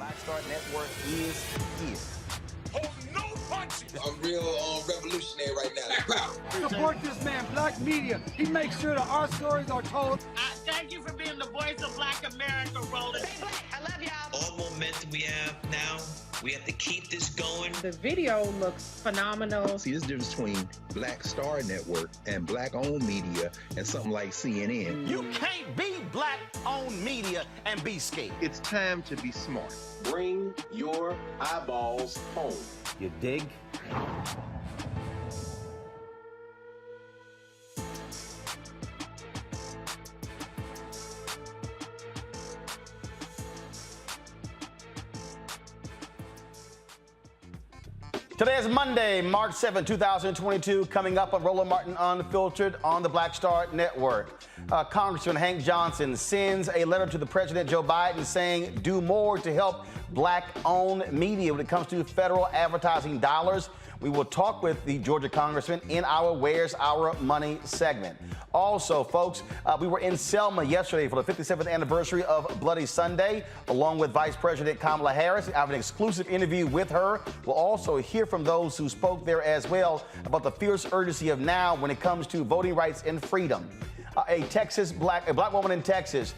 Black Star Network is here. Hold no punches. I'm real revolutionary right now. Support this man, Black Media. He makes sure that our stories are told. Thank you for being the voice of Black America, Roland. Stay black. I love y'all. All momentum we have now, we have to keep this going. The video looks phenomenal. See, this difference between Black Star Network and Black-owned media and something like CNN. You can't be Black-owned media and be scared. It's time to be smart. Bring your eyeballs home. You dig? Today is Monday, March 7, 2022, coming up on Roland Martin Unfiltered on the Black Star Network. Congressman Hank Johnson sends a letter to the President Joe Biden saying do more to help Black-owned media when it comes to federal advertising dollars. We will talk with the Georgia Congressman in our Where's Our Money segment. Also, folks, we were in Selma yesterday for the 57th anniversary of Bloody Sunday, along with Vice President Kamala Harris. I have an exclusive interview with her. We'll also hear from those who spoke there as well about the fierce urgency of now when it comes to voting rights and freedom. A black woman in Texas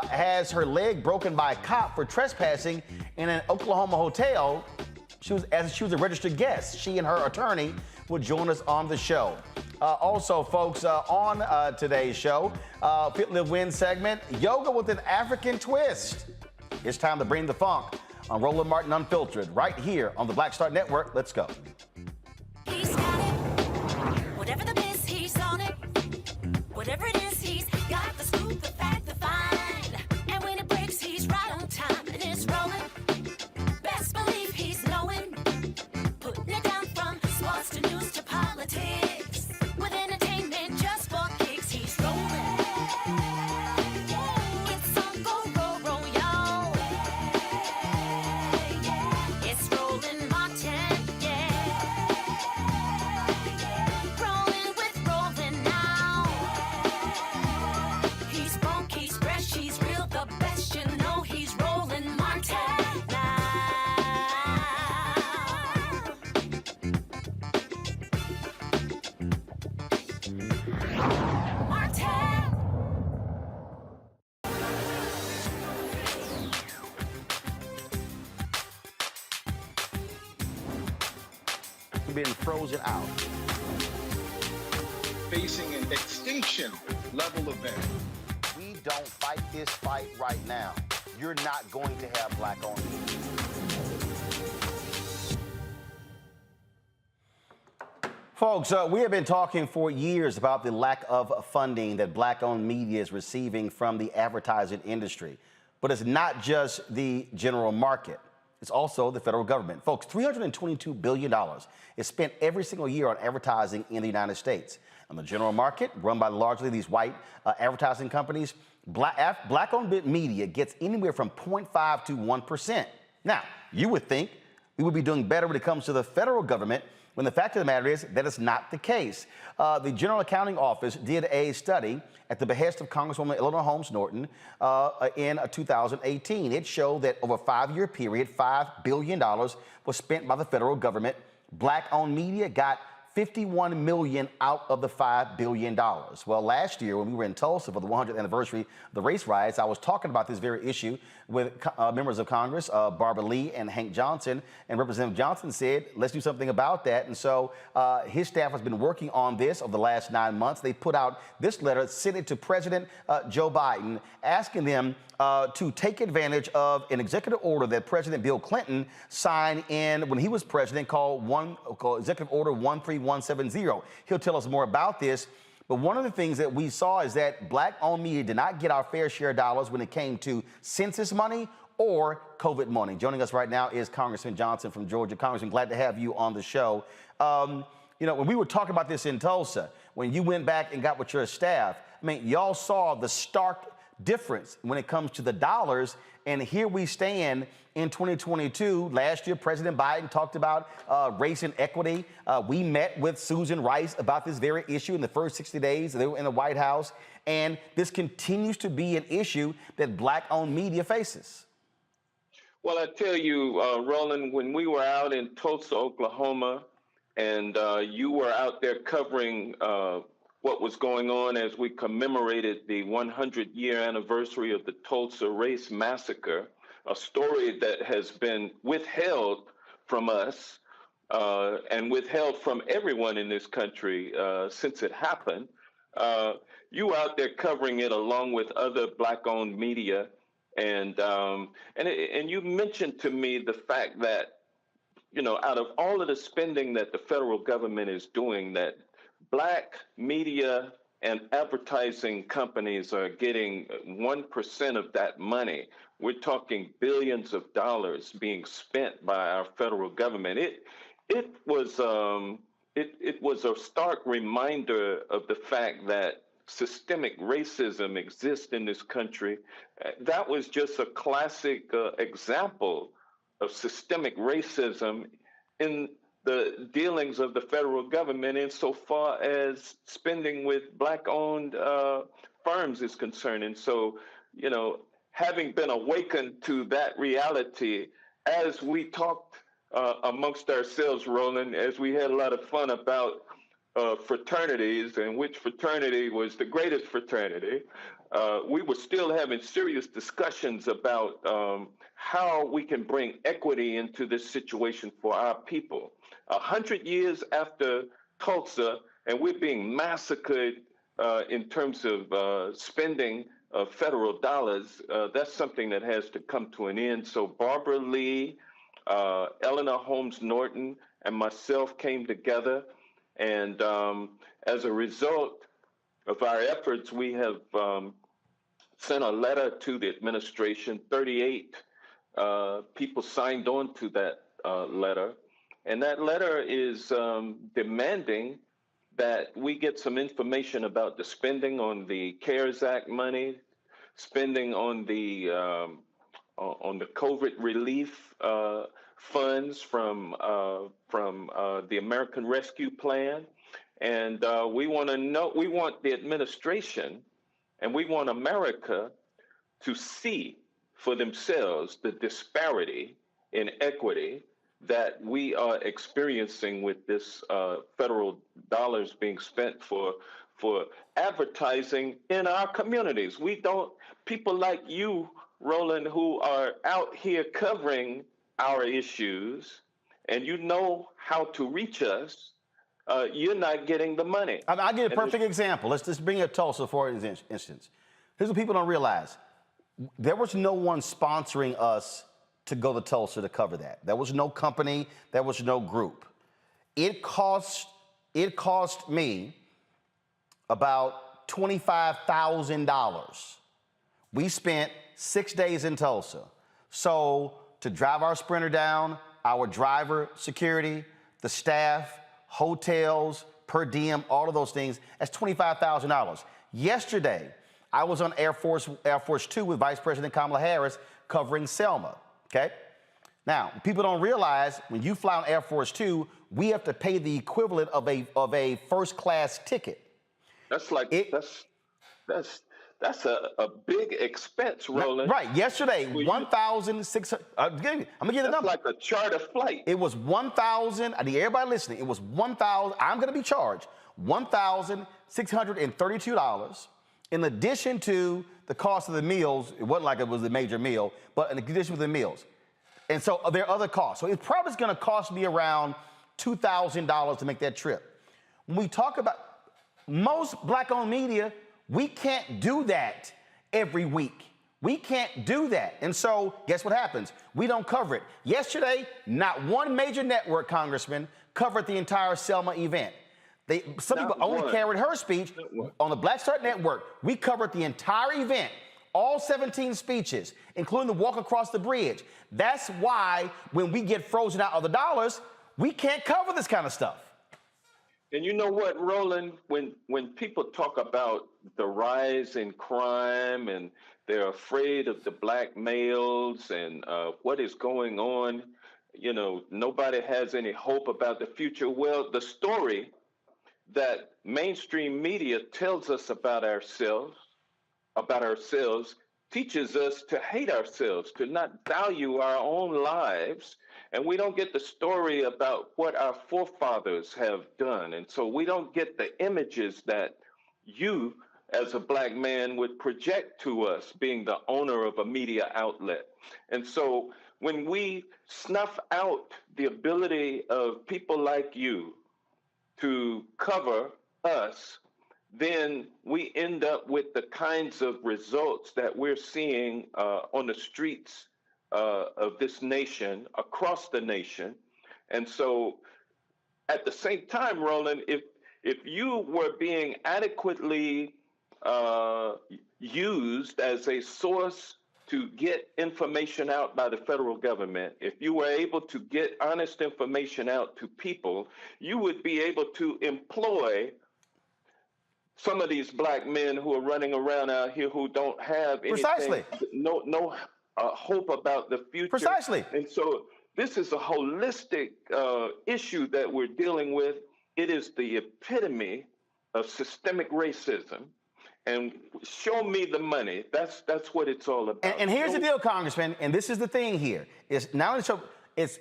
has her leg broken by a cop for trespassing in an Oklahoma hotel. She was a registered guest. She and her attorney will join us on the show. Also, folks, on today's show, Fit Live Win segment, yoga with an African twist. It's time to bring the funk on Roland Martin Unfiltered, right here on the Black Star Network. Let's go. He's got it. Whatever the miss, he's on it. Whatever it is, he's got the scoop, the fact, the find. And when it breaks, he's right on time and it's rolling. Best believe he's knowing. Putting it down from sports to news to politics. With entertainment just for kicks, he's rolling. It's on go, roll, y'all. It's Roland Martin, yeah. Rolling with Roland now. He's funk, he's fresh, he's real, the best, you know he's Roland Martin now. Martin. Been frozen out. Facing an extinction level event. We don't fight this fight right now, you're not going to have Black-owned media. Folks, we have been talking for years about the lack of funding that Black-owned media is receiving from the advertising industry. But it's not just the general market. It's also the federal government. Folks, $322 billion is spent every single year on advertising in the United States. On the general market, run by largely these white advertising companies, Black-owned media gets anywhere from 0.5 to 1%. Now, you would think we would be doing better when it comes to the federal government, when the fact of the matter is that is not the case. The General Accounting Office did a study at the behest of Congresswoman Eleanor Holmes Norton in 2018. It showed that over a 5-year period, $5 billion was spent by the federal government. Black-owned media got $51 million out of the $5 billion. Well, last year when we were in Tulsa for the 100th anniversary of the race riots, I was talking about this very issue with members of Congress, Barbara Lee and Hank Johnson, and Representative Johnson said, let's do something about that. And so his staff has been working on this over the last 9 months. They put out this letter, sent it to President Joe Biden, asking them to take advantage of an executive order that President Bill Clinton signed in when he was president called Executive Order 13170. He'll tell us more about this. But one of the things that we saw is that Black-owned media did not get our fair share of dollars when it came to census money or COVID money. Joining us right now is Congressman Johnson from Georgia. Congressman, glad to have you on the show. You know, when we were talking about this in Tulsa, when you went back and got with your staff, I mean, y'all saw the stark difference when it comes to the dollars. And here we stand in 2022. Last year, President Biden talked about race and equity. We met with Susan Rice about this very issue in the first 60 days they were in the White House. And this continues to be an issue that Black-owned media faces. Well, I tell you, Roland, when we were out in Tulsa, Oklahoma, and you were out there covering what was going on as we commemorated the 100-year anniversary of the Tulsa Race Massacre, a story that has been withheld from us and withheld from everyone in this country since it happened. You were out there covering it along with other Black-owned media. And you mentioned to me the fact that, out of all of the spending that the federal government is doing, that Black media and advertising companies are getting 1% of that money. We're talking billions of dollars being spent by our federal government. It was a stark reminder of the fact that systemic racism exists in this country. That was just a classic example of systemic racism in the dealings of the federal government insofar as spending with Black-owned firms is concerned. And so, having been awakened to that reality, as we talked amongst ourselves, Roland, as we had a lot of fun about fraternities and which fraternity was the greatest fraternity, we were still having serious discussions about how we can bring equity into this situation for our people. 100 years after Tulsa, and we're being massacred in terms of spending of federal dollars, that's something that has to come to an end. So Barbara Lee, Eleanor Holmes Norton, and myself came together. And as a result of our efforts, we have sent a letter to the administration. 38 people signed on to that letter. And that letter is demanding that we get some information about the spending on the CARES Act money, spending on the COVID relief funds from the American Rescue Plan, and we want to know. We want the administration, and we want America to see for themselves the disparity in equity that we are experiencing with this federal dollars being spent for advertising in our communities. We don't. People like you, Roland, who are out here covering our issues, and you know how to reach us, you're not getting the money. I'll give you a perfect example. Let's just bring up Tulsa for instance. Here's what people don't realize. There was no one sponsoring us to go to Tulsa to cover that. There was no company, there was no group. It cost me about $25,000. We spent 6 days in Tulsa. So to drive our Sprinter down, our driver, security, the staff, hotels, per diem, all of those things, that's $25,000. Yesterday, I was on Air Force 2 with Vice President Kamala Harris covering Selma, okay? Now, people don't realize when you fly on Air Force 2, we have to pay the equivalent of a first-class ticket. That's like, that's a big expense, Roland. Right. Yesterday, 1,600. I'm gonna give you the number. That's like a charter flight. It was 1,000. I need everybody listening. It was 1,000. I'm gonna be charged $1,632. In addition to the cost of the meals, it wasn't like it was a major meal, but in addition to the meals. And so there are other costs. So it's probably going to cost me around $2,000 to make that trip. When we talk about most Black-owned media, we can't do that every week. We can't do that. And so guess what happens? We don't cover it. Yesterday, not one major network, Congressman, covered the entire Selma event. Some people only carried her speech. On the Black Start Network, we covered the entire event, all 17 speeches, including the walk across the bridge. That's why when we get frozen out of the dollars, we can't cover this kind of stuff. And you know what, Roland, when people talk about the rise in crime and they're afraid of the black males and what is going on, nobody has any hope about the future. Well, the story that mainstream media tells us about ourselves teaches us to hate ourselves, to not value our own lives. And we don't get the story about what our forefathers have done. And so we don't get the images that you, as a Black man, would project to us, being the owner of a media outlet. And so when we snuff out the ability of people like you to cover us, then we end up with the kinds of results that we're seeing on the streets of this nation, across the nation. And so at the same time, Roland, if you were being adequately used as a source to get information out by the federal government, if you were able to get honest information out to people, you would be able to employ some of these Black men who are running around out here who don't have anything, Precisely. no hope about the future. Precisely. And so this is a holistic issue that we're dealing with. It is the epitome of systemic racism. And show me the money. That's what it's all about. And here's the deal, Congressman, and this is the thing here. It's not only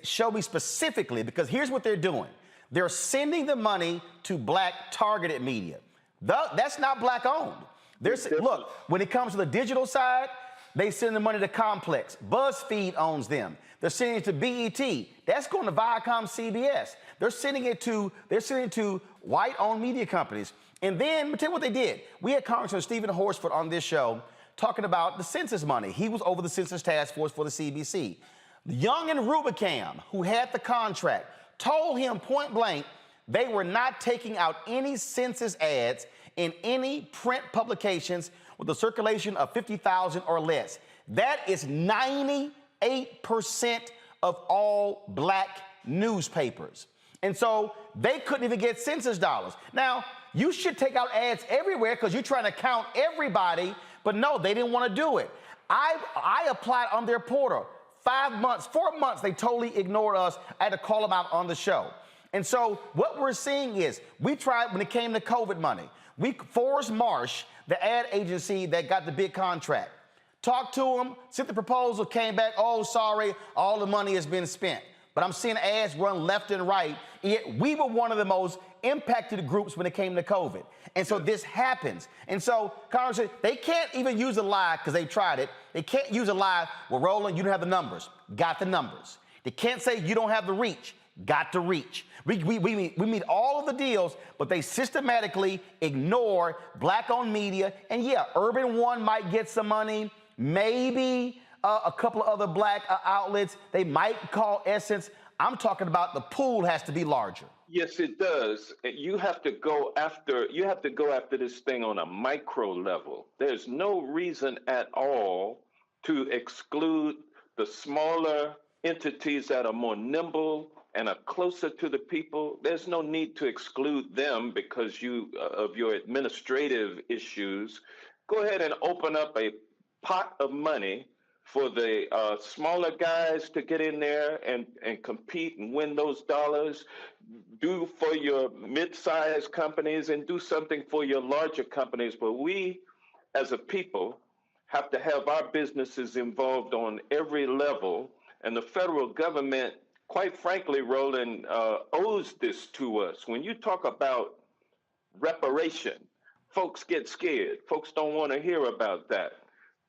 show me specifically, because here's what they're doing. They're sending the money to Black targeted media. That's not Black owned. Look, when it comes to the digital side, they send the money to Complex. BuzzFeed owns them. They're sending it to BET. That's going to Viacom, CBS. They're sending it to white-owned media companies. And then, let me tell you what they did. We had Congressman Stephen Horsford on this show talking about the census money. He was over the census task force for the CBC. Young and Rubicam, who had the contract, told him point blank they were not taking out any census ads in any print publications with a circulation of 50,000 or less. That is 98% of all Black newspapers. And so they couldn't even get census dollars. Now, you should take out ads everywhere because you're trying to count everybody, but no, they didn't want to do it. I applied on their portal. 4 months, they totally ignored us. I had to call them out on the show. And so what we're seeing is we tried when it came to COVID money. Forrest Marsh, the ad agency that got the big contract, talked to them, sent the proposal, came back, oh, sorry, all the money has been spent. But I'm seeing ads run left and right. Yet we were one of the most impacted groups when it came to COVID. And so this happens. And so, Congressman, they can't even use a lie because they tried it. They can't use a lie, well, Roland, you don't have the numbers. Got the numbers. They can't say you don't have the reach. Got the reach. We meet all of the deals, but they systematically ignore Black-owned media. And yeah, Urban One might get some money, maybe a couple of other Black outlets. They might call Essence. I'm talking about the pool has to be larger. Yes, it does. You have to go after this thing on a micro level. There's no reason at all to exclude the smaller entities that are more nimble and are closer to the people. There's no need to exclude them because of your administrative issues. Go ahead and open up a pot of money for the smaller guys to get in there and compete and win those dollars. Do for your mid-sized companies and do something for your larger companies. But we, as a people, have to have our businesses involved on every level. And the federal government, quite frankly, Roland, owes this to us. When you talk about reparation, folks get scared. Folks don't want to hear about that.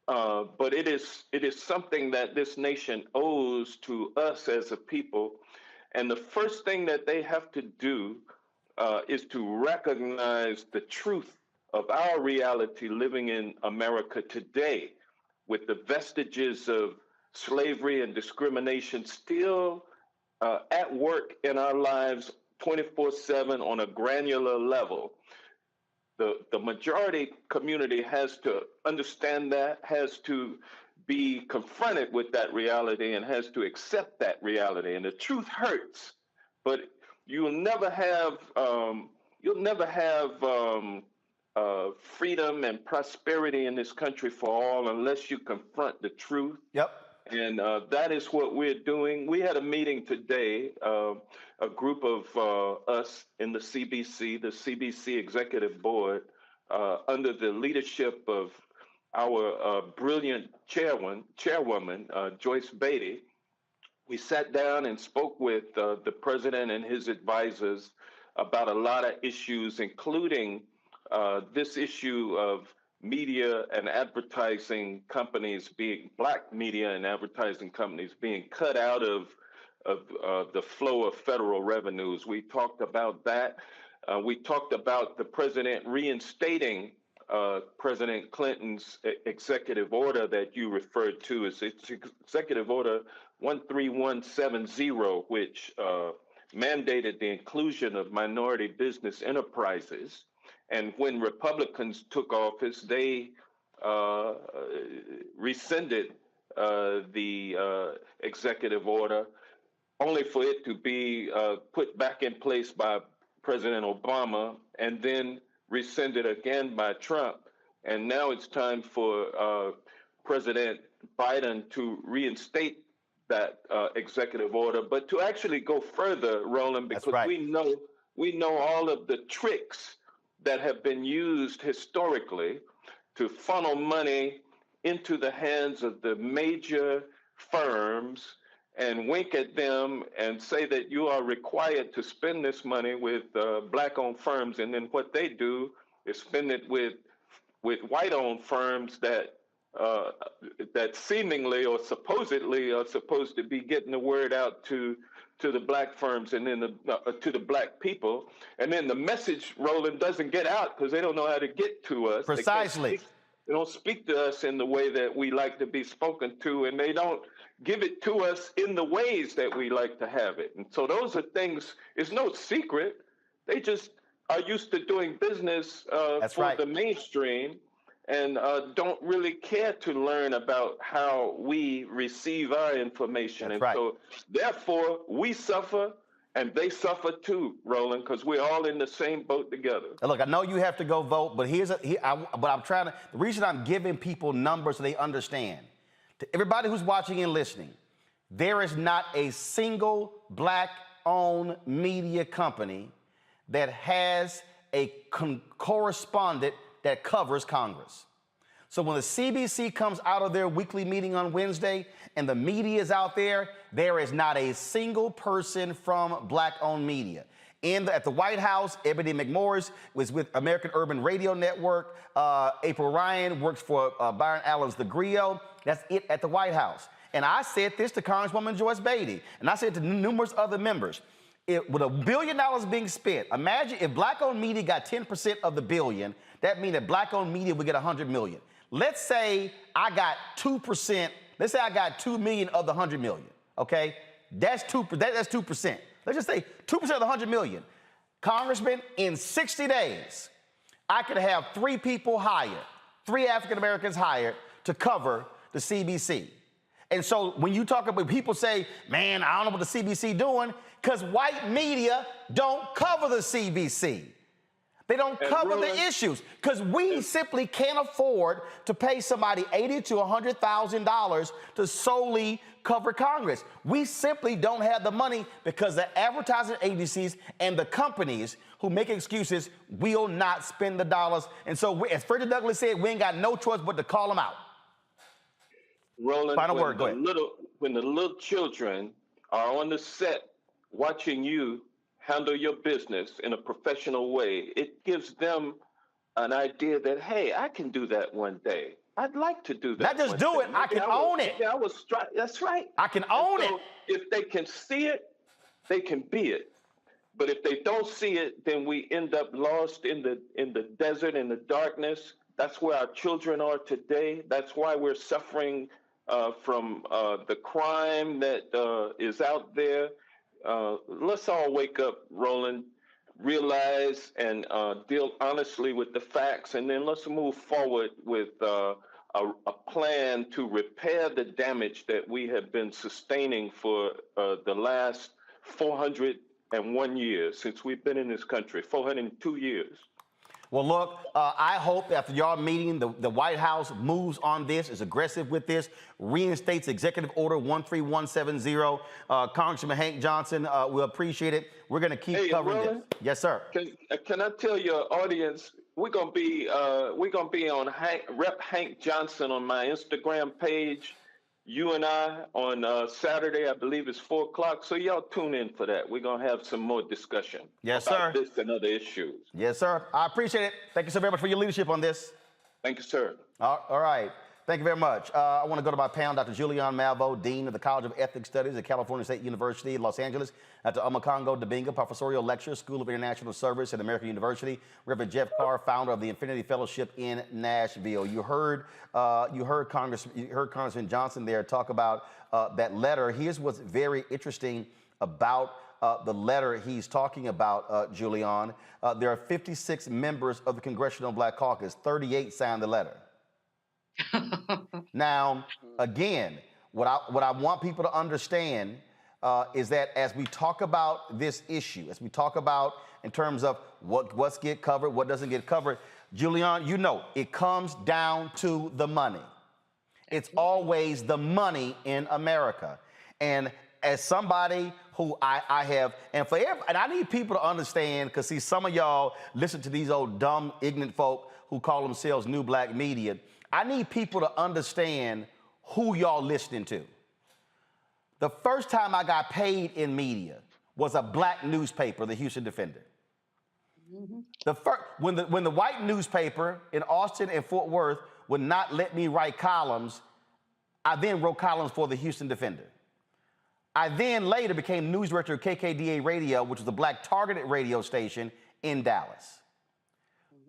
But it is something that this nation owes to us as a people. And the first thing that they have to do is to recognize the truth of our reality living in America today, with the vestiges of slavery and discrimination still at work in our lives 24/7 on a granular level. The majority community has to understand that, has to be confronted with that reality, and has to accept that reality. And the truth hurts, but you'll never have freedom and prosperity in this country for all unless you confront the truth. Yep. And that is what we're doing. We had a meeting today, a group of us in the CBC Executive Board, under the leadership of our brilliant chairwoman, Joyce Beatty, we sat down and spoke with the president and his advisors about a lot of issues, including this issue of media and advertising companies black media and advertising companies being cut out of the flow of federal revenues. We talked about that. We talked about the president reinstating President Clinton's executive order that you referred to as Executive Order 13170, which mandated the inclusion of minority business enterprises. And when Republicans took office, they rescinded the executive order, only for it to be put back in place by President Obama and then rescinded again by Trump. And now it's time for President Biden to reinstate that executive order, but to actually go further, Roland, because we know all of the tricks that have been used historically to funnel money into the hands of the major firms and wink at them and say that you are required to spend this money with black-owned firms, and then what they do is spend it with white-owned firms that seemingly or supposedly are supposed to be getting the word out to the black firms and then to the black people, and then the message, Roland, doesn't get out because they don't know how to get to us. Precisely. They don't speak to us in the way that we like to be spoken to, and they don't give it to us in the ways that we like to have it. And so those are things, it's no secret. They just are used to doing business for the mainstream and don't really care to learn about how we receive our information. So therefore, we suffer and they suffer too, Roland, because we're all in the same boat together. Look, I know you have to go vote, but the reason I'm giving people numbers so they understand. To everybody who's watching and listening, there is not a single black-owned media company that has a correspondent that covers Congress. So when the CBC comes out of their weekly meeting on Wednesday and the media is out there, there is not a single person from black-owned media. At the White House, Ebony McMorris was with American Urban Radio Network. April Ryan works for Byron Allen's The Griot. That's it at the White House. And I said this to Congresswoman Joyce Beatty, and I said to numerous other members, with $1 billion being spent, imagine if black-owned media got 10% of the billion, that means that black-owned media would get $100 million. Let's say I got 2%. Let's say I got $2 million of the $100 million, okay? That's 2%. That's 2%. Let's just say 2% of the $100 million. Congressman, in 60 days, I could have 3 people hired, 3 African-Americans hired to cover the CBC. And so when you talk about, people say, man, I don't know what the CBC doing, because white media don't cover the CBC. They don't cover the issues because we simply can't afford to pay somebody $80,000 to $100,000 to solely cover Congress. We simply don't have the money because the advertising agencies and the companies who make excuses will not spend the dollars. And so, as Frederick Douglass said, we ain't got no choice but to call them out. Roland, Final word, go ahead. When the little children are on the set watching you handle your business in a professional way, it gives them an idea that, hey, I can do that one day. I'd like to do that. Not just do it, I can own it. Yeah, that's right. I can own it. If they can see it, they can be it. But if they don't see it, then we end up lost in the desert, in the darkness. That's where our children are today. That's why we're suffering from the crime that is out there. Let's all wake up, Roland, realize and deal honestly with the facts, and then let's move forward with a plan to repair the damage that we have been sustaining for the last 401 years since we've been in this country, 402 years. Well, look, I hope after y'all meeting, the White House moves on this, is aggressive with this, reinstates Executive Order 13170. Congressman Hank Johnson, we appreciate it. We're going to keep covering Roland, this. Yes, sir. Can I tell your audience, we're gonna be on Rep Hank Johnson on my Instagram page. You and I on Saturday, I believe it's 4 o'clock. So y'all tune in for that. We're gonna have some more discussion. Yes, about sir. This and other issues. Yes, sir. I appreciate it. Thank you so very much for your leadership on this. Thank you, sir. All right. Thank you very much. I want to go to my panel, Dr. Julian Malvo, Dean of the College of Ethics Studies at California State University in Los Angeles. Dr. Omokongo Dabinga, Professorial Lecturer, School of International Service at American University. Reverend Jeff Carr, founder of the Infinity Fellowship in Nashville. You heard Congressman Johnson there talk about that letter. Here's what's very interesting about the letter he's talking about, Julian. There are 56 members of the Congressional Black Caucus. 38 signed the letter. Now, again, what I want people to understand is that as we talk about this issue, as we talk about in terms of what's get covered, what doesn't get covered, Julian, you know, it comes down to the money. It's always the money in America. And as somebody who I have, and I need people to understand, because see, some of y'all listen to these old dumb, ignorant folk who call themselves new black media. I need people to understand who y'all listening to. The first time I got paid in media was a black newspaper, the Houston Defender. When the white newspaper in Austin and Fort Worth would not let me write columns, I then wrote columns for the Houston Defender. I then later became news director of KKDA Radio, which was a black targeted radio station in Dallas.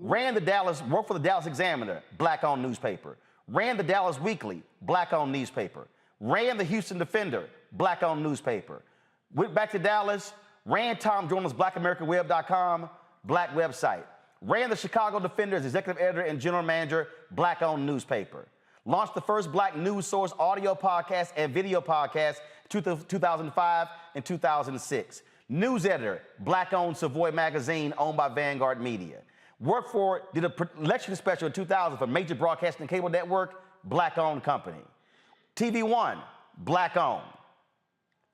Worked for the Dallas Examiner, black-owned newspaper. Ran the Dallas Weekly, black-owned newspaper. Ran the Houston Defender, black-owned newspaper. Went back to Dallas, ran Tom Jones' BlackAmericanWeb.com, black website. Ran the Chicago Defender as executive editor and general manager, black-owned newspaper. Launched the first black news source audio podcast and video podcast 2005 and 2006. News editor, black-owned Savoy magazine owned by Vanguard Media. Did an election special in 2000 for major broadcasting cable network, black-owned company. TV One, black-owned.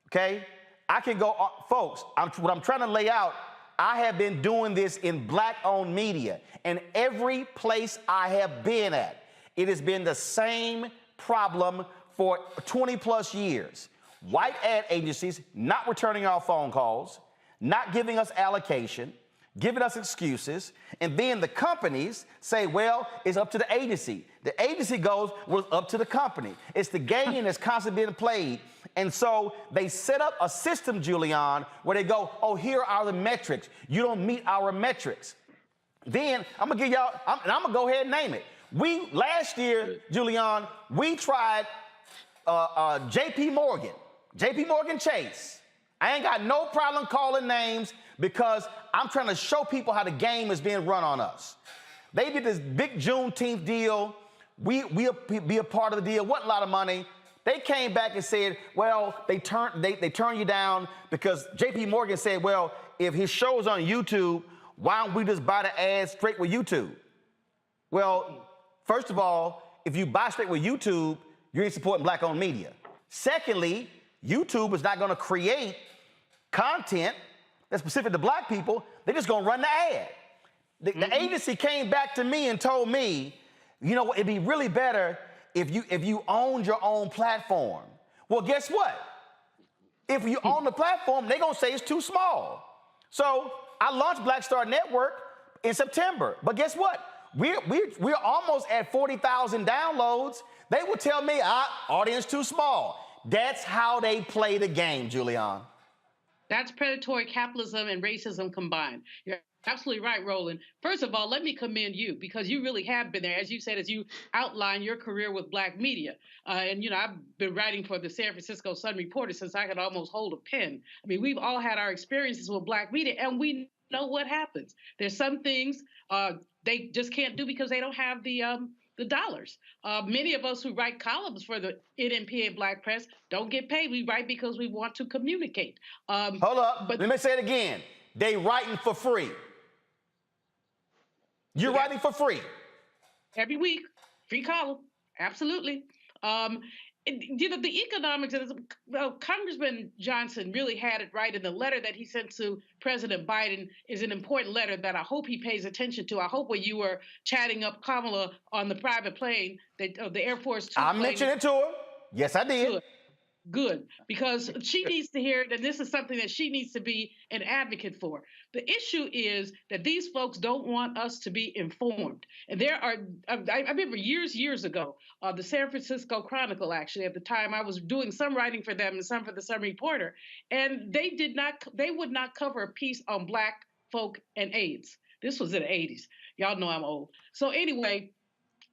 Okay? I can go, folks, what I'm trying to lay out, I have been doing this in black-owned media, and every place I have been at, it has been the same problem for 20-plus years. White ad agencies not returning our phone calls, not giving us allocation, giving us excuses, and then the companies say, well, it's up to the agency. The agency goes, well, it's up to the company. It's the game that's constantly being played. And so they set up a system, Julian, where they go, oh, here are the metrics. You don't meet our metrics. Then I'm gonna give y'all, I'm gonna go ahead and name it. Last year, Julian, we tried JP Morgan Chase. I ain't got no problem calling names because I'm trying to show people how the game is being run on us. They did this big Juneteenth deal. We'll be a part of the deal. Wasn't a lot of money. They came back and said, well, they turned you down because JP Morgan said, well, if his show's on YouTube, why don't we just buy the ads straight with YouTube? Well, first of all, if you buy straight with YouTube, you ain't supporting black-owned media. Secondly, YouTube is not going to create content that's specific to black people. They're just going to run the ad. The agency came back to me and told me, you know, it'd be really better if you owned your own platform. Well, guess what? If you own the platform, they're going to say it's too small. So I launched Black Star Network in September. But guess what? We're almost at 40,000 downloads. They will tell me, audience too small. That's how they play the game, Julian. That's predatory capitalism and racism combined. You're absolutely right, Roland. First of all, let me commend you because you really have been there, as you said, as you outlined your career with black media. And, you know, I've been writing for the San Francisco Sun-Reporter since I could almost hold a pen. I mean, we've all had our experiences with black media, and we know what happens. There's some things they just can't do because they don't have the dollars. Many of us who write columns for the NMPA Black Press don't get paid. We write because we want to communicate. Hold up. Let me say it again. They writing for free. You're writing for free. Every week, free column. Absolutely. the economics, Congressman Johnson really had it right in the letter that he sent to President Biden is an important letter that I hope he pays attention to. I hope when you were chatting up Kamala on the private plane, the Air Force Two I plane. mentioned it to her. Yes, I did. Good, because she needs to hear it, and this is something that she needs to be an advocate for. The issue is that these folks don't want us to be informed. And there are, I remember years ago, the San Francisco Chronicle, actually, at the time, I was doing some writing for them and some for the Sun Reporter, and they would not cover a piece on Black folk and AIDS. This was in the 80s. Y'all know I'm old. So anyway,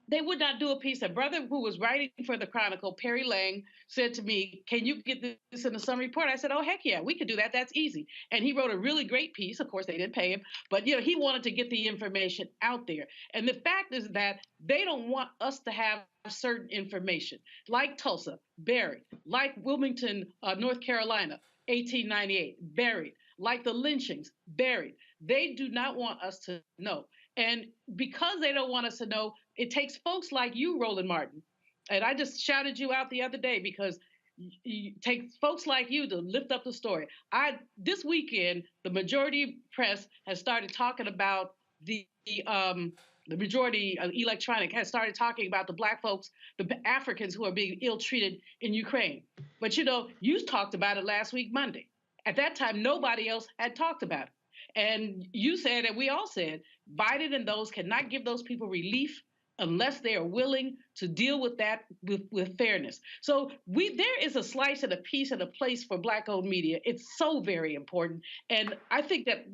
they would not do a piece. A brother who was writing for the Chronicle, Perry Lang, said to me, "Can you get this in the Sun Report?" I said, "Oh, heck yeah, we could do that. That's easy." And he wrote a really great piece. Of course, they didn't pay him, but he wanted to get the information out there. And the fact is that they don't want us to have certain information, like Tulsa, buried, like Wilmington, North Carolina, 1898, buried, like the lynchings, buried. They do not want us to know. And because they don't want us to know, it takes folks like you, Roland Martin. And I just shouted you out the other day because it takes folks like you to lift up the story. This weekend, the majority press has started talking about the majority electronic has started talking about the Black folks, the Africans who are being ill-treated in Ukraine. But you talked about it last week, Monday. At that time, nobody else had talked about it. And you said, and we all said, Biden and those cannot give those people relief unless they are willing to deal with that with fairness. So there is a slice and a piece and a place for Black-owned media. It's so very important. And I think that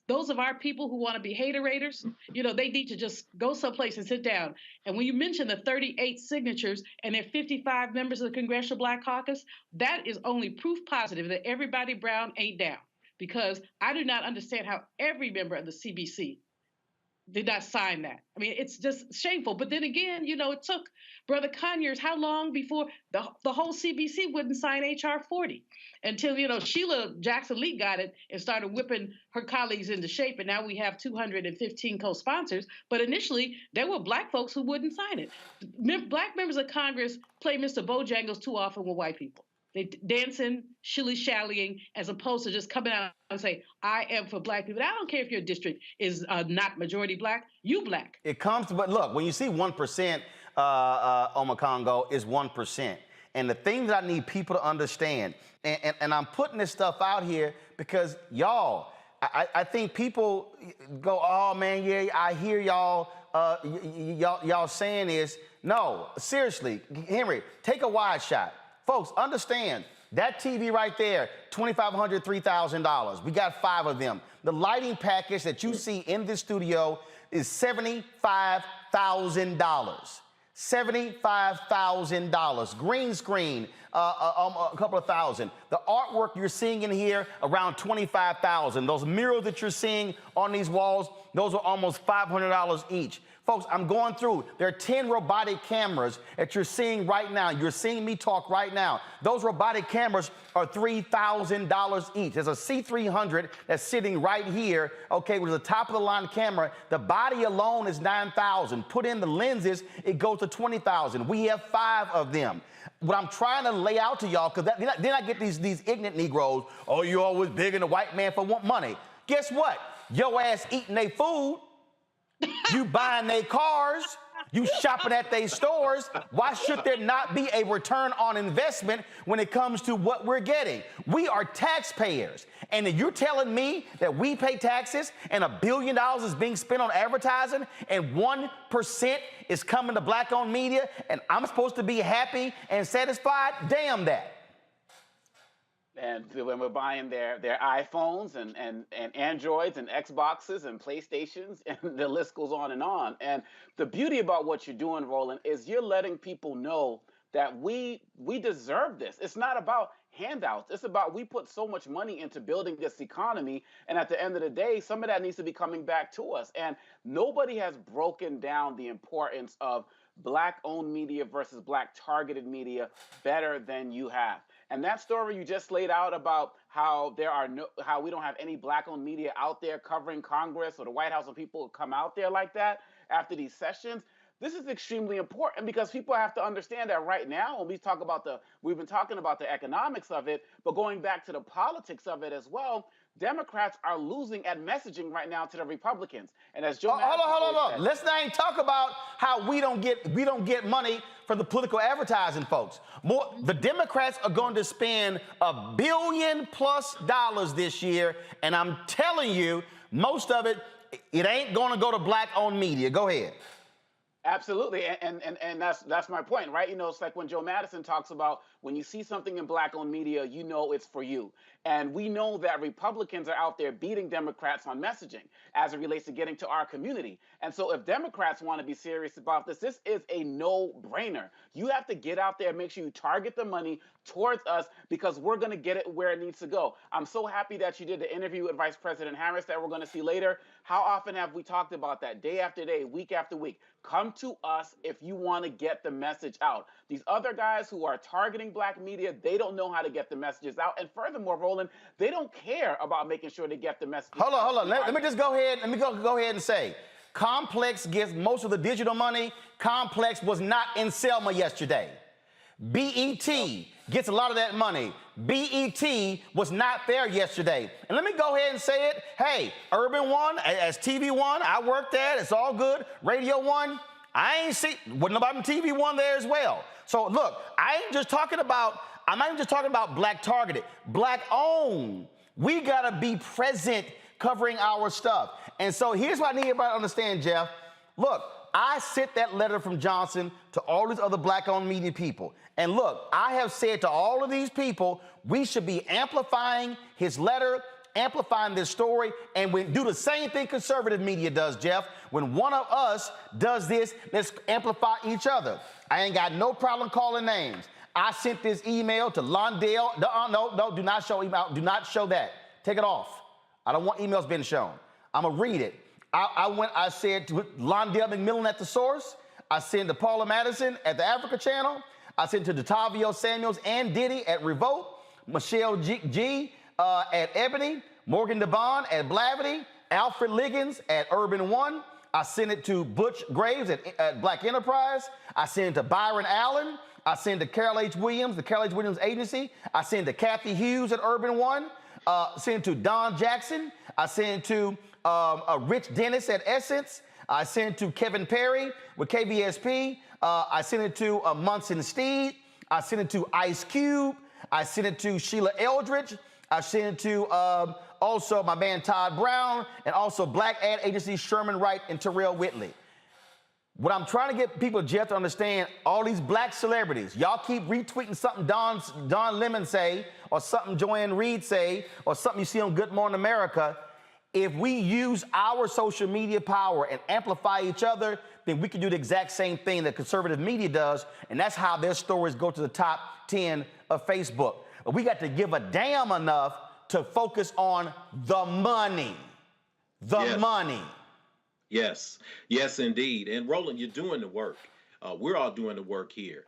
those of our people who want to be haterators, they need to just go someplace and sit down. And when you mention the 38 signatures and there are 55 members of the Congressional Black Caucus, that is only proof positive that everybody Brown ain't down. Because I do not understand how every member of the CBC did not sign that. I mean, it's just shameful. But then again, it took Brother Conyers how long before the whole CBC wouldn't sign H.R. 40 until, Sheila Jackson-Lee got it and started whipping her colleagues into shape. And now we have 215 co-sponsors. But initially, there were Black folks who wouldn't sign it. Black members of Congress play Mr. Bojangles too often with white people. They dancing, shilly-shallying, as opposed to just coming out and say, "I am for Black people." I don't care if your district is not majority Black. You Black. It comes to, but look, when you see 1%, Omakongo is 1%. And the thing that I need people to understand, and I'm putting this stuff out here because y'all, I think people go, "Oh man, yeah, I hear y'all saying this." No, seriously, Henry, take a wide shot. Folks, understand, that TV right there, $2,500, $3,000. We got 5 of them. The lighting package that you see in this studio is $75,000. $75,000. Green screen, a couple of thousand. The artwork you're seeing in here, around $25,000. Those murals that you're seeing on these walls, those are almost $500 each. Folks, I'm going through. There are 10 robotic cameras that you're seeing right now. You're seeing me talk right now. Those robotic cameras are $3,000 each. There's a C300 that's sitting right here, okay, with the top of the line camera. The body alone is $9,000. Put in the lenses, it goes to $20,000. We have 5 of them. What I'm trying to lay out to y'all, because then I get these ignorant Negroes, "Oh, you always begging the white man for money." Guess what? Your ass eating their food. You buying their cars, you shopping at their stores. Why should there not be a return on investment when it comes to what we're getting? We are taxpayers. And if you're telling me that we pay taxes and $1 billion is being spent on advertising and 1% is coming to Black-owned media and I'm supposed to be happy and satisfied, damn that. And when we're buying their iPhones and Androids and Xboxes and PlayStations, and the list goes on. And the beauty about what you're doing, Roland, is you're letting people know that we deserve this. It's not about handouts. It's about we put so much money into building this economy, and at the end of the day, some of that needs to be coming back to us. And nobody has broken down the importance of Black-owned media versus Black-targeted media better than you have. And that story you just laid out about how we don't have any Black-owned media out there covering Congress or the White House, and people come out there like that after these sessions, This is extremely important because people have to understand that right now, when we've been talking about the economics of it, but going back to the politics of it as well, Democrats are losing at messaging right now to the Republicans. And as Joe Madison Hold always on. said, Let's not even talk about how we don't get money from the political advertising, folks. The Democrats are going to spend $1 billion+ this year, and I'm telling you, most of it ain't going to go to black-owned media. Go ahead. absolutely, and that's my point, right? You know, it's like when Joe Madison talks about when you see something in black-owned media, you know it's for you. And we know that Republicans are out there beating Democrats on messaging as it relates to getting to our community. And so if Democrats want to be serious about this is a no-brainer. You have to get out there and make sure you target the money towards us because we're going to get it where it needs to go. I'm so happy that you did the interview with Vice President Harris that we're going to see later. How often have we talked about that day after day, week after week? Come to us if you want to get the message out. These other guys who are targeting black media, they don't know how to get the messages out. And furthermore, Roland, they don't care about making sure they get the message out. Hold on. Let me just go ahead. Let me go ahead and say, Complex gets most of the digital money. Complex was not in Selma yesterday. BET gets a lot of that money. BET was not there yesterday. And let me go ahead and say it. Hey, Urban One, as TV One, I worked there. It's all good. Radio One, I ain't see, wasn't nobody on TV One there as well. So look, I'm not even just talking about black targeted, black owned. We gotta be present covering our stuff. And so here's what I need everybody to understand, Jeff. Look, I sent that letter from Johnson to all these other black-owned media people. And look, I have said to all of these people, we should be amplifying his letter, amplifying this story, and we do the same thing conservative media does, Jeff. When one of us does this, let's amplify each other. I ain't got no problem calling names. I sent this email to Londale. No, do not show email. Do not show that. Take it off. I don't want emails being shown. I'm going to read it. I said to Londale McMillan at The Source. I sent to Paula Madison at the Africa Channel. I sent to Detavio Samuels and Diddy at Revolt. Michelle G at Ebony. Morgan DeBond at Blavity. Alfred Liggins at Urban One. I sent it to Butch Graves at Black Enterprise. I sent it to Byron Allen. I sent it to Carol H. Williams, the Carol H. Williams Agency. I sent it to Kathy Hughes at Urban One. Sent it to Don Jackson. I sent it to Rich Dennis at Essence. I sent it to Kevin Perry with KVSP. I sent it to Munson Steed. I sent it to Ice Cube. I sent it to Sheila Eldridge. I sent it to also my man Todd Brown and also Black Ad Agency Sherman Wright and Terrell Whitley. What I'm trying to get people, Jeff, to understand, all these black celebrities, y'all keep retweeting something Don Lemon say, or something Joanne Reed say, or something you see on Good Morning America. If we use our social media power and amplify each other, then we can do the exact same thing that conservative media does, and that's how their stories go to the top 10 of Facebook. But we got to give a damn enough to focus on the money. The money. Yes, indeed. And Roland, you're doing the work. We're all doing the work here.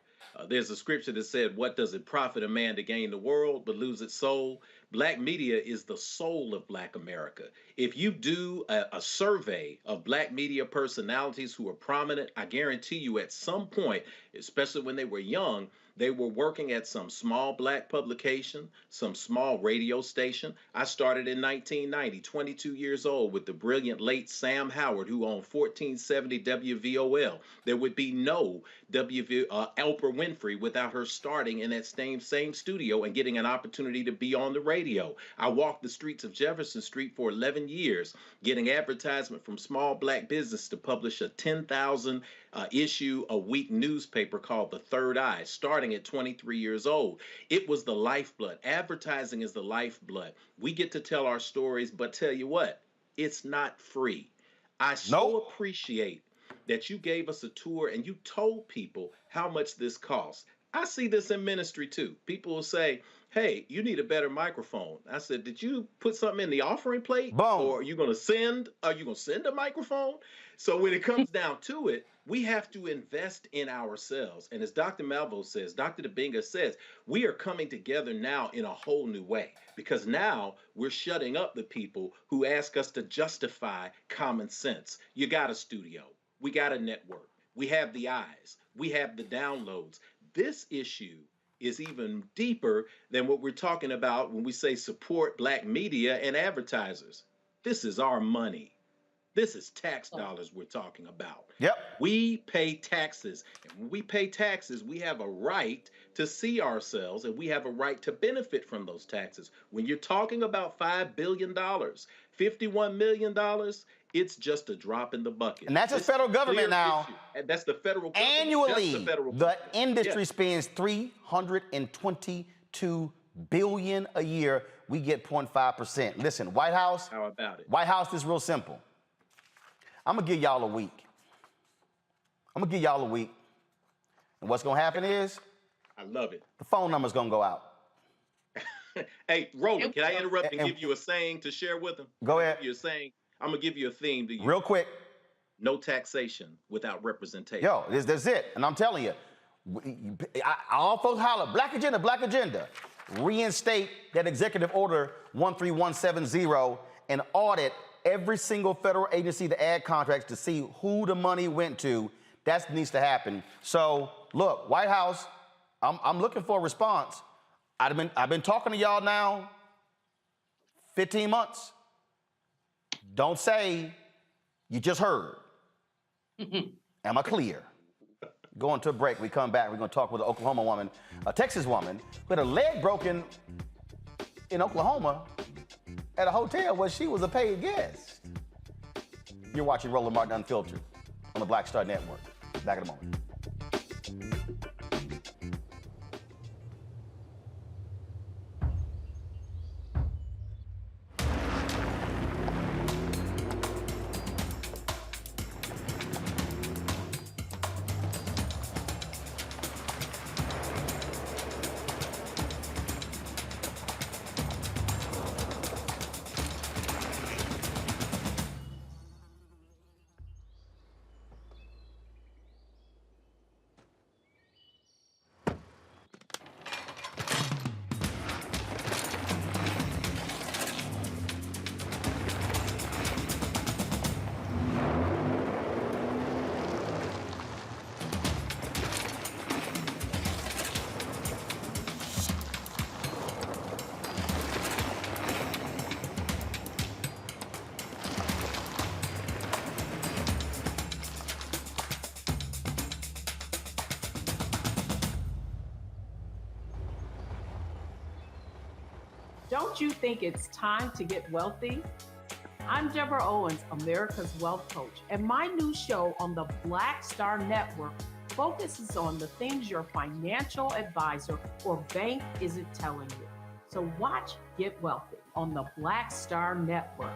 There's a scripture that said, what does it profit a man to gain the world but lose its soul? Black media is the soul of Black America. If you do a survey of Black media personalities who are prominent, I guarantee you at some point, especially when they were young, they were working at some small Black publication, some small radio station. I started in 1990, 22 years old, with the brilliant late Sam Howard, who owned 1470 WVOL. There would be no Oprah Winfrey without her starting in that same studio and getting an opportunity to be on the radio. I walked the streets of Jefferson Street for 11 years, getting advertisement from small Black business to publish a 10,000 issue a week newspaper called The Third Eye, starting at 23 years old. It was the lifeblood. Advertising is the lifeblood. We get to tell our stories, but tell you what, it's not free. I so appreciate that you gave us a tour and you told people how much this costs. I see this in ministry too. People will say, hey, you need a better microphone. I said, did you put something in the offering plate? Boom. Or are you going to send a microphone? So when it comes down to it, we have to invest in ourselves. And as Dr. Malvo says, Dr. Debinga says, we are coming together now in a whole new way, because now we're shutting up the people who ask us to justify common sense. You got a studio. We got a network. We have the eyes. We have the downloads. This issue is even deeper than what we're talking about when we say support Black media and advertisers. This is our money. This is tax dollars we're talking about. Yep. We pay taxes. And when we pay taxes, we have a right to see ourselves and we have a right to benefit from those taxes. When you're talking about $5 billion, $51 million, it's just a drop in the bucket. And that's the federal government now. And that's the federal government. Annually, Just the federal the government. industry spends $322 billion a year. We get 0.5%. Listen, White House. How about it? White House is real simple. I'm gonna give y'all a week. And what's gonna happen is, I love it. the phone number's gonna go out. Hey, Roland, can I interrupt and give you a saying to share with them? Go ahead. You're saying, I'm gonna give you a theme to you. Real quick. No taxation without representation. Yo, that's it. And I'm telling you, all folks holler, black agenda. Reinstate that executive order 13170 and audit every single federal agency to add contracts to see who the money went to. That needs to happen. So look, White House, I'm looking for a response. I've been talking to y'all now 15 months. Don't say you just heard. Am I clear? Going to a break. We come back. We're going to talk with an Oklahoma woman, a Texas woman, with her leg broken in Oklahoma at a hotel where she was a paid guest. You're watching Roland Martin Unfiltered on the Black Star Network. Back in a moment. Don't you think it's time to get wealthy? I'm Deborah Owens, America's Wealth Coach, and my new show on the Black Star Network focuses on the things your financial advisor or bank isn't telling you. So watch Get Wealthy on the Black Star Network.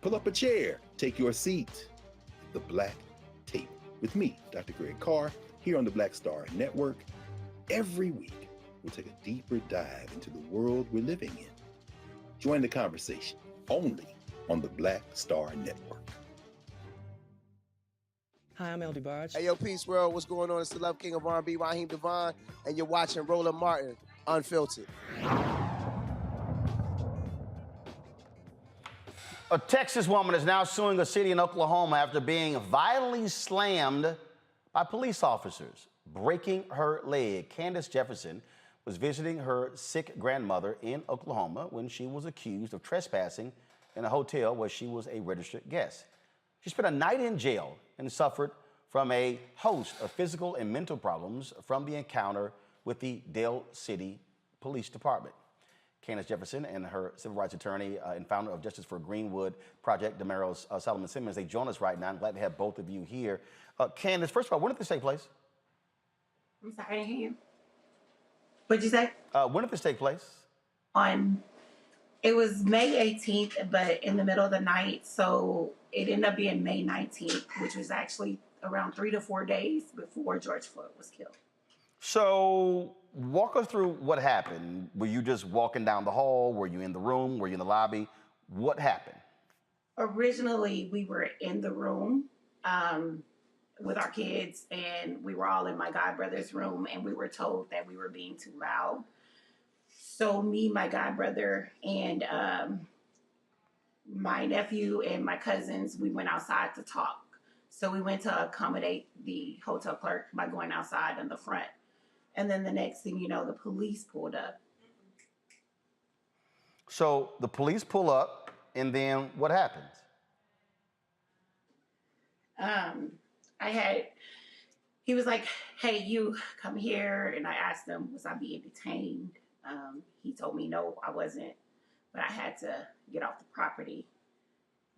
Pull up a chair, take your seat. The Black Tape with me, Dr. Greg Carr, here on the Black Star Network. Every week, we'll take a deeper dive into the world we're living in. Join the conversation only on the Black Star Network. Hi, I'm LD Barge. Hey, yo, Peace World, what's going on? It's the Love King of R&B, Raheem Devon, and you're watching Roland Martin Unfiltered. A Texas woman is now suing a city in Oklahoma after being violently slammed by police officers, breaking her leg. Candace Jefferson was visiting her sick grandmother in Oklahoma when she was accused of trespassing in a hotel where she was a registered guest. She spent a night in jail and suffered from a host of physical and mental problems from the encounter with the Dale City Police Department. Candace Jefferson and her civil rights attorney and founder of Justice for Greenwood Project, Damario Solomon-Simmons, they join us right now. I'm glad to have both of you here. Candace, first of all, when did this take place? I'm sorry, I didn't hear you. What'd you say? When did this take place? It was May 18th, but in the middle of the night, so it ended up being May 19th, which was actually around 3 to 4 days before George Floyd was killed. So walk us through what happened. Were you just walking down the hall? Were you in the room? Were you in the lobby? What happened? Originally, we were in the room. with our kids, and we were all in my godbrother's room, and we were told that we were being too loud. So me, my godbrother, and my nephew and my cousins, we went outside to talk. So we went to accommodate the hotel clerk by going outside in the front. And then the next thing you know, the police pulled up. So the police pull up, and then what happens? He was like, hey, you come here. And I asked him, was I being detained? He told me, no, I wasn't, but I had to get off the property.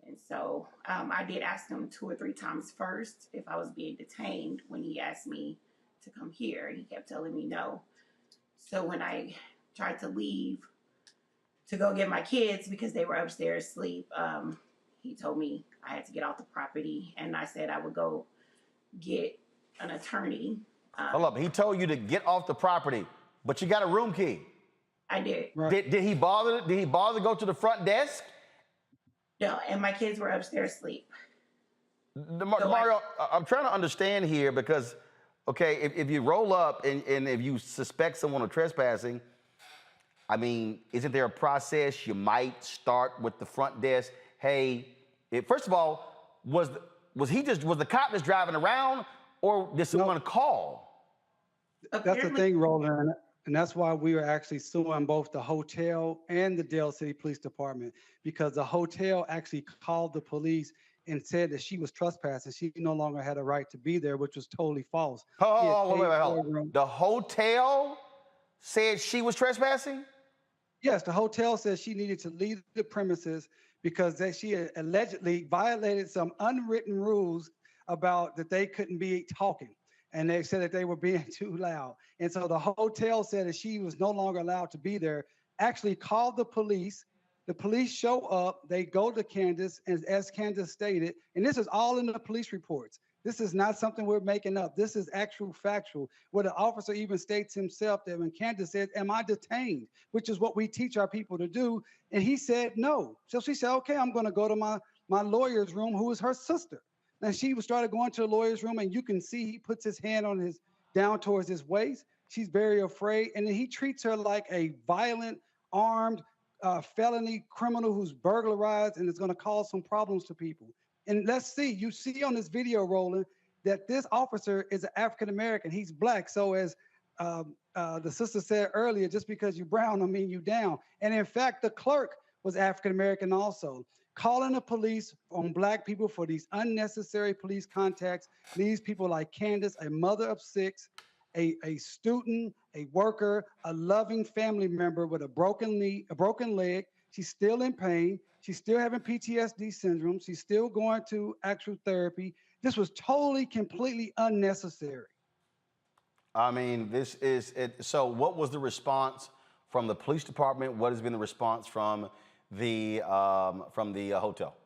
And so I did ask him 2 or 3 times first if I was being detained when he asked me to come here. He kept telling me no. So when I tried to leave to go get my kids because they were upstairs asleep, he told me I had to get off the property, and I said I would go get an attorney. Hold up, he told you to get off the property, but you got a room key. I did. Right. Did he bother to go to the front desk? No, and my kids were upstairs asleep. Damario, I'm trying to understand here because, okay, if you roll up and if you suspect someone of trespassing, I mean, isn't there a process? You might start with the front desk. Hey, first of all, was the cop just driving around, or did someone call? That's the thing, Roland, and that's why we were actually suing both the hotel and the Dale City Police Department, because the hotel actually called the police and said that she was trespassing. She no longer had a right to be there, which was totally false. Wait. The hotel said she was trespassing? Yes, the hotel says she needed to leave the premises because she had allegedly violated some unwritten rules about that they couldn't be talking. And they said that they were being too loud. And so the hotel said that she was no longer allowed to be there, actually called the police. The police show up, they go to Candace, and as Candace stated, and this is all in the police reports. This is not something we're making up. This is actual factual, where the officer even states himself that when Candace said, am I detained? Which is what we teach our people to do. And he said, no. So she said, okay, I'm gonna go to my lawyer's room, who is her sister. And she started going to the lawyer's room, and you can see he puts his hand on down towards his waist. She's very afraid. And then he treats her like a violent, armed felony criminal who's burglarized and is gonna cause some problems to people. And let's see, you see on this video, Roland, that this officer is an African-American. He's Black. So as the sister said earlier, just because you're brown don't mean you down. And in fact, the clerk was African-American also. Calling the police on Black people for these unnecessary police contacts, these people like Candace, a mother of 6, a student, a worker, a loving family member with a broken knee, a broken leg. She's still in pain. She's still having PTSD syndrome. She's still going to actual therapy. This was totally, completely unnecessary. I mean, this is it. So what was the response from the police department? What has been the response from the hotel?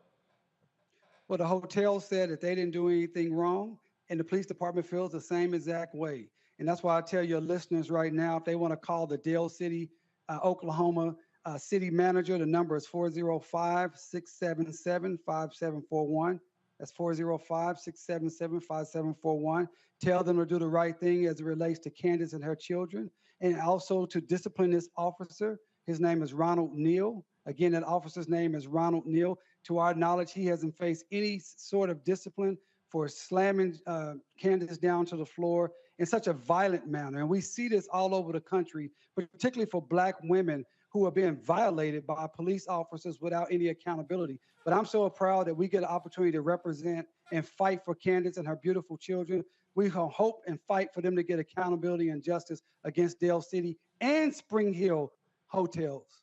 Well, the hotel said that they didn't do anything wrong, and the police department feels the same exact way. And that's why I tell your listeners right now, if they want to call the Dale City, Oklahoma city manager, the number is 405-677-5741. That's 405-677-5741. Tell them to do the right thing as it relates to Candace and her children, and also to discipline this officer. His name is Ronald Neal. Again, that officer's name is Ronald Neal. To our knowledge, he hasn't faced any sort of discipline for slamming Candace down to the floor in such a violent manner. And we see this all over the country, but particularly for Black women who are being violated by police officers without any accountability. But I'm so proud that we get an opportunity to represent and fight for Candace and her beautiful children. We hope and fight for them to get accountability and justice against Dale City and Spring Hill hotels.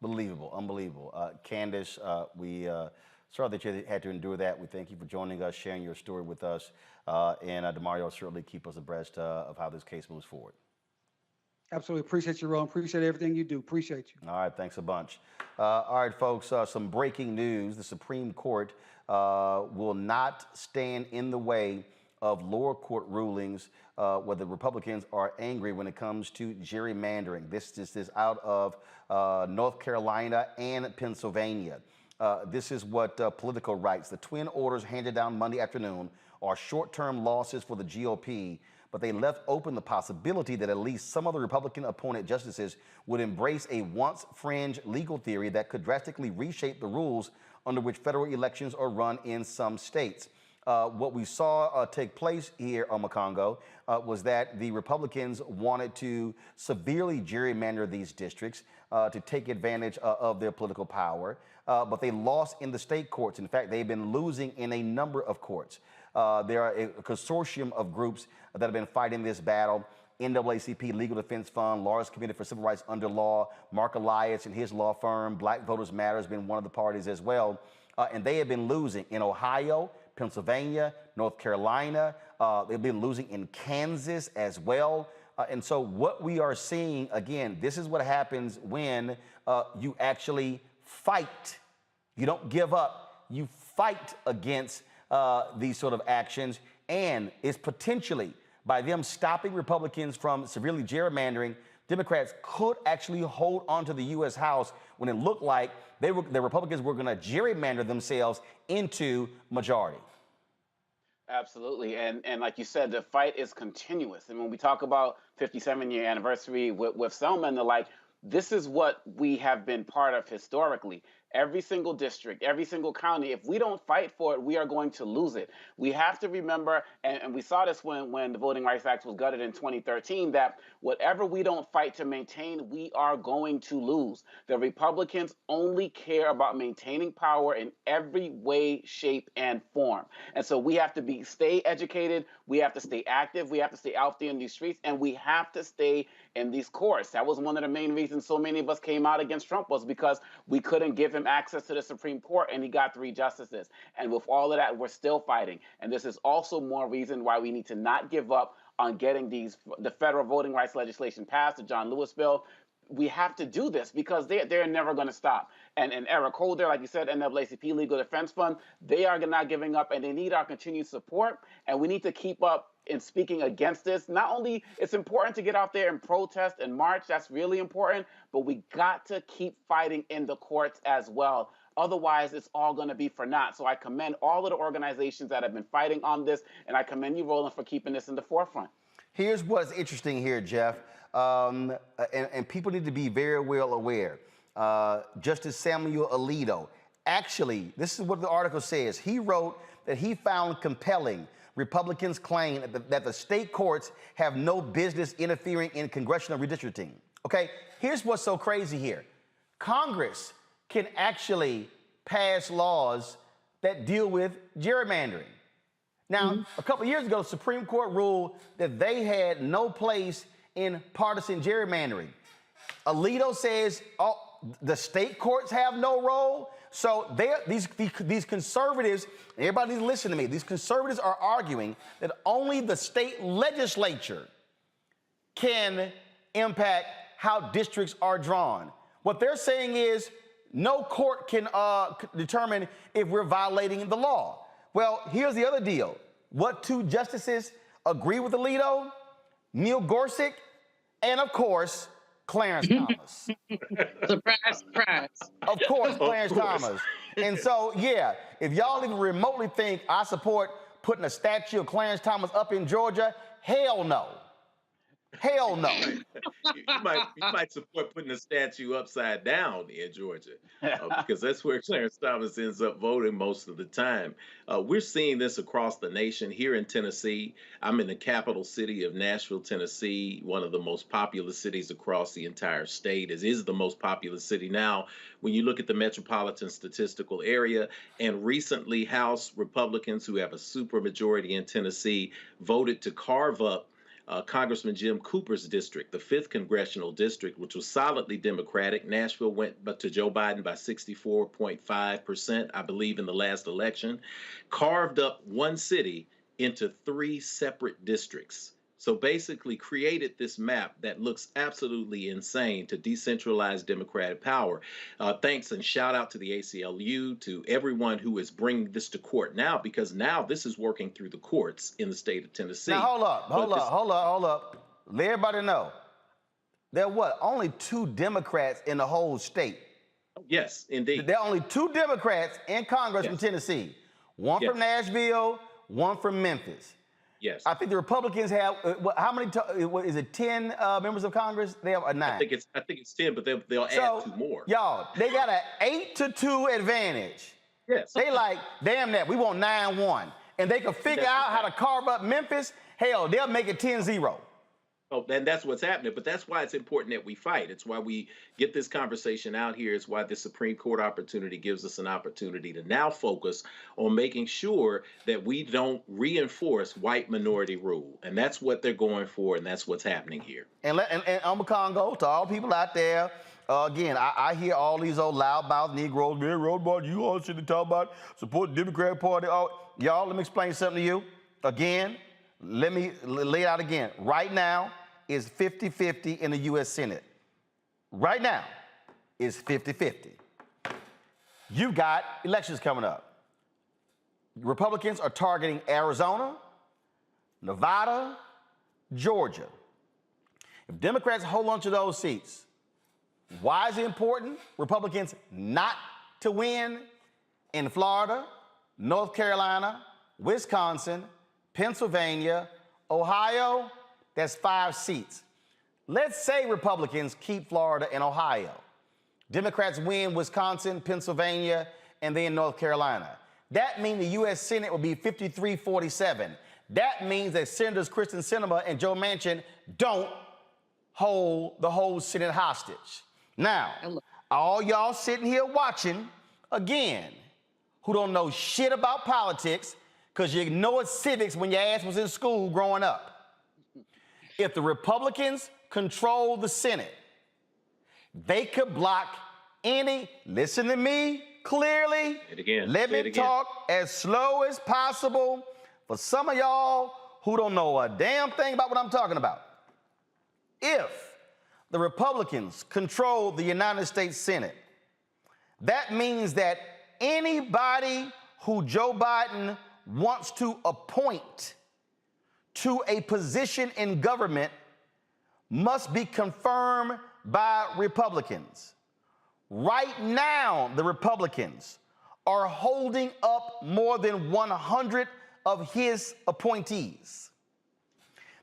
Unbelievable. Candace, we sorry that you had to endure that. We thank you for joining us, sharing your story with us. And Damario, certainly keep us abreast of how this case moves forward. Absolutely. Appreciate you, Ron. Appreciate everything you do. Appreciate you. All right. Thanks a bunch. All right, folks, some breaking news. The Supreme Court will not stand in the way of lower court rulings where the Republicans are angry when it comes to gerrymandering. This is out of North Carolina and Pennsylvania. This is what Politico writes. The twin orders handed down Monday afternoon are short-term losses for the GOP, but they left open the possibility that at least some of the Republican-appointed justices would embrace a once fringe legal theory that could drastically reshape the rules under which federal elections are run in some states. What we saw take place here on Macongo was that the Republicans wanted to severely gerrymander these districts to take advantage of their political power, but they lost in the state courts. In fact, they've been losing in a number of courts. There are a consortium of groups that have been fighting this battle. NAACP Legal Defense Fund, Lawyers Committee for Civil Rights Under Law, Mark Elias and his law firm, Black Voters Matter has been one of the parties as well. And they have been losing in Ohio, Pennsylvania, North Carolina. They've been losing in Kansas as well. And so what we are seeing, again, this is what happens when you actually fight. You don't give up. You fight against these sort of actions. And it's potentially, by them stopping Republicans from severely gerrymandering, Democrats could actually hold on to the U.S. House when it looked like the Republicans were going to gerrymander themselves into majority. Absolutely. And like you said, the fight is continuous. And when we talk about 57-year anniversary with Selma and the like, this is what we have been part of historically. Every single district, every single county, if we don't fight for it, we are going to lose it. We have to remember, and we saw this when the Voting Rights Act was gutted in 2013, that whatever we don't fight to maintain, we are going to lose. The Republicans only care about maintaining power in every way, shape, and form. And so we have to stay educated, we have to stay active, we have to stay out there in these streets, and we have to stay in these courts. That was one of the main reasons so many of us came out against Trump, was because we couldn't give him access to the Supreme Court, and he got 3 justices. And with all of that, we're still fighting. And this is also more reason why we need to not give up on getting the federal voting rights legislation passed, the John Lewis bill. We have to do this because they're never going to stop. And Eric Holder, like you said, NAACP Legal Defense Fund, they are not giving up, and they need our continued support. And we need to keep up in speaking against this. Not only it's important to get out there and protest and march, that's really important, but we got to keep fighting in the courts as well. Otherwise, it's all going to be for naught. So I commend all of the organizations that have been fighting on this, and I commend you, Roland, for keeping this in the forefront. Here's what's interesting here, Jeff, and people need to be very well aware. Justice Samuel Alito, actually, this is what the article says. He wrote that he found compelling Republicans' claim that the state courts have no business interfering in congressional redistricting. Okay, here's what's so crazy here. Congress can actually pass laws that deal with gerrymandering. Now, a couple of years ago, the Supreme Court ruled that they had no place in partisan gerrymandering. Alito says, oh, the state courts have no role. So these conservatives, everybody listen to me, these conservatives are arguing that only the state legislature can impact how districts are drawn. What they're saying is no court can determine if we're violating the law. Well, here's the other deal. What 2 justices agree with Alito? Neil Gorsuch and, of course, Clarence Thomas. Surprise, surprise. Of course, Clarence Thomas. And so, yeah, if y'all even remotely think I support putting a statue of Clarence Thomas up in Georgia, hell no. Hell no. You might support putting a statue upside down in Georgia because that's where Clarence Thomas ends up voting most of the time. We're seeing this across the nation. Here in Tennessee, I'm in the capital city of Nashville, Tennessee, one of the most populous cities across the entire state. It is the most populous city now when you look at the metropolitan statistical area. And recently, House Republicans who have a supermajority in Tennessee voted to carve up Congressman Jim Cooper's district, the 5th congressional district, which was solidly Democratic. Nashville went to Joe Biden by 64.5%, I believe, in the last election, carved up one city into 3 separate districts. So basically created this map that looks absolutely insane to decentralize Democratic power. Thanks and shout out to the ACLU, to everyone who is bringing this to court now, because now this is working through the courts in the state of Tennessee. Now, hold up. Let everybody know. There are what? Only 2 Democrats in the whole state. Yes, indeed. There are only 2 Democrats in Congress from Tennessee. One from Nashville, one from Memphis. Yes. I think the Republicans have, how many, is it 10 members of Congress? They have 9. I think it's 10, but they'll add 2 more. Y'all, they got an 8-2 advantage. Yes. They like, damn that, we want 9-1. And they can figure out how to carve up Memphis. Hell, they'll make it 10-0. Oh, and that's what's happening. But that's why it's important that we fight. It's why we get this conversation out here. It's why the Supreme Court opportunity gives us an opportunity to now focus on making sure that we don't reinforce white minority rule. And that's what they're going for, and that's what's happening here. And I'm a Congo to all people out there. Again, I hear all these old loudmouth Negroes, you all should talk about support the Democratic Party. Oh, y'all, let me explain something to you. Again, let me lay it out again. Right now is 50-50 in the U.S. Senate. Right now is 50-50. You've got elections coming up. Republicans are targeting Arizona, Nevada, Georgia. If Democrats hold on to those seats, why is it important? Republicans not to win in Florida, North Carolina, Wisconsin, Pennsylvania, Ohio. That's 5 seats. Let's say Republicans keep Florida and Ohio. Democrats win Wisconsin, Pennsylvania, and then North Carolina. That means the U.S. Senate will be 53-47. That means that Senators Kristen Sinema and Joe Manchin don't hold the whole Senate hostage. Now, all y'all sitting here watching, again, who don't know shit about politics because you ignored civics when your ass was in school growing up. If the Republicans control the Senate, they could block any, listen to me clearly, let me talk as slow as possible for some of y'all who don't know a damn thing about what I'm talking about. If the Republicans control the United States Senate, that means that anybody who Joe Biden wants to appoint to a position in government must be confirmed by Republicans. Right now, the Republicans are holding up more than 100 of his appointees.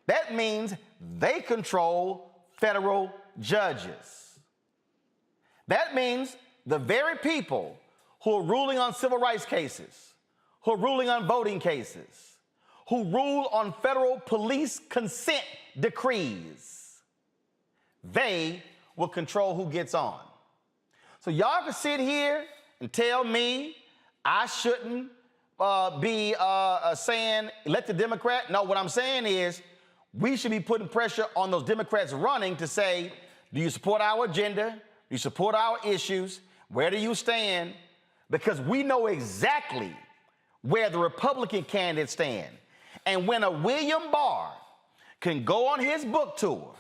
That means they control federal judges. That means the very people who are ruling on civil rights cases, who are ruling on voting cases, who rule on federal police consent decrees, they will control who gets on. So y'all can sit here and tell me I shouldn't be saying let the Democrat. No, what I'm saying is we should be putting pressure on those Democrats running to say, do you support our agenda? Do you support our issues? Where do you stand? Because we know exactly where the Republican candidates stand. And when a William Barr can go on his book tour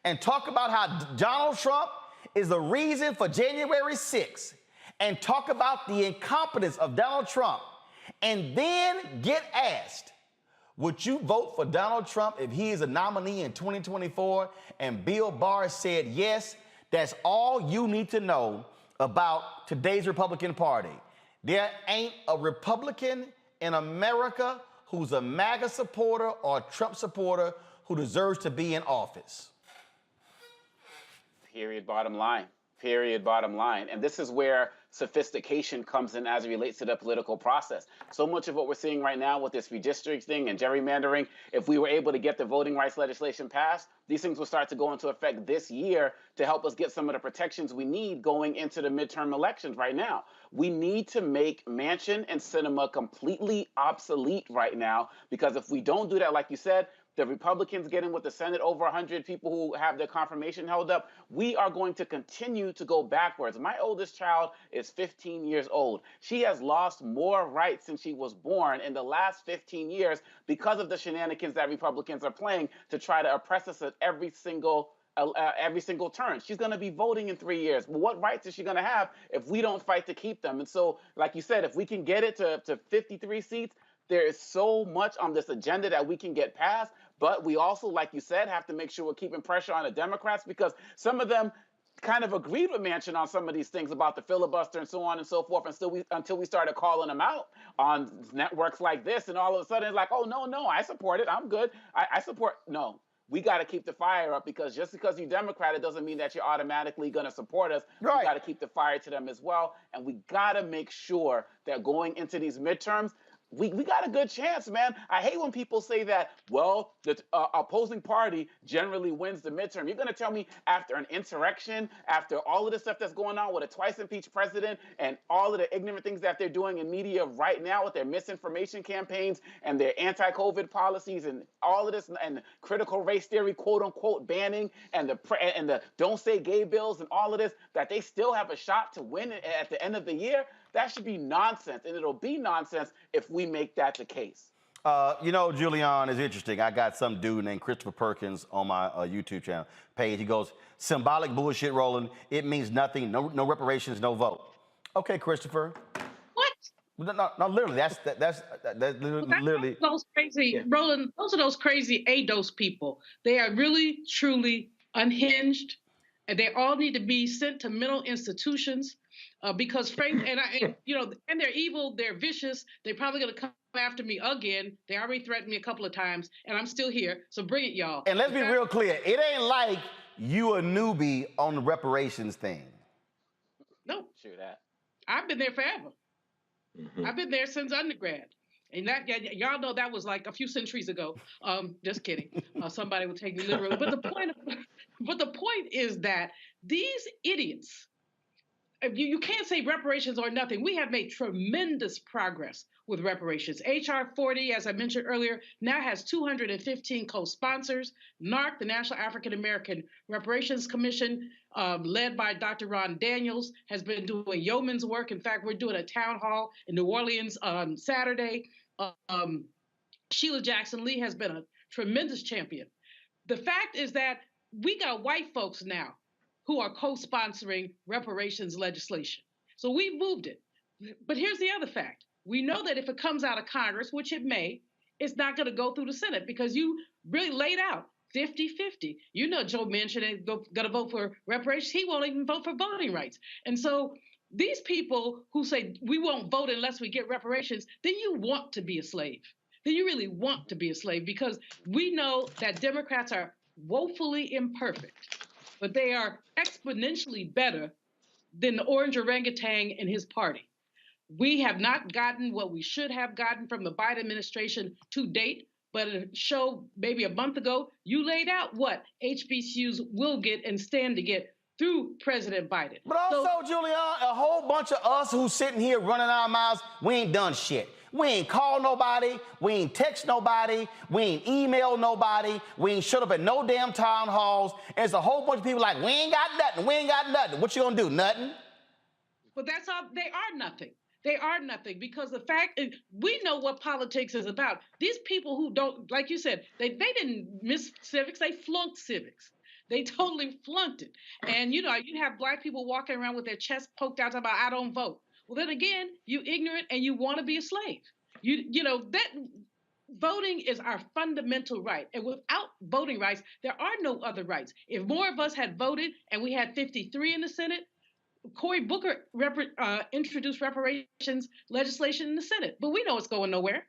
and talk about how Donald Trump is the reason for January 6th and talk about the incompetence of Donald Trump and then get asked, would you vote for Donald Trump if he is a nominee in 2024? And Bill Barr said yes. That's all you need to know about today's Republican Party. There ain't a Republican in America who's a MAGA supporter or a Trump supporter who deserves to be in office. Period, bottom line. Period, bottom line. And this is where sophistication comes in as it relates to the political process. So much of what we're seeing right now with this redistricting and gerrymandering, if we were able to get the voting rights legislation passed, these things will start to go into effect this year to help us get some of the protections we need going into the midterm elections right now. We need to make Manchin and Sinema completely obsolete right now, because if we don't do that, like you said, the Republicans getting with the Senate over 100 people who have their confirmation held up, we are going to continue to go backwards. My oldest child is 15 years old. She has lost more rights since she was born in the last 15 years because of the shenanigans that Republicans are playing to try to oppress us at every single turn. She's going to be voting in 3 years. But what rights is she going to have if we don't fight to keep them? And so, like you said, if we can get it to 53 seats, there is so much on this agenda that we can get past. But we also, like you said, have to make sure we're keeping pressure on the Democrats, because some of them, kind of agreed with Manchin on some of these things about the filibuster and so on and so forth, until we started calling him out on networks like this, and all of a sudden it's like, oh no, I support it, I'm good, I support. No, we got to keep the fire up, because just because you're Democrat, it doesn't mean that you're automatically going to support us. Right. We got to keep the fire to them as well, and we got to make sure that going into these midterms, we got a good chance, man. I hate when people say that, well, the opposing party generally wins the midterm. You're going to tell me after an insurrection, after all of the stuff that's going on with a twice impeached president and all of the ignorant things that they're doing in media right now with their misinformation campaigns and their anti-COVID policies and all of this, and critical race theory, quote unquote, banning, and the don't say gay bills and all of this, that they still have a shot to win at the end of the year? That should be nonsense, and it'll be nonsense if we make that the case. You know, Julian, is interesting. I got some dude named Christopher Perkins on my YouTube channel page. He goes, symbolic bullshit, Roland. It means nothing. No reparations, no vote. Okay, Christopher. What? No, literally, that's literally. Those crazy, Roland, those are those crazy ADOS people. They are really, truly unhinged, and they all need to be sent to mental institutions. Because and they're evil, they're vicious, they're probably going to come after me again. They already threatened me a couple of times, and I'm still here. So bring it, y'all. And let's be real clear. It ain't like you a newbie on the reparations thing. No. True that. I've been there forever. Mm-hmm. I've been there since undergrad. And that y'all know that was like a few centuries ago. Just kidding. Somebody would take me literally. But the point is that these idiots, you can't say reparations or nothing. We have made tremendous progress with reparations. H.R. 40, as I mentioned earlier, now has 215 co-sponsors. NARC, the National African American Reparations Commission, led by Dr. Ron Daniels, has been doing yeoman's work. In fact, we're doing a town hall in New Orleans on Saturday. Sheila Jackson Lee has been a tremendous champion. The fact is that we got white folks now who are co-sponsoring reparations legislation. So we've moved it. But here's the other fact. We know that if it comes out of Congress, which it may, it's not going to go through the Senate, because you really laid out 50-50. You know Joe Manchin ain't going to vote for reparations. He won't even vote for voting rights. And so these people who say we won't vote unless we get reparations, then you want to be a slave. Then you really want to be a slave, because we know that Democrats are woefully imperfect, but they are exponentially better than the orange orangutan in his party. We have not gotten what we should have gotten from the Biden administration to date, but a show maybe a month ago, you laid out what HBCUs will get and stand to get through President Biden. But also, Julian, a whole bunch of us who's sitting here running our mouths, we ain't done shit. We ain't called nobody, we ain't text nobody, we ain't emailed nobody, we ain't showed up at no damn town halls. And there's a whole bunch of people like, we ain't got nothing. What you gonna do, nothing? But that's all, they are nothing. They are nothing, because the fact is, we know what politics is about. These people who don't, like you said, they didn't miss civics, they flunked civics. They totally flunked it. And you have black people walking around with their chest poked out about, I don't vote. Well, then again, you ignorant and you want to be a slave. That voting is our fundamental right. And without voting rights, there are no other rights. If more of us had voted and we had 53 in the Senate, Cory Booker introduced reparations legislation in the Senate, but we know it's going nowhere.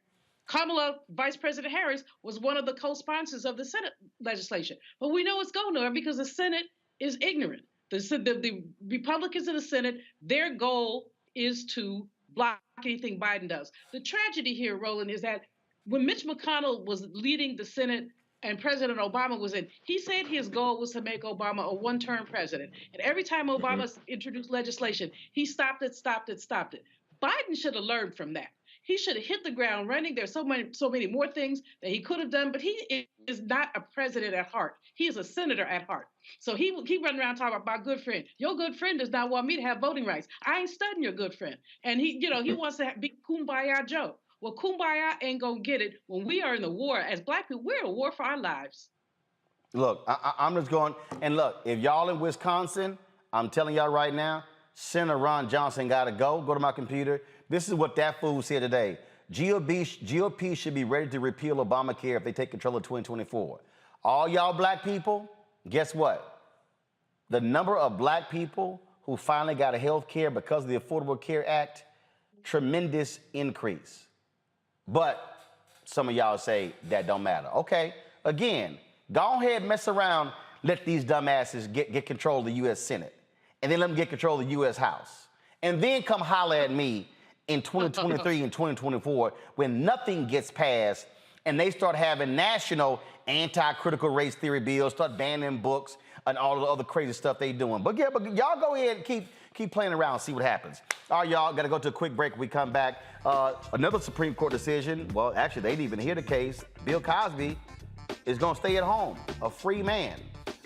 Kamala, Vice President Harris, was one of the co-sponsors of the Senate legislation, but we know it's going nowhere because the Senate is ignorant. The Republicans in the Senate, their goal is to block anything Biden does. The tragedy here, Roland, is that when Mitch McConnell was leading the Senate and President Obama was in, he said his goal was to make Obama a one-term president. And every time Obama introduced legislation, he stopped it. Biden should have learned from that. He should have hit the ground running. There's so many more things that he could have done, but he is not a president at heart. He is a senator at heart. So he run around talking about my good friend. Your good friend does not want me to have voting rights. I ain't studying your good friend. And he wants to be Kumbaya Joe. Well, Kumbaya ain't gonna get it when we are in the war. As black people, we're in a war for our lives. Look, I'm just going, and look, if y'all in Wisconsin, I'm telling y'all right now, Senator Ron Johnson got to go. Go to my computer. This is what that fool said today. GOP should be ready to repeal Obamacare if they take control of 2024. All y'all black people, guess what? the number of black people who finally got a health care because of the Affordable Care Act, tremendous increase. But some of y'all say that don't matter. Okay, again, go ahead, mess around, let these dumbasses get control of the U.S. Senate, and then let them get control of the U.S. House. And then come holler at me in 2023 and 2024 when nothing gets passed and they start having national anti-critical race theory bills, start banning books and all of the other crazy stuff they doing. But yeah, but y'all go ahead and keep playing around and see what happens. All right, y'all, got to go to a quick break. When we come back, another Supreme Court decision. Well, actually, they didn't even hear the case. Bill Cosby is going to stay at home, a free man.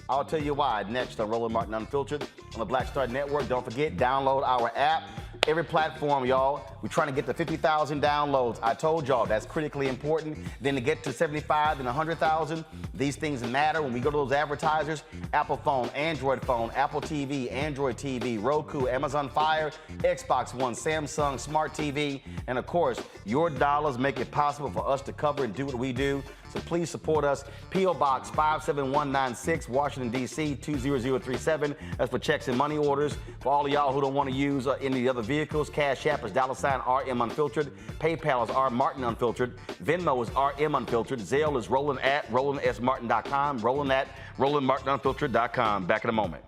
I'll tell you why next on Roland Martin Unfiltered on the Black Star Network. Don't forget, download our app. Every platform, y'all. We're trying to get to 50,000 downloads. I told y'all that's critically important. Then to get to 75 and 100,000, these things matter. When we go to those advertisers, Apple phone, Android phone, Apple TV, Android TV, Roku, Amazon Fire, Xbox One, Samsung Smart TV, and of course, your dollars make it possible for us to cover and do what we do. So please support us. P.O. Box 57196, Washington, D.C. 20037. That's for checks and money orders. For all of y'all who don't want to use any of the other vehicles, Cash App is $RM Unfiltered. PayPal is R Martin Unfiltered. Venmo is RM Unfiltered. Zelle is Roland at RolandSMartin.com. Roland at RolandMartinUnfiltered.com. Back in a moment.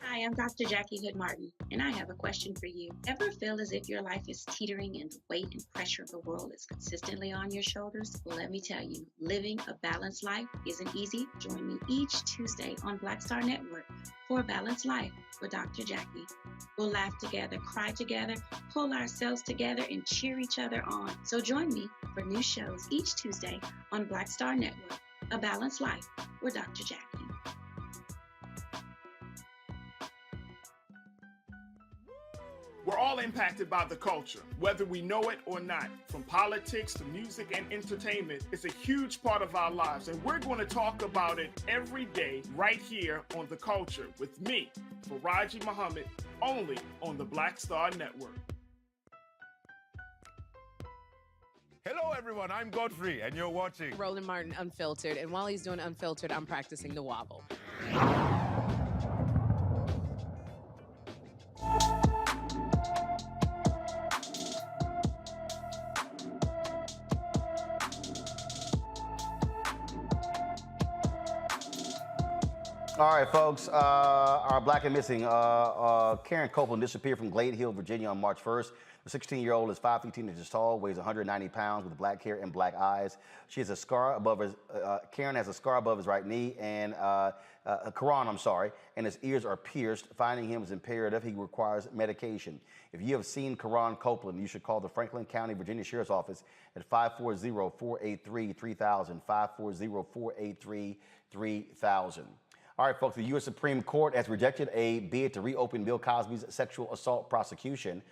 Hi, I'm Dr. Jackie Hood Martin, and I have a question for you. Ever feel as if your life is teetering and the weight and pressure of the world is consistently on your shoulders? Well, let me tell you, living a balanced life isn't easy. Join me each Tuesday on Black Star Network for A Balanced Life with Dr. Jackie. We'll laugh together, cry together, pull ourselves together, and cheer each other on. So join me for new shows each Tuesday on Black Star Network, A Balanced Life with Dr. Jackie. We're all impacted by the culture, whether we know it or not. From politics to music and entertainment, it's a huge part of our lives, and we're going to talk about it every day right here on The Culture with me, Faraji Muhammad, only on the Black Star Network. Hello, everyone. I'm Godfrey, and you're watching Roland Martin Unfiltered, and while he's doing Unfiltered, I'm practicing the wobble. All right, folks, our black and missing, Karen Copeland disappeared from Glade Hill, Virginia on March 1st. The 16-year-old is 5'15" inches tall, weighs 190 pounds with black hair and black eyes. She has a scar above his, Karen has a scar above his right knee and, and his ears are pierced. Finding him is imperative. He requires medication. If you have seen Karan Copeland, you should call the Franklin County, Virginia Sheriff's Office at 540-483-3000, 540-483-3000. All right, folks, the U.S. Supreme Court has rejected a bid to reopen Bill Cosby's sexual assault prosecution.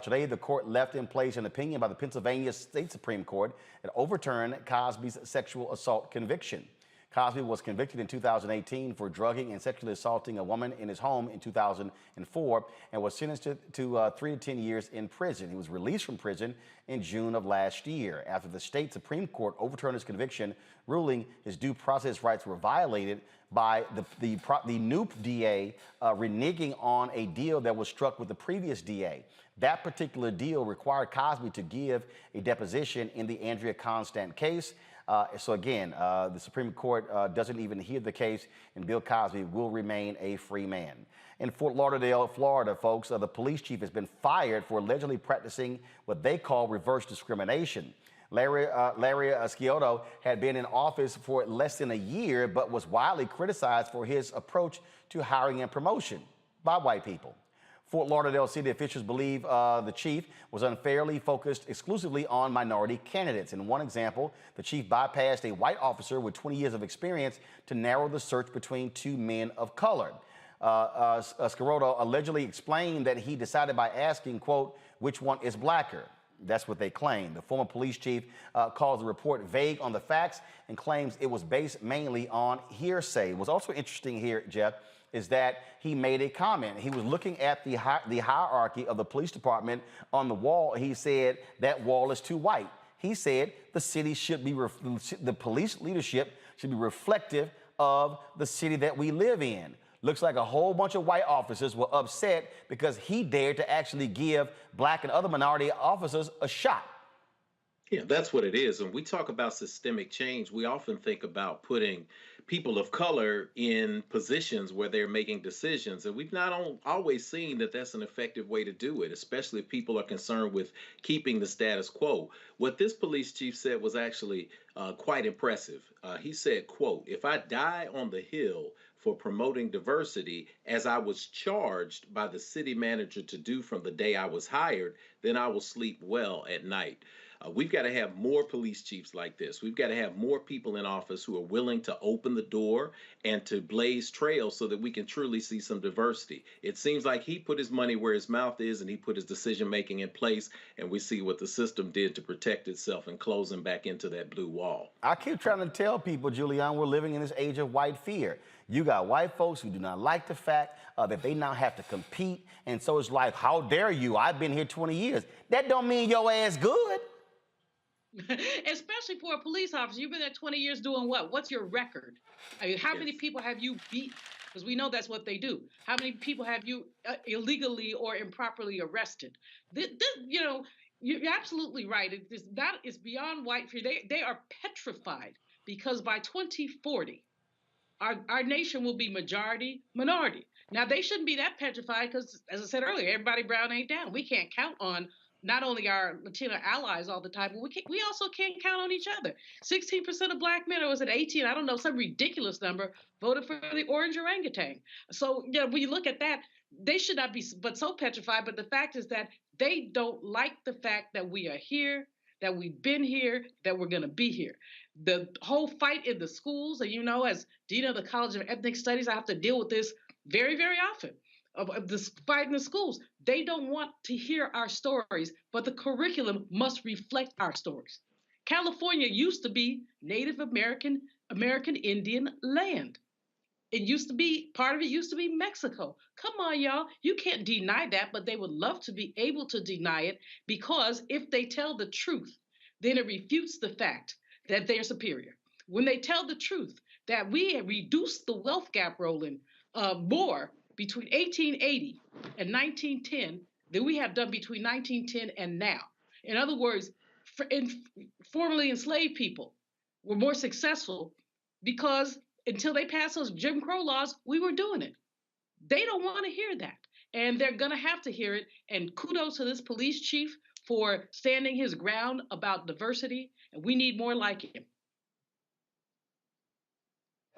Today, the court left in place an opinion by the Pennsylvania State Supreme Court that overturned Cosby's sexual assault conviction. Cosby was convicted in 2018 for drugging and sexually assaulting a woman in his home in 2004 and was sentenced to 3 to 10 years in prison. He was released from prison in June of last year after the state Supreme Court overturned his conviction, ruling his due process rights were violated by the new DA reneging on a deal that was struck with the previous DA. That particular deal required Cosby to give a deposition in the Andrea Constant case. So again, the Supreme Court doesn't even hear the case, and Bill Cosby will remain a free man. In Fort Lauderdale, Florida, folks, the police chief has been fired for allegedly practicing what they call reverse discrimination. Larry Scioto had been in office for less than a year, but was widely criticized for his approach to hiring and promotion by white people. Fort Lauderdale city officials believe the chief was unfairly focused exclusively on minority candidates. In one example, the chief bypassed a white officer with 20 years of experience to narrow the search between two men of color. Scioto allegedly explained that he decided by asking, quote, which one is blacker? That's what they claim. The former police chief calls the report vague on the facts and claims it was based mainly on hearsay. What's also interesting here, Jeff, is that he made a comment. He was looking at the hierarchy of the police department on the wall. He said that wall is too white. He said the city should be, the police leadership should be reflective of the city that we live in. Looks like a whole bunch of white officers were upset because he dared to actually give black and other minority officers a shot. Yeah, that's what it is. When we talk about systemic change, we often think about putting people of color in positions where they're making decisions. And we've not always seen that that's an effective way to do it, especially if people are concerned with keeping the status quo. What this police chief said was actually quite impressive. He said, quote, if I die on the Hill for promoting diversity, as I was charged by the city manager to do from the day I was hired, then I will sleep well at night. We've got to have more police chiefs like this. We've got to have more people in office who are willing to open the door and to blaze trails so that we can truly see some diversity. It seems like he put his money where his mouth is and he put his decision making in place, and we see what the system did to protect itself and close him back into that blue wall. I keep trying to tell people, Julian, we're living in this age of white fear. You got white folks who do not like the fact that they now have to compete, and so it's like, how dare you? I've been here 20 years. That don't mean your ass good. Especially for a police officer. You've been there 20 years doing what? What's your record? I mean, how many people have you beat? Because we know that's what they do. How many people have you illegally or improperly arrested? You know, you're absolutely right. That is beyond white fear. They are petrified because by 2040, our nation will be majority minority. Now, they shouldn't be that petrified because, as I said earlier, everybody brown ain't down. We can't count on not only our Latino allies all the time, but we also can't count on each other. 16% of black men, or was it 18? I don't know, some ridiculous number, voted for the orange orangutan. So, you know, when you look at that, they should not be but so petrified. But the fact is that they don't like the fact that we are here, that we've been here, that we're going to be here. The whole fight in the schools, and you know, as dean of the College of Ethnic Studies, I have to deal with this very, very often. Of this fight in the schools. They don't want to hear our stories, but the curriculum must reflect our stories. California used to be Native American Indian land. It used to be, part of it used to be Mexico. Come on, y'all. You can't deny that, but they would love to be able to deny it because if they tell the truth, then it refutes the fact that they're superior. When they tell the truth that we reduced the wealth gap, Roland, more between 1880 and 1910 than we have done between 1910 and now. In other words, formerly enslaved people were more successful because until they passed those Jim Crow laws, we were doing it. They don't want to hear that, and they're going to have to hear it. And kudos to this police chief for standing his ground about diversity, and we need more like him.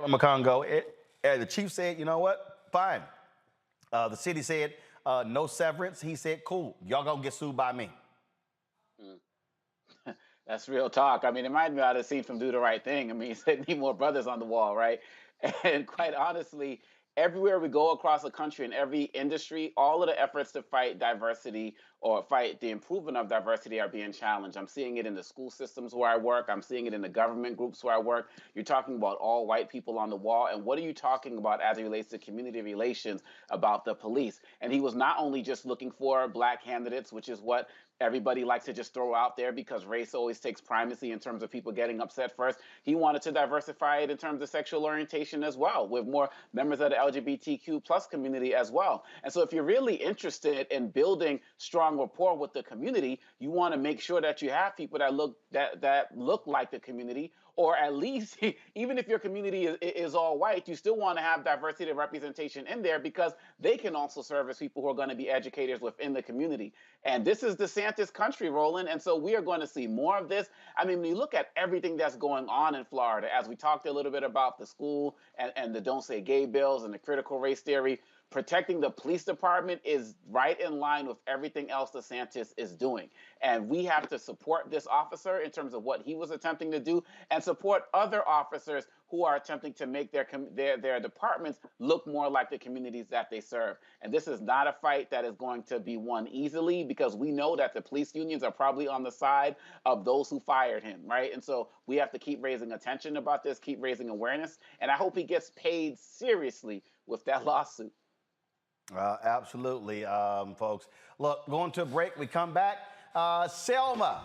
Makongo, the chief said, you know what, fine. The city said, no severance. He said, cool, y'all gonna get sued by me. That's real talk. I mean, it might be out of scene from Do the Right Thing. I mean, he said, need more brothers on the wall, right? And quite honestly, everywhere we go across the country in every industry, all of the efforts to fight diversity or fight the improvement of diversity are being challenged. I'm seeing it in the school systems where I work. I'm seeing it in the government groups where I work. You're talking about all white people on the wall. And what are you talking about as it relates to community relations about the police? And he was not only just looking for black candidates, which is what everybody likes to just throw out there because race always takes primacy in terms of people getting upset first. He wanted to diversify it in terms of sexual orientation as well, with more members of the LGBTQ plus community as well. And so if you're really interested in building strong rapport with the community, you want to make sure that you have people that look like the community, or at least even if your community is all white, you still want to have diversity of representation in there because they can also serve as people who are going to be educators within the community. And this is DeSantis' country, Roland, and so we are going to see more of this. I mean, when you look at everything that's going on in Florida, as we talked a little bit about the school and the Don't Say Gay bills and the critical race theory, protecting the police department is right in line with everything else DeSantis is doing. And we have to support this officer in terms of what he was attempting to do and support other officers who are attempting to make their departments look more like the communities that they serve. And this is not a fight that is going to be won easily because we know that the police unions are probably on the side of those who fired him, right? And so we have to keep raising attention about this, keep raising awareness. And I hope he gets paid seriously with that lawsuit. Absolutely, folks. Look, going to a break. We come back. Selma.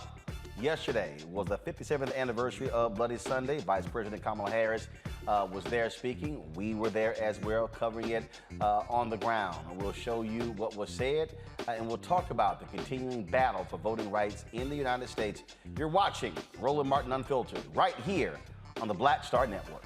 Yesterday was the 57th anniversary of Bloody Sunday. Vice President Kamala Harris was there speaking. We were there as well, covering it on the ground. And we'll show you what was said, and we'll talk about the continuing battle for voting rights in the United States. You're watching Roland Martin Unfiltered right here on the Black Star Network.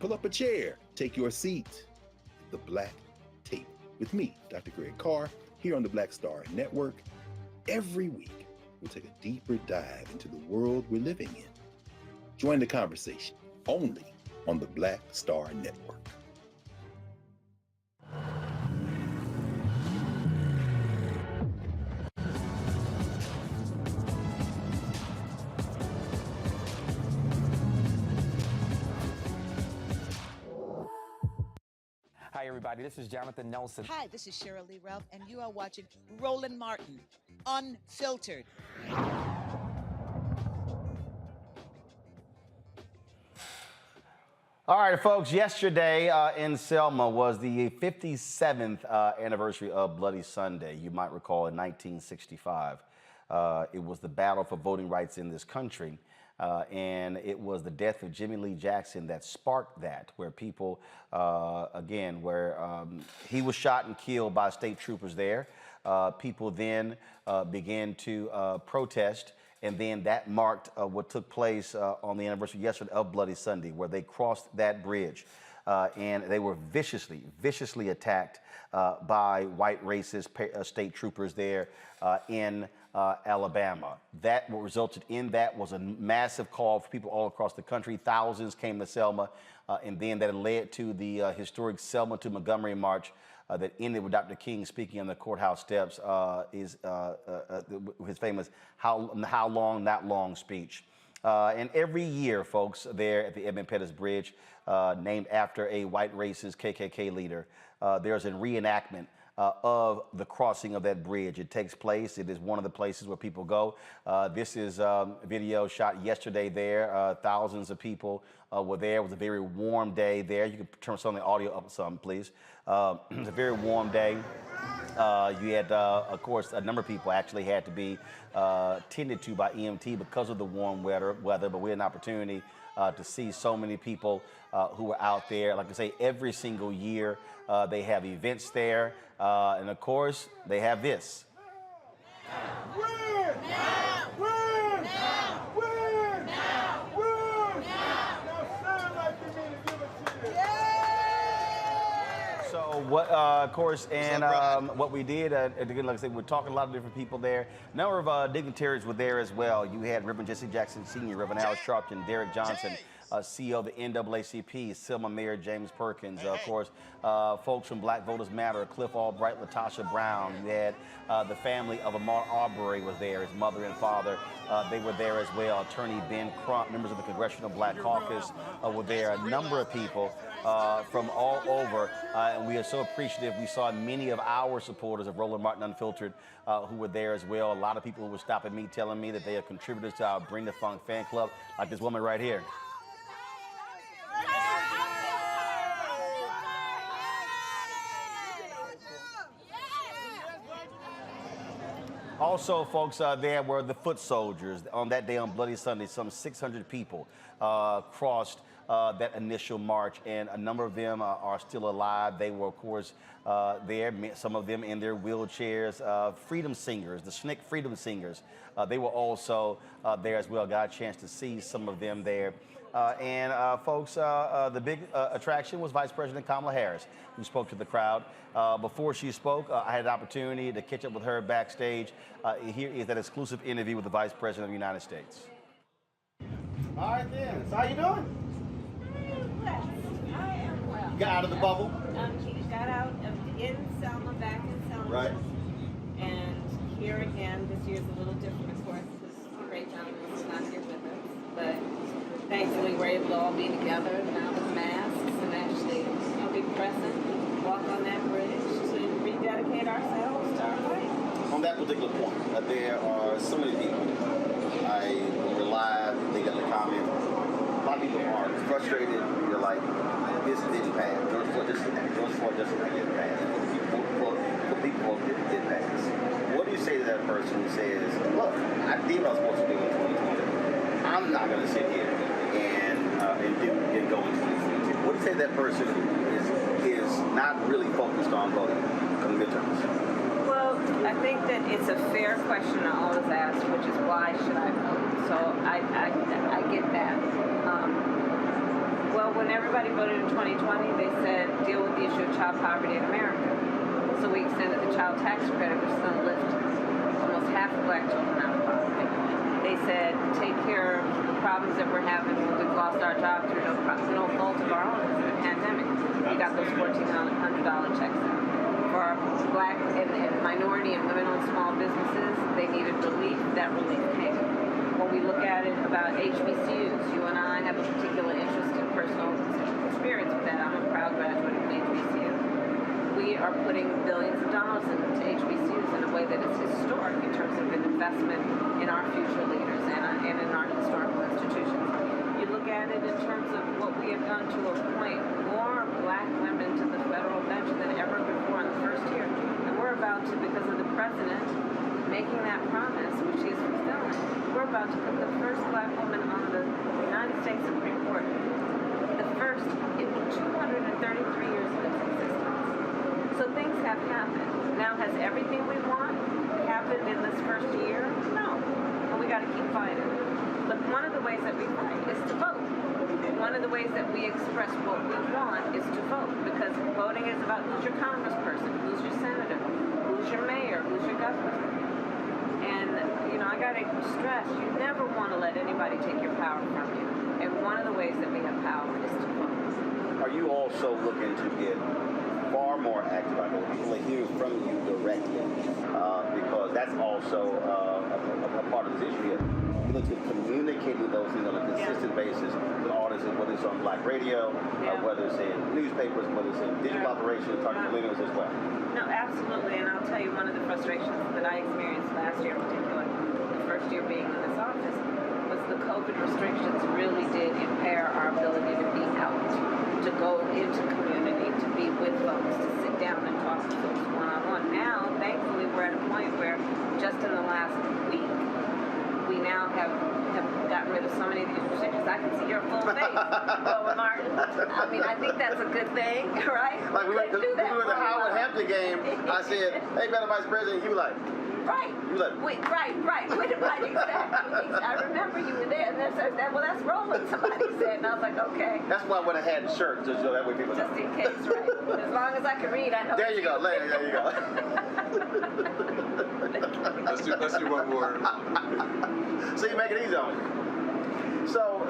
Pull up a chair, take your seat. The Black Tape with me, Dr. Greg Carr, here on the Black Star Network. Every week, we'll take a deeper dive into the world we're living in. Join the conversation only on the Black Star Network. Hi, everybody. This is Jonathan Nelson. Hi, this is Cheryl Lee Ralph, and you are watching Roland Martin, Unfiltered. All right, folks, yesterday in Selma was the 57th anniversary of Bloody Sunday. You might recall in 1965. It was the battle for voting rights in this country. And it was the death of Jimmy Lee Jackson that sparked that, where people, where he was shot and killed by state troopers there. People then began to protest, and then that marked what took place on the anniversary yesterday of Bloody Sunday, where they crossed that bridge. And they were viciously attacked by white racist state troopers there in Alabama. What resulted in that was a massive call for people all across the country. Thousands came to Selma, and then that led to the historic Selma to Montgomery March that ended with Dr. King speaking on the courthouse steps, his famous "How long, not long" speech. And every year, folks, there at the Edmund Pettus Bridge, named after a white racist KKK leader, there's a reenactment of the crossing of that bridge. It takes place. It is one of the places where people go. This is a video shot yesterday there. Thousands of people were there. It was a very warm day there. You can turn some of the audio up some, please. It was a very warm day. You had, of course, a number of people actually had to be tended to by EMT because of the warm weather, but we had an opportunity to see so many people who were out there. Like I say, every single year they have events there. And of course, they have this. So what, of course, and what we did, again, like I said, we're talking to a lot of different people there. A number of dignitaries were there as well. You had Reverend Jesse Jackson Sr., Reverend Al Sharpton, Derek Johnson, CEO of the NAACP, Selma Mayor James Perkins, of course, folks from Black Voters Matter, Cliff Albright, Latasha Brown. You had the family of Ahmaud Arbery was there, his mother and father. They were there as well. Attorney Ben Crump, members of the Congressional Black Caucus were there. A number of people from all over, and we are so appreciative. We saw many of our supporters of Roland Martin Unfiltered who were there as well. A lot of people who were stopping me, telling me that they are contributors to our Bring the Funk fan club, like this woman right here. Also, folks, there were the foot soldiers. On that day, on Bloody Sunday, some 600 people crossed that initial march, and a number of them are still alive. They were, of course, there, some of them in their wheelchairs. Freedom Singers, the SNCC Freedom Singers, they were also there as well. Got a chance to see some of them there. Folks, the big attraction was Vice President Kamala Harris, who spoke to the crowd. Before she spoke, I had an opportunity to catch up with her backstage. Here is that exclusive interview with the Vice President of the United States. All right, then. So how you doing? I am well. Got out of the bubble? She got out in Selma, back in Selma. Right. And here again, this year's a little different, of course, because the great gentleman is not here with us. But thankfully, we're able to all be together now with masks and actually be present, walk on that bridge to rededicate ourselves to our fight. On that particular point, there are so many people. I were live, they got the comment. A lot of people are frustrated. They're like, this didn't pass. George Floyd just didn't pass. The people didn't pass. What do you say to that person who says, look, I did what I was supposed to do in 2020. I'm not going to sit here and go in 2022. What do you say to that person who is not really focused on voting come midterms? Well, I think that it's a fair question to always ask, which is why should I vote? So I get that. Well, when everybody voted in 2020, they said deal with the issue of child poverty in America. So we extended the child tax credit, which is going to lift almost half of Black children out of poverty. They said take care of the problems that we're having when we've lost our job through no fault of our own in the pandemic. We got those $1,400 checks out. For our Black and minority and women-owned small businesses, they needed relief. That relief came. When we look at it about HBCUs, you and I have a particular interest in personal experience with that. I'm a proud graduate of an HBCU. We are putting billions of dollars into HBCUs in a way that is historic in terms of an investment in our future leaders and in our historical institutions. You look at it in terms of what we have done to appoint more Black women to the federal bench than ever before in the first year. And we're about to, because of the president making that promise, which he is fulfilling, we're about to put the first Black woman on the United States Supreme Court. The first in 233 years of its existence. So things have happened. Now, has everything we want happened in this first year? No. And we got to keep fighting. But one of the ways that we fight is to vote. One of the ways that we express what we want is to vote, because voting is about who's your congressperson, who's your senator, who's your mayor, who's your governor. And, I got to stress, you never want to let anybody take your power from you. And one of the ways that we have power is to vote. Are you also looking to get far more active? I know people are hearing from you directly, because that's also a a part of this issue here. We look at communicating those things on a consistent basis with audiences, whether it's on black radio, whether it's in newspapers, whether it's in digital operations, talking to millennials as well. No, absolutely, and I'll tell you one of the frustrations that I experienced last year in particular, the first year being in this office, was the COVID restrictions really did impair our ability to be out, to go into community, to be with folks, to sit down and talk to folks one-on-one. Now, thankfully, we're at a point where just in the last week, we now have gotten rid of so many of these restrictions. I can see your full face, Lower Martin. I mean, I think that's a good thing, right? Like we were at the Howard Hampton game. I said, "Hey, Madam Vice President," you were like, right. You were like, wait, right. Exactly. I remember you were there, and well, that's Roland. Somebody said, and I was like, okay. That's why I went ahead and shirt, just so that way people know. Just in case, right? As long as I can read, I know. There you go. There you go. Let's do one more. So you make it easy on you. So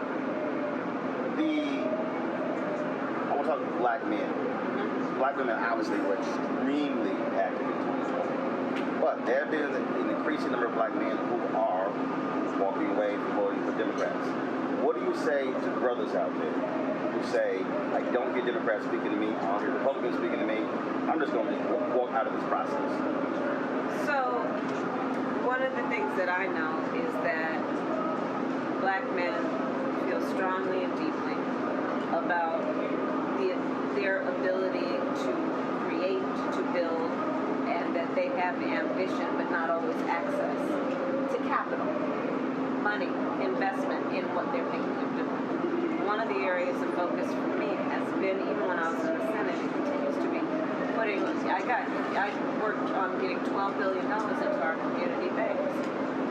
I want to talk black men. Black women obviously were extremely active in 2020. But there have been an increasing number of black men who are walking away from voting for Democrats. What do you say to brothers out there who say, I don't hear Democrats speaking to me, I don't hear Republicans speaking to me, I'm just going to walk out of this process? So, one of the things that I know is that black men feel strongly and deeply about their ability to create, to build, and that they have the ambition but not always access to capital, money, investment in what they're thinking of doing. One of the areas of focus for me has been, even when I was in the Senate, it continues to be putting, I worked on getting $12 billion into our community banks,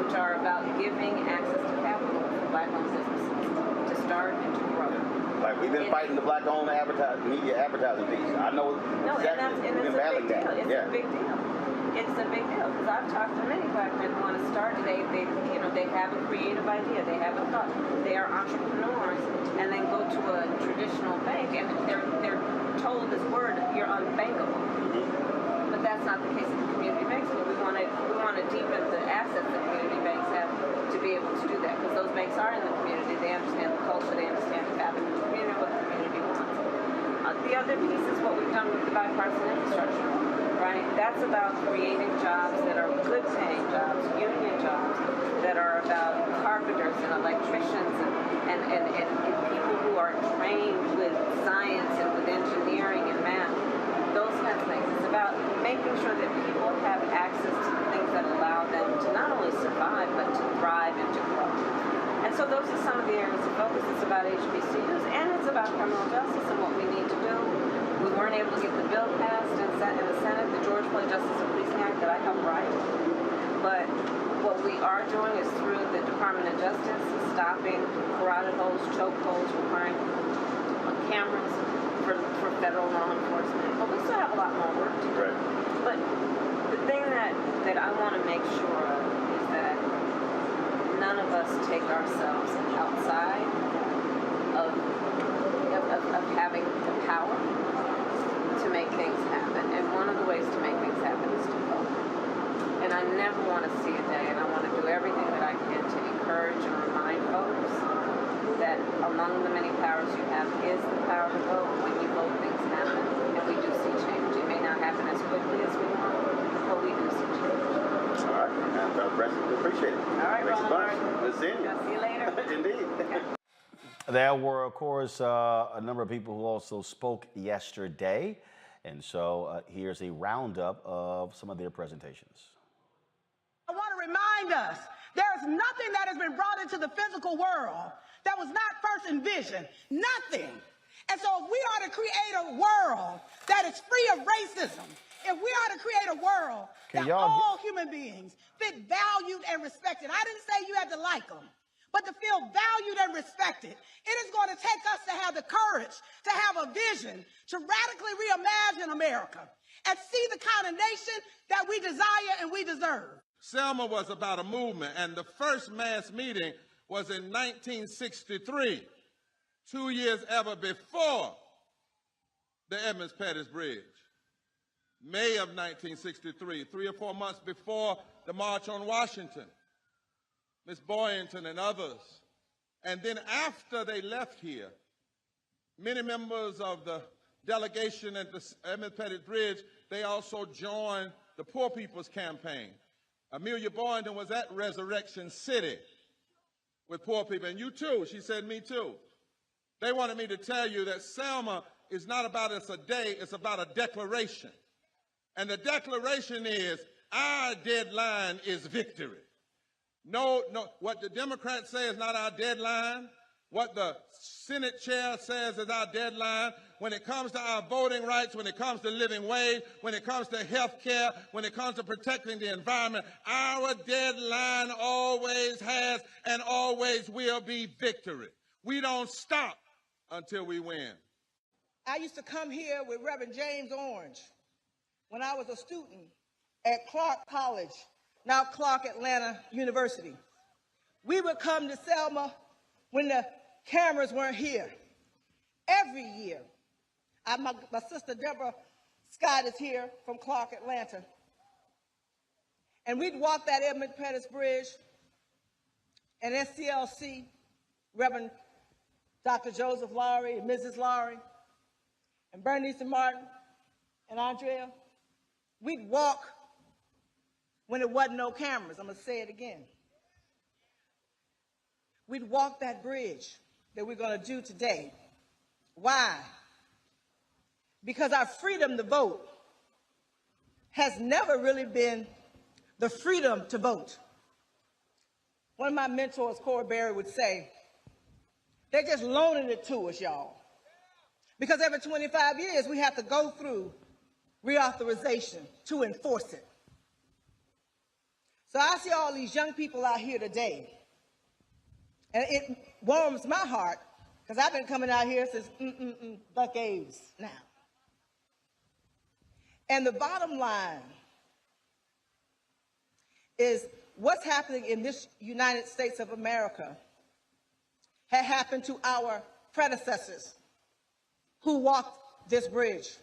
which are about giving access to capital for black-owned businesses to start and to grow. Like we've been fighting the black-owned media advertising piece. I know exactly. We've been battling that. It's a big deal. It's a big deal because I've talked to many black men who want to start. They have a creative idea. They have a thought. They are entrepreneurs, and then go to a traditional bank, and they're told this word, you're unbankable. But that's not the case in the community banks. But we want to deepen the assets that community banks have to be able to do that because those banks are in the community. They understand the culture. They understand the fabric of the community, what the community wants. The other piece is what we've done with the bipartisan infrastructure, right? That's about creating jobs that are good-paying jobs, union jobs, that are about carpenters and electricians and people who are trained with science and with engineering and math, those kinds of things. It's about making sure that people have access to the things that allow them to not only survive, but to thrive and to grow. And so those are some of the areas of focus. It's about HBCUs, and it's about criminal justice and what we need to do. We weren't able to get the bill passed in the Senate, the George Floyd Justice and Policing Act that I helped write. But what we are doing is through the Department of Justice, stopping carotid holes, choke holes, requiring cameras for federal law enforcement. But we still have a lot more work to do. Right. But the thing that I want to make sure of is that none of us take ourselves outside of having the power to make things happen. And one of the ways to make things happen is to vote. And I never want to see a day, and I want to do everything that I can to encourage and remind folks that among the many powers you have is the power to vote. When you vote, things happen, and we do see change. It may not happen as quickly as we want, but we do see change. All right, and President, we appreciate it. All right, Thanks a bunch. Roland. We'll see you. I'll see you later. Indeed. There were, of course, a number of people who also spoke yesterday. And so here's a roundup of some of their presentations. I want to remind us, there's nothing that has been brought into the physical world that was not first envisioned. Nothing. And so if we are to create a world that is free of racism, if we are to create a world that all human beings fit valued and respected, I didn't say you had to like them, but to feel valued and respected, it is going to take us to have the courage to have a vision to radically reimagine America and see the kind of nation that we desire and we deserve. Selma was about a movement, and the first mass meeting was in 1963, 2 years ever before the Edmunds-Pettus Bridge. May of 1963, 3 or 4 months before the March on Washington. Miss Boynton and others. And then after they left here, many members of the delegation at the Emmett Pettit Bridge, they also joined the Poor People's Campaign. Amelia Boynton was at Resurrection City with poor people, and you too. She said, me too. They wanted me to tell you that Selma is not about us a day, it's about a declaration. And the declaration is, our deadline is victory. No, what the Democrats say is not our deadline. What the Senate chair says is our deadline. When it comes to our voting rights, when it comes to living wage, when it comes to health care, when it comes to protecting the environment, our deadline always has and always will be victory. We don't stop until we win. I used to come here with Reverend James Orange when I was a student at Clark College, now Clark Atlanta University. We would come to Selma when the cameras weren't here. Every year. My sister Deborah Scott is here from Clark Atlanta. And we'd walk that Emmett Pettit Bridge and SCLC, Reverend Dr. Joseph Lowry and Mrs. Lowry, and Bernice and Martin and Andrea. We'd walk when there wasn't no cameras. I'm going to say it again. We'd walk that bridge that we're going to do today. Why? Because our freedom to vote has never really been the freedom to vote. One of my mentors, Corey Berry, would say, they're just loaning it to us, y'all. Because every 25 years, we have to go through reauthorization to enforce it. So I see all these young people out here today, and it warms my heart, because I've been coming out here since decades now. And the bottom line is what's happening in this United States of America had happened to our predecessors who walked this bridge.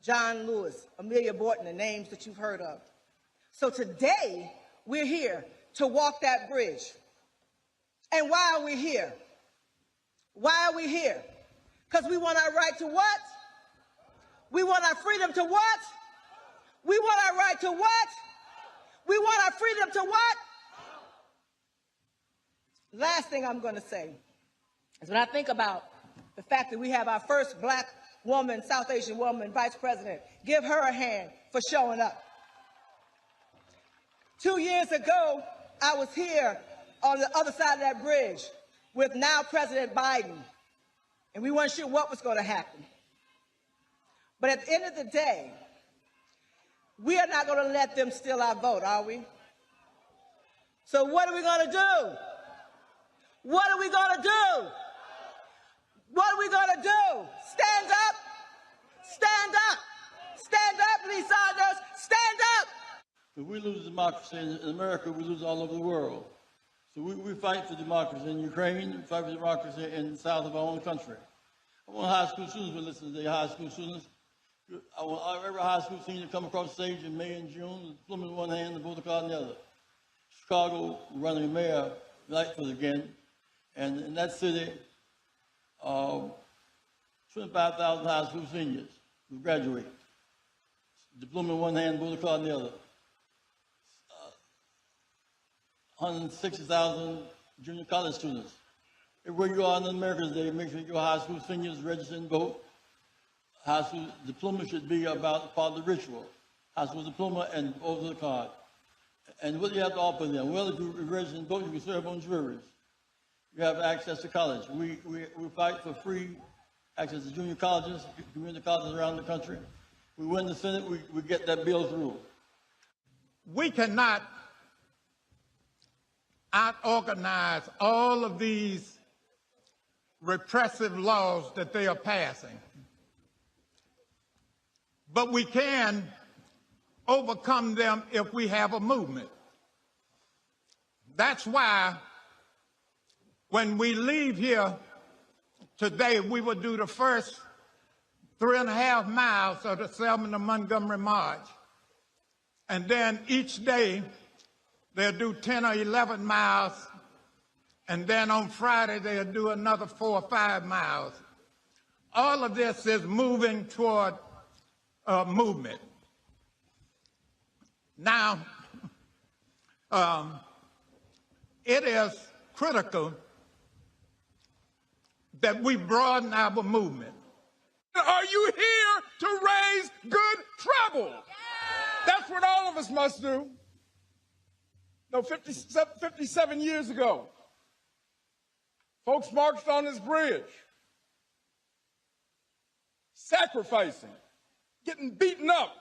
John Lewis, Amelia Boynton, the names that you've heard of. So today, we're here to walk that bridge. And why are we here? Why are we here? Because we want our right to what? We want our freedom to what? We want our right to what? We want our freedom to what? Last thing I'm going to say is when I think about the fact that we have our first black woman, South Asian woman, vice president, give her a hand for showing up. 2 years ago, I was here on the other side of that bridge with now President Biden, and we weren't sure what was going to happen. But at the end of the day, we are not going to let them steal our vote, are we? So what are we going to do? What are we going to do? What are we going to do? Stand up. Stand up. Stand up, Lee Sanders. Stand up. If we lose democracy in America, we lose all over the world. So we fight for democracy in Ukraine, we fight for democracy in the south of our own country. I want high school students to listen to the high school students. I want every high school senior to come across the stage in May and June, the diploma in one hand, the voter card in the other. Chicago, running a mayor, Lightfoot again, and in that city, 25,000 high school seniors who graduate. Diploma in one hand, voter card in the other. 160,000 junior college students. Everywhere you are in America today, make sure your high school seniors register and vote. High school diploma should be about part of the ritual. High school diploma and voter card. And what do you have to offer them? Well, if you register and vote, you can serve on juries. You have access to college. We fight for free access to junior colleges, community colleges around the country. We win the Senate, we get that bill through. We cannot out-organize all of these repressive laws that they are passing. But we can overcome them if we have a movement. That's why when we leave here today, we will do the first 3.5 miles of the Selma to Montgomery March. And then each day, they'll do 10 or 11 miles, and then on Friday they'll do another 4 or 5 miles. All of this is moving toward movement. Now, it is critical that we broaden our movement. Are you here to raise good trouble? That's what all of us must do. No, 57 years ago, folks marched on this bridge, sacrificing, getting beaten up,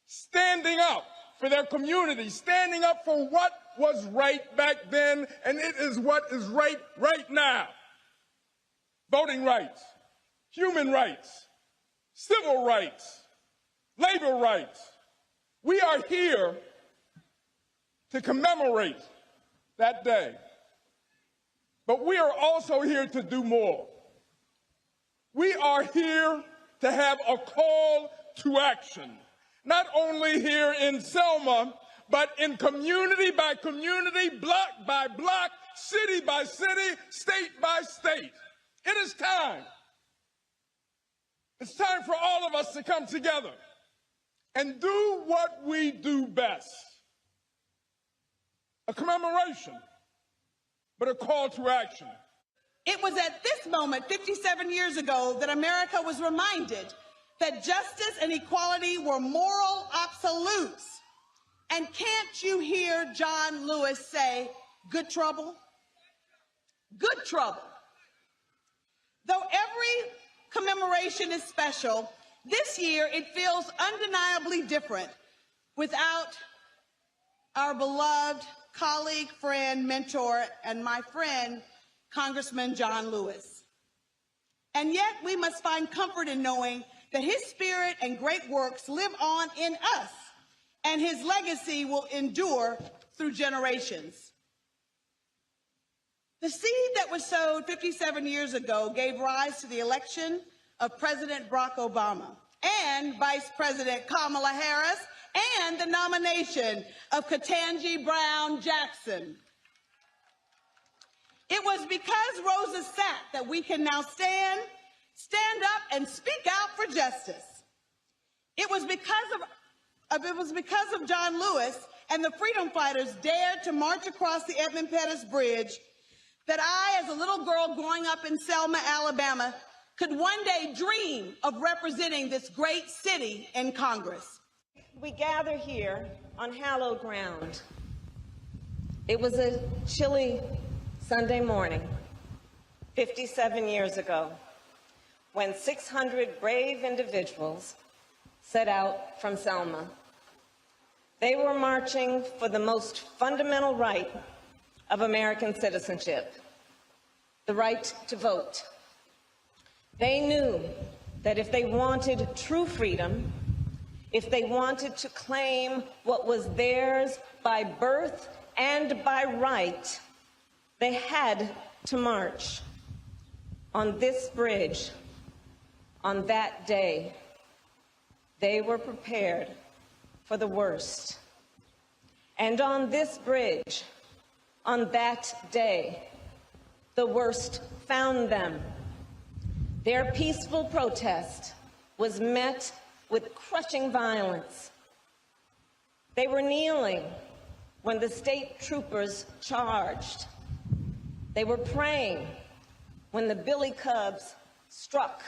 standing up for their community, standing up for what was right back then, and it is what is right now. Voting rights, human rights, civil rights, labor rights. We are here to commemorate that day. But we are also here to do more. We are here to have a call to action, not only here in Selma, but in community by community, block by block, city by city, state by state. It is time. It's time for all of us to come together and do what we do best. A commemoration, but a call to action. It was at this moment, 57 years ago, that America was reminded that justice and equality were moral absolutes. And can't you hear John Lewis say, good trouble? Good trouble. Though every commemoration is special, this year it feels undeniably different without our beloved colleague, friend, mentor, and my friend, Congressman John Lewis. And yet we must find comfort in knowing that his spirit and great works live on in us, and his legacy will endure through generations. The seed that was sowed 57 years ago gave rise to the election of President Barack Obama and Vice President Kamala Harris and the nomination of Ketanji Brown Jackson. It was because Rosa sat that we can now stand up and speak out for justice. It was because of John Lewis and the freedom fighters dared to march across the Edmund Pettus Bridge that I, as a little girl growing up in Selma, Alabama, could one day dream of representing this great city in Congress. We gather here on hallowed ground. It was a chilly Sunday morning, 57 years ago, when 600 brave individuals set out from Selma. They were marching for the most fundamental right of American citizenship, the right to vote. They knew that if they wanted true freedom, if they wanted to claim what was theirs by birth and by right, they had to march on this bridge on that day. They were prepared for the worst. And on this bridge, on that day, the worst found them. Their peaceful protest was met with crushing violence. They were kneeling when the state troopers charged. They were praying when the billy clubs struck.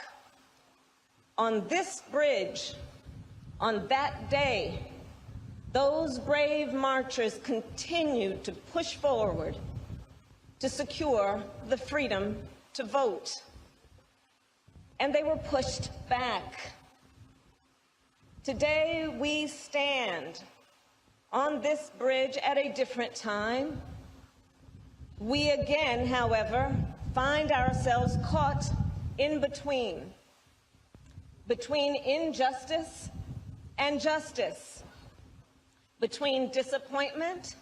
On this bridge, on that day, those brave marchers continued to push forward to secure the freedom to vote. And they were pushed back. Today, we stand on this bridge at a different time. We again, however, find ourselves caught in between injustice and justice, between disappointment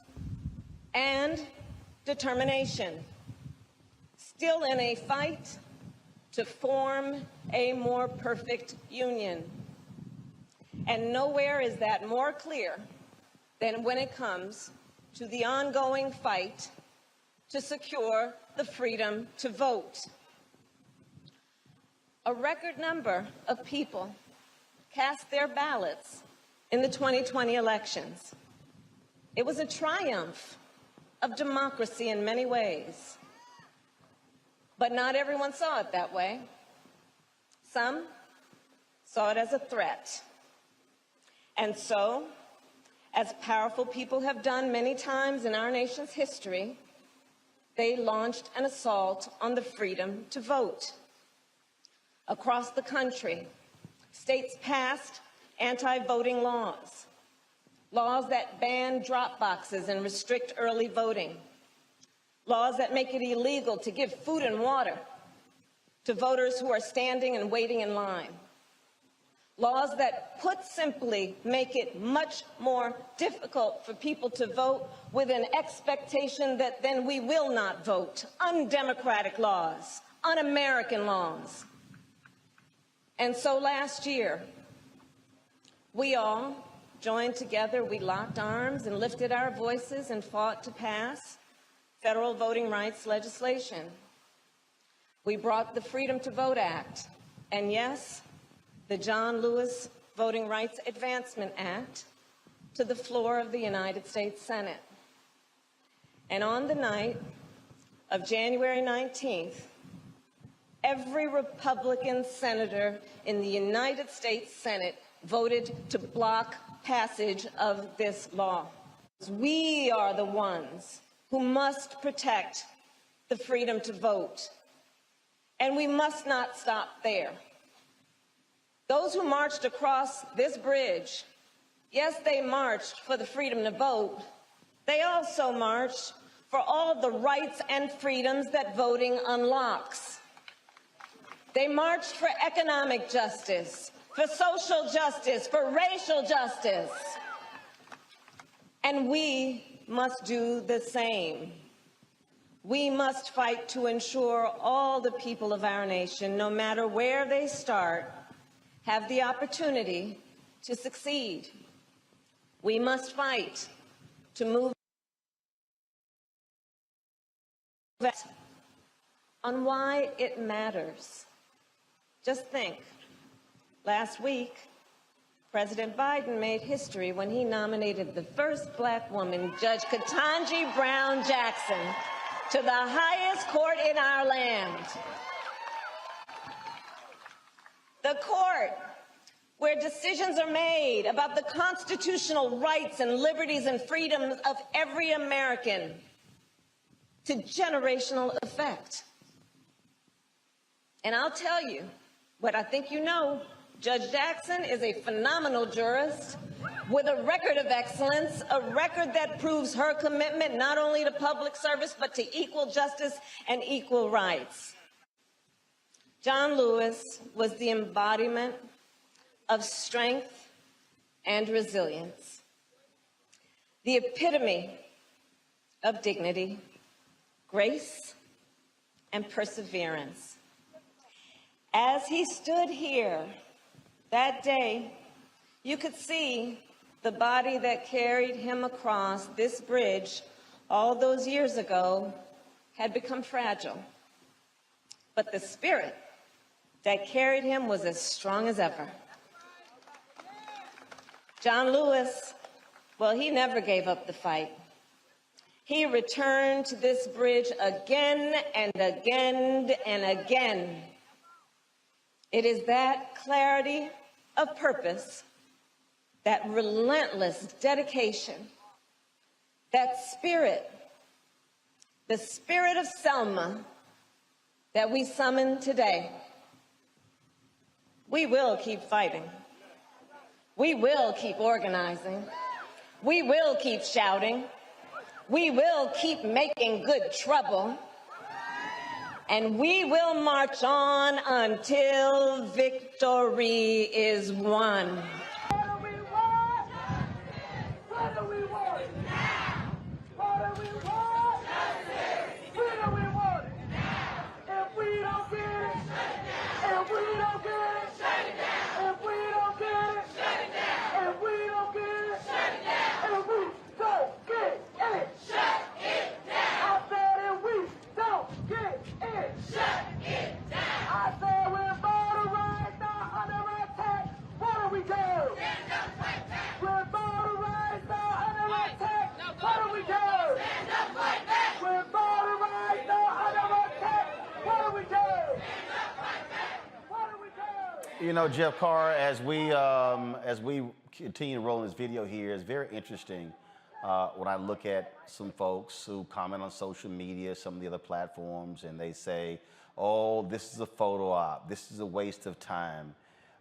and determination, still in a fight to form a more perfect union. And nowhere is that more clear than when it comes to the ongoing fight to secure the freedom to vote. A record number of people cast their ballots in the 2020 elections. It was a triumph of democracy in many ways. But not everyone saw it that way. Some saw it as a threat. And so, as powerful people have done many times in our nation's history, they launched an assault on the freedom to vote. Across the country, states passed anti-voting laws, laws that ban drop boxes and restrict early voting, laws that make it illegal to give food and water to voters who are standing and waiting in line, laws that, put simply, make it much more difficult for people to vote with an expectation that then we will not vote, undemocratic laws, un-American laws. And so last year, we all joined together, we locked arms and lifted our voices and fought to pass federal voting rights legislation. We brought the Freedom to Vote Act, and yes, the John Lewis Voting Rights Advancement Act, to the floor of the United States Senate. And on the night of January 19th, every Republican senator in the United States Senate voted to block passage of this law. We are the ones who must protect the freedom to vote. And we must not stop there. Those who marched across this bridge, yes, they marched for the freedom to vote. They also marched for all the rights and freedoms that voting unlocks. They marched for economic justice, for social justice, for racial justice. And we must do the same. We must fight to ensure all the people of our nation, no matter where they start, have the opportunity to succeed. We must fight to move on why it matters. Just think, last week, President Biden made history when he nominated the first black woman, Judge Ketanji Brown Jackson, to the highest court in our land. The court where decisions are made about the constitutional rights and liberties and freedoms of every American to generational effect. And I'll tell you what I think you know. Judge Jackson is a phenomenal jurist with a record of excellence, a record that proves her commitment not only to public service, but to equal justice and equal rights. John Lewis was the embodiment of strength and resilience, the epitome of dignity, grace, and perseverance. As he stood here that day, you could see the body that carried him across this bridge all those years ago had become fragile. But the spirit that carried him was as strong as ever. John Lewis, well, he never gave up the fight. He returned to this bridge again and again and again. It is that clarity of purpose, that relentless dedication, that spirit, the spirit of Selma that we summon today. We will keep fighting. We will keep organizing. We will keep shouting. We will keep making good trouble. And we will march on until victory is won. If we don't get it, You know, Jeff Carr, as we continue to roll this video here, it's very interesting when I look at some folks who comment on social media, some of the other platforms, and they say, "Oh, this is a photo op. This is a waste of time."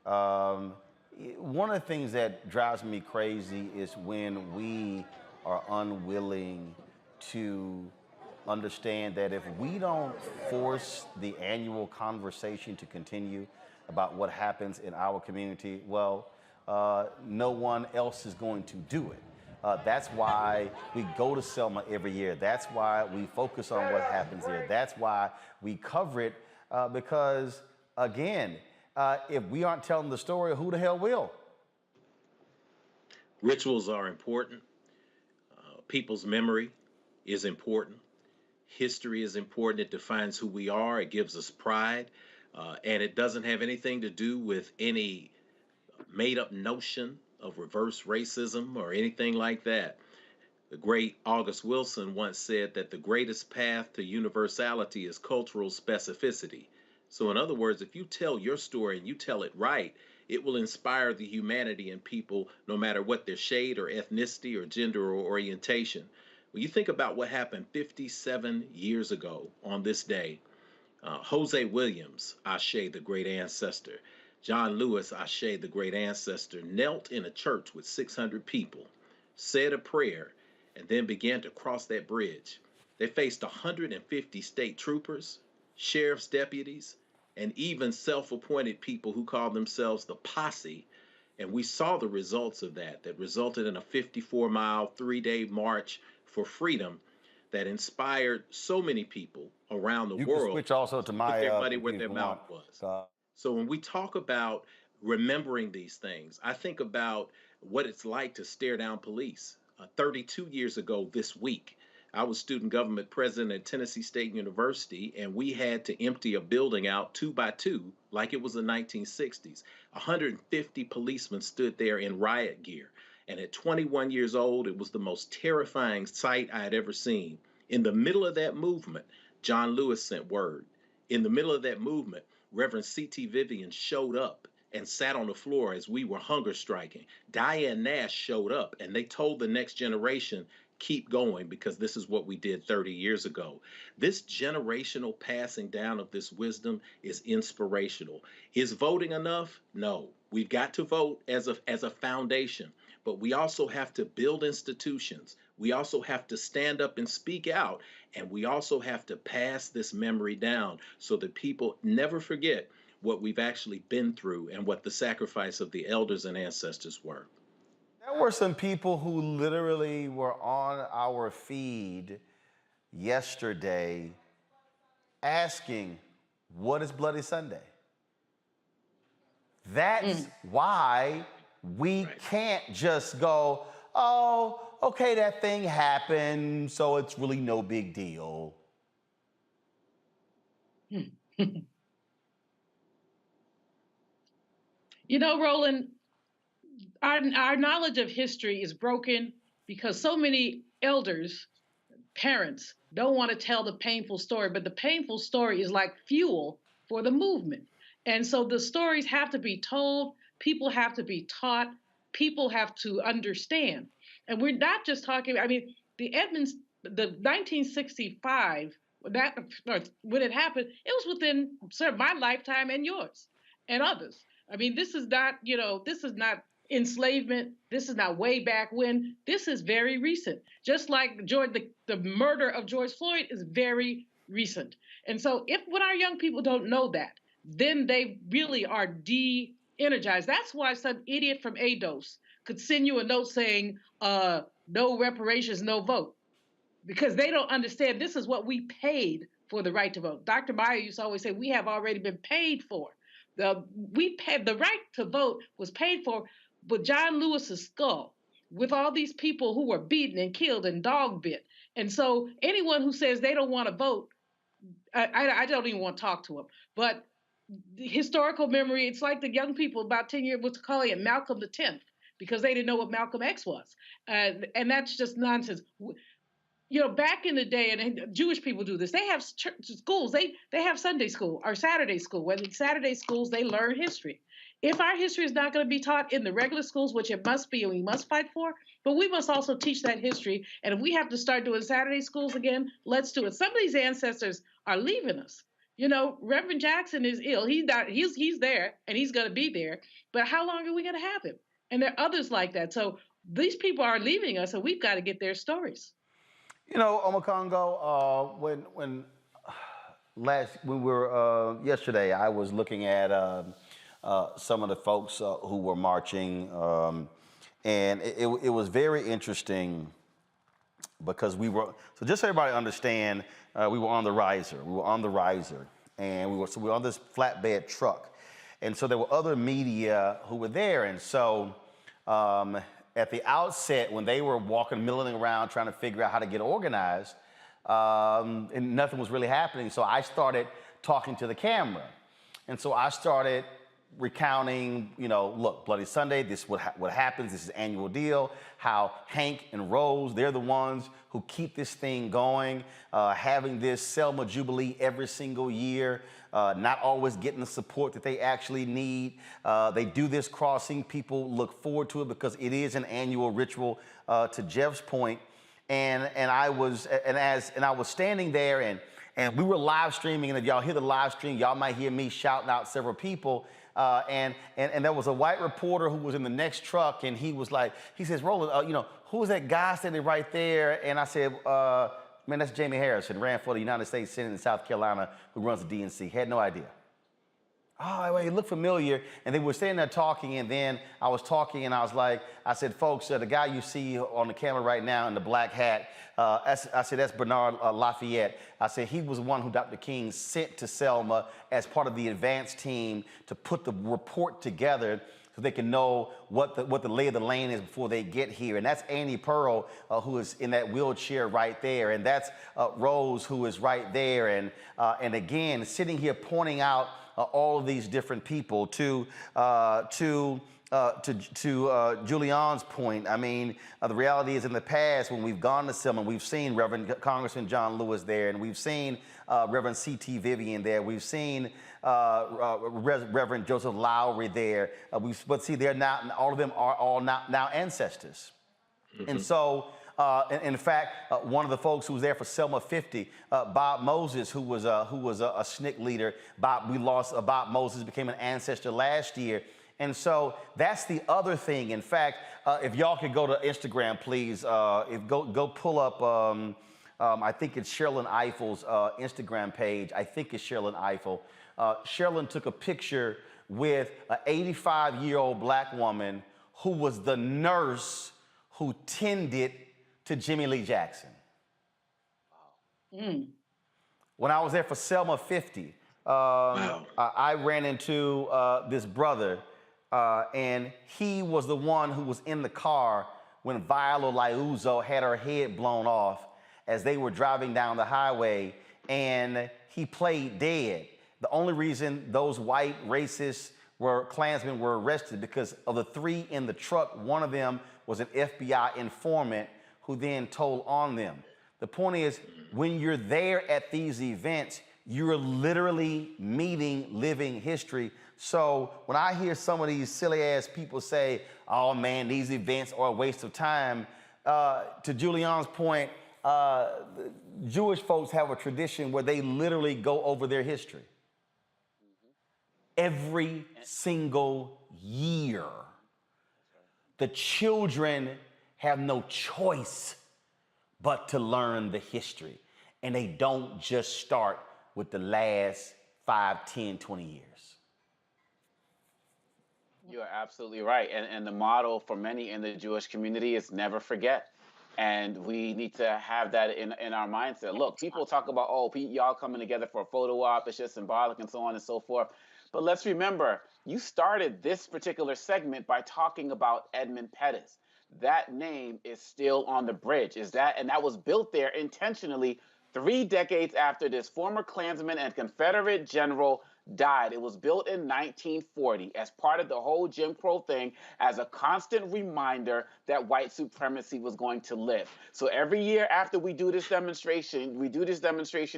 One of the things that drives me crazy is when we are unwilling to understand that if we don't force the annual conversation to continue about what happens in our community, well, no one else is going to do it. That's why we go to Selma every year. That's why we focus on what happens there. That's why we cover it, because, again, if we aren't telling the story, who the hell will? Rituals are important. People's memory is important. History is important. It defines who we are. It gives us pride. And it doesn't have anything to do with any made-up notion of reverse racism or anything like that. The great August Wilson once said that the greatest path to universality is cultural specificity. So in other words, if you tell your story and you tell it right, it will inspire the humanity in people no matter what their shade or ethnicity or gender or orientation. When you think about what happened 57 years ago on this day, Jose Williams, Ashe, the great ancestor, John Lewis, Ashe, the great ancestor, knelt in a church with 600 people, said a prayer, and then began to cross that bridge. They faced 150 state troopers, sheriff's deputies, and even self-appointed people who called themselves the posse. And we saw the results of that resulted in a 54-mile, 3-day march for freedom that inspired so many people around the You world. can switch also to my put their money where their computer mouth if you was. want. So when we talk about remembering these things, I think about what it's like to stare down police. 32 years ago this week, I was student government president at Tennessee State University, and we had to empty a building out 2 by 2 like it was the 1960s. 150 policemen stood there in riot gear. And at 21 years old, it was the most terrifying sight I had ever seen. In the middle of that movement, John Lewis sent word. In the middle of that movement, Reverend C.T. Vivian showed up and sat on the floor as we were hunger striking. Diane Nash showed up, and they told the next generation, keep going, because this is what we did 30 years ago. This generational passing down of this wisdom is inspirational. Is voting enough? No. We've got to vote as a foundation, but we also have to build institutions. We also have to stand up and speak out, and we also have to pass this memory down so that people never forget what we've actually been through and what the sacrifice of the elders and ancestors were. There were some people who literally were on our feed yesterday asking, what is Bloody Sunday? That's why we can't just go, oh, okay, that thing happened, so it's really no big deal. You know, Roland, our knowledge of history is broken because so many elders, parents, don't want to tell the painful story, but the painful story is like fuel for the movement. And so the stories have to be told, people have to be taught, people have to understand. And we're not just talking, I mean, the 1965, when it happened, it was within my lifetime and yours and others. I mean, this is not, this is not enslavement. This is not way back when. This is very recent. Just like the murder of George Floyd is very recent. And so when our young people don't know that, then they really are de-energized. That's why some idiot from ADOS could send you a note saying, no reparations, no vote. Because they don't understand this is what we paid for the right to vote. Dr. Meyer used to always say, we have already been paid for. The right to vote was paid for with John Lewis's skull, with all these people who were beaten and killed and dog bit. And so anyone who says they don't want to vote, I don't even want to talk to them. But the historical memory, it's like the young people about 10 years was calling it Malcolm the 10th because they didn't know what Malcolm X was. And that's just nonsense. Back in the day, and Jewish people do this, they have schools, they have Sunday school or Saturday school. When Saturday schools, they learn history. If our history is not going to be taught in the regular schools, which it must be and we must fight for, but we must also teach that history. And if we have to start doing Saturday schools again, let's do it. Some of these ancestors are leaving us. You know, Reverend Jackson is ill. He's not, he's there and he's going to be there. But how long are we going to have him? And there are others like that. So these people are leaving us and we've got to get their stories. You know, Omokongo, when we were yesterday, I was looking at some of the folks who were marching, and it was very interesting because we were, so just so everybody understand, we were on the riser. We were on the riser, and we were on this flatbed truck. And so there were other media who were there. And so at the outset, when they were milling around trying to figure out how to get organized, and nothing was really happening. So I started talking to the camera. And so I started recounting, you know, look, Bloody Sunday, this is what happens, this is an annual deal, how Hank and Rose, they're the ones who keep this thing going, having this Selma Jubilee every single year, not always getting the support that they actually need. They do this crossing, people look forward to it because it is an annual ritual, to Jeff's point. And I was standing there and we were live streaming, and if y'all hear the live stream, y'all might hear me shouting out several people. And there was a white reporter who was in the next truck, and he was like, he says, Roland, you know, who's that guy standing right there? And I said, man, that's Jamie Harrison, ran for the United States Senate in South Carolina, who runs the DNC. Had no idea. Oh, well, he looked familiar. And they were standing there talking, and then I was talking, and I said, folks, the guy you see on the camera right now in the black hat, I said, that's Bernard Lafayette. I said, he was the one who Dr. King sent to Selma as part of the advance team to put the report together so they can know what the lay of the land is before they get here. And that's Annie Pearl, who is in that wheelchair right there. And that's Rose, who is right there. And again, sitting here pointing out all of these different people to Julian's point. I mean, the reality is in the past when we've gone to Selma, we've seen Reverend Congressman John Lewis there, and we've seen Reverend C.T. Vivian there. We've seen Reverend Joseph Lowry there. But see, they're not, all of them are all now ancestors. Mm-hmm. And so, in fact, one of the folks who was there for Selma 50, Bob Moses, who was a SNCC leader, we lost Bob Moses, became an ancestor last year. And so that's the other thing. In fact, if y'all could go to Instagram, please, go pull up, I think it's Sherilyn Eiffel's Instagram page. I think it's Sherilyn Eiffel. Sherilyn took a picture with an 85-year-old black woman who was the nurse who tended to Jimmy Lee Jackson. Mm. When I was there for Selma 50, I ran into this brother, and he was the one who was in the car when Viola Liuzzo had her head blown off as they were driving down the highway, and he played dead. The only reason those white racist Klansmen were arrested because of the three in the truck, one of them was an FBI informant who then told on them. The point is, when you're there at these events, you're literally meeting living history. So when I hear some of these silly ass people say, oh man, these events are a waste of time, to Julian's point, Jewish folks have a tradition where they literally go over their history. Every single year. The children have no choice but to learn the history. And they don't just start with the last 5, 10, 20 years. You're absolutely right. And the model for many in the Jewish community is never forget. And we need to have that in our mindset. Look, people talk about, oh, y'all coming together for a photo op, it's just symbolic and so on and so forth. But let's remember, you started this particular segment by talking about Edmund Pettus. That name is still on the bridge. And that was built there intentionally 3 decades after this former Klansman and Confederate general died. It was built in 1940 as part of the whole Jim Crow thing, as a constant reminder that white supremacy was going to live. So every year after we do this demonstration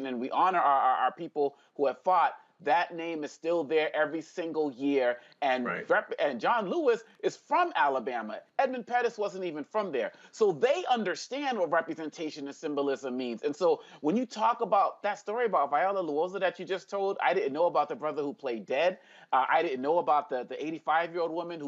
and we honor our people who have fought, that name is still there every single year. And, and John Lewis is from Alabama. Edmund Pettus wasn't even from there. So they understand what representation and symbolism means. And so when you talk about that story about Viola Luoza that you just told, I didn't know about the brother who played dead. I didn't know about the 85-year-old woman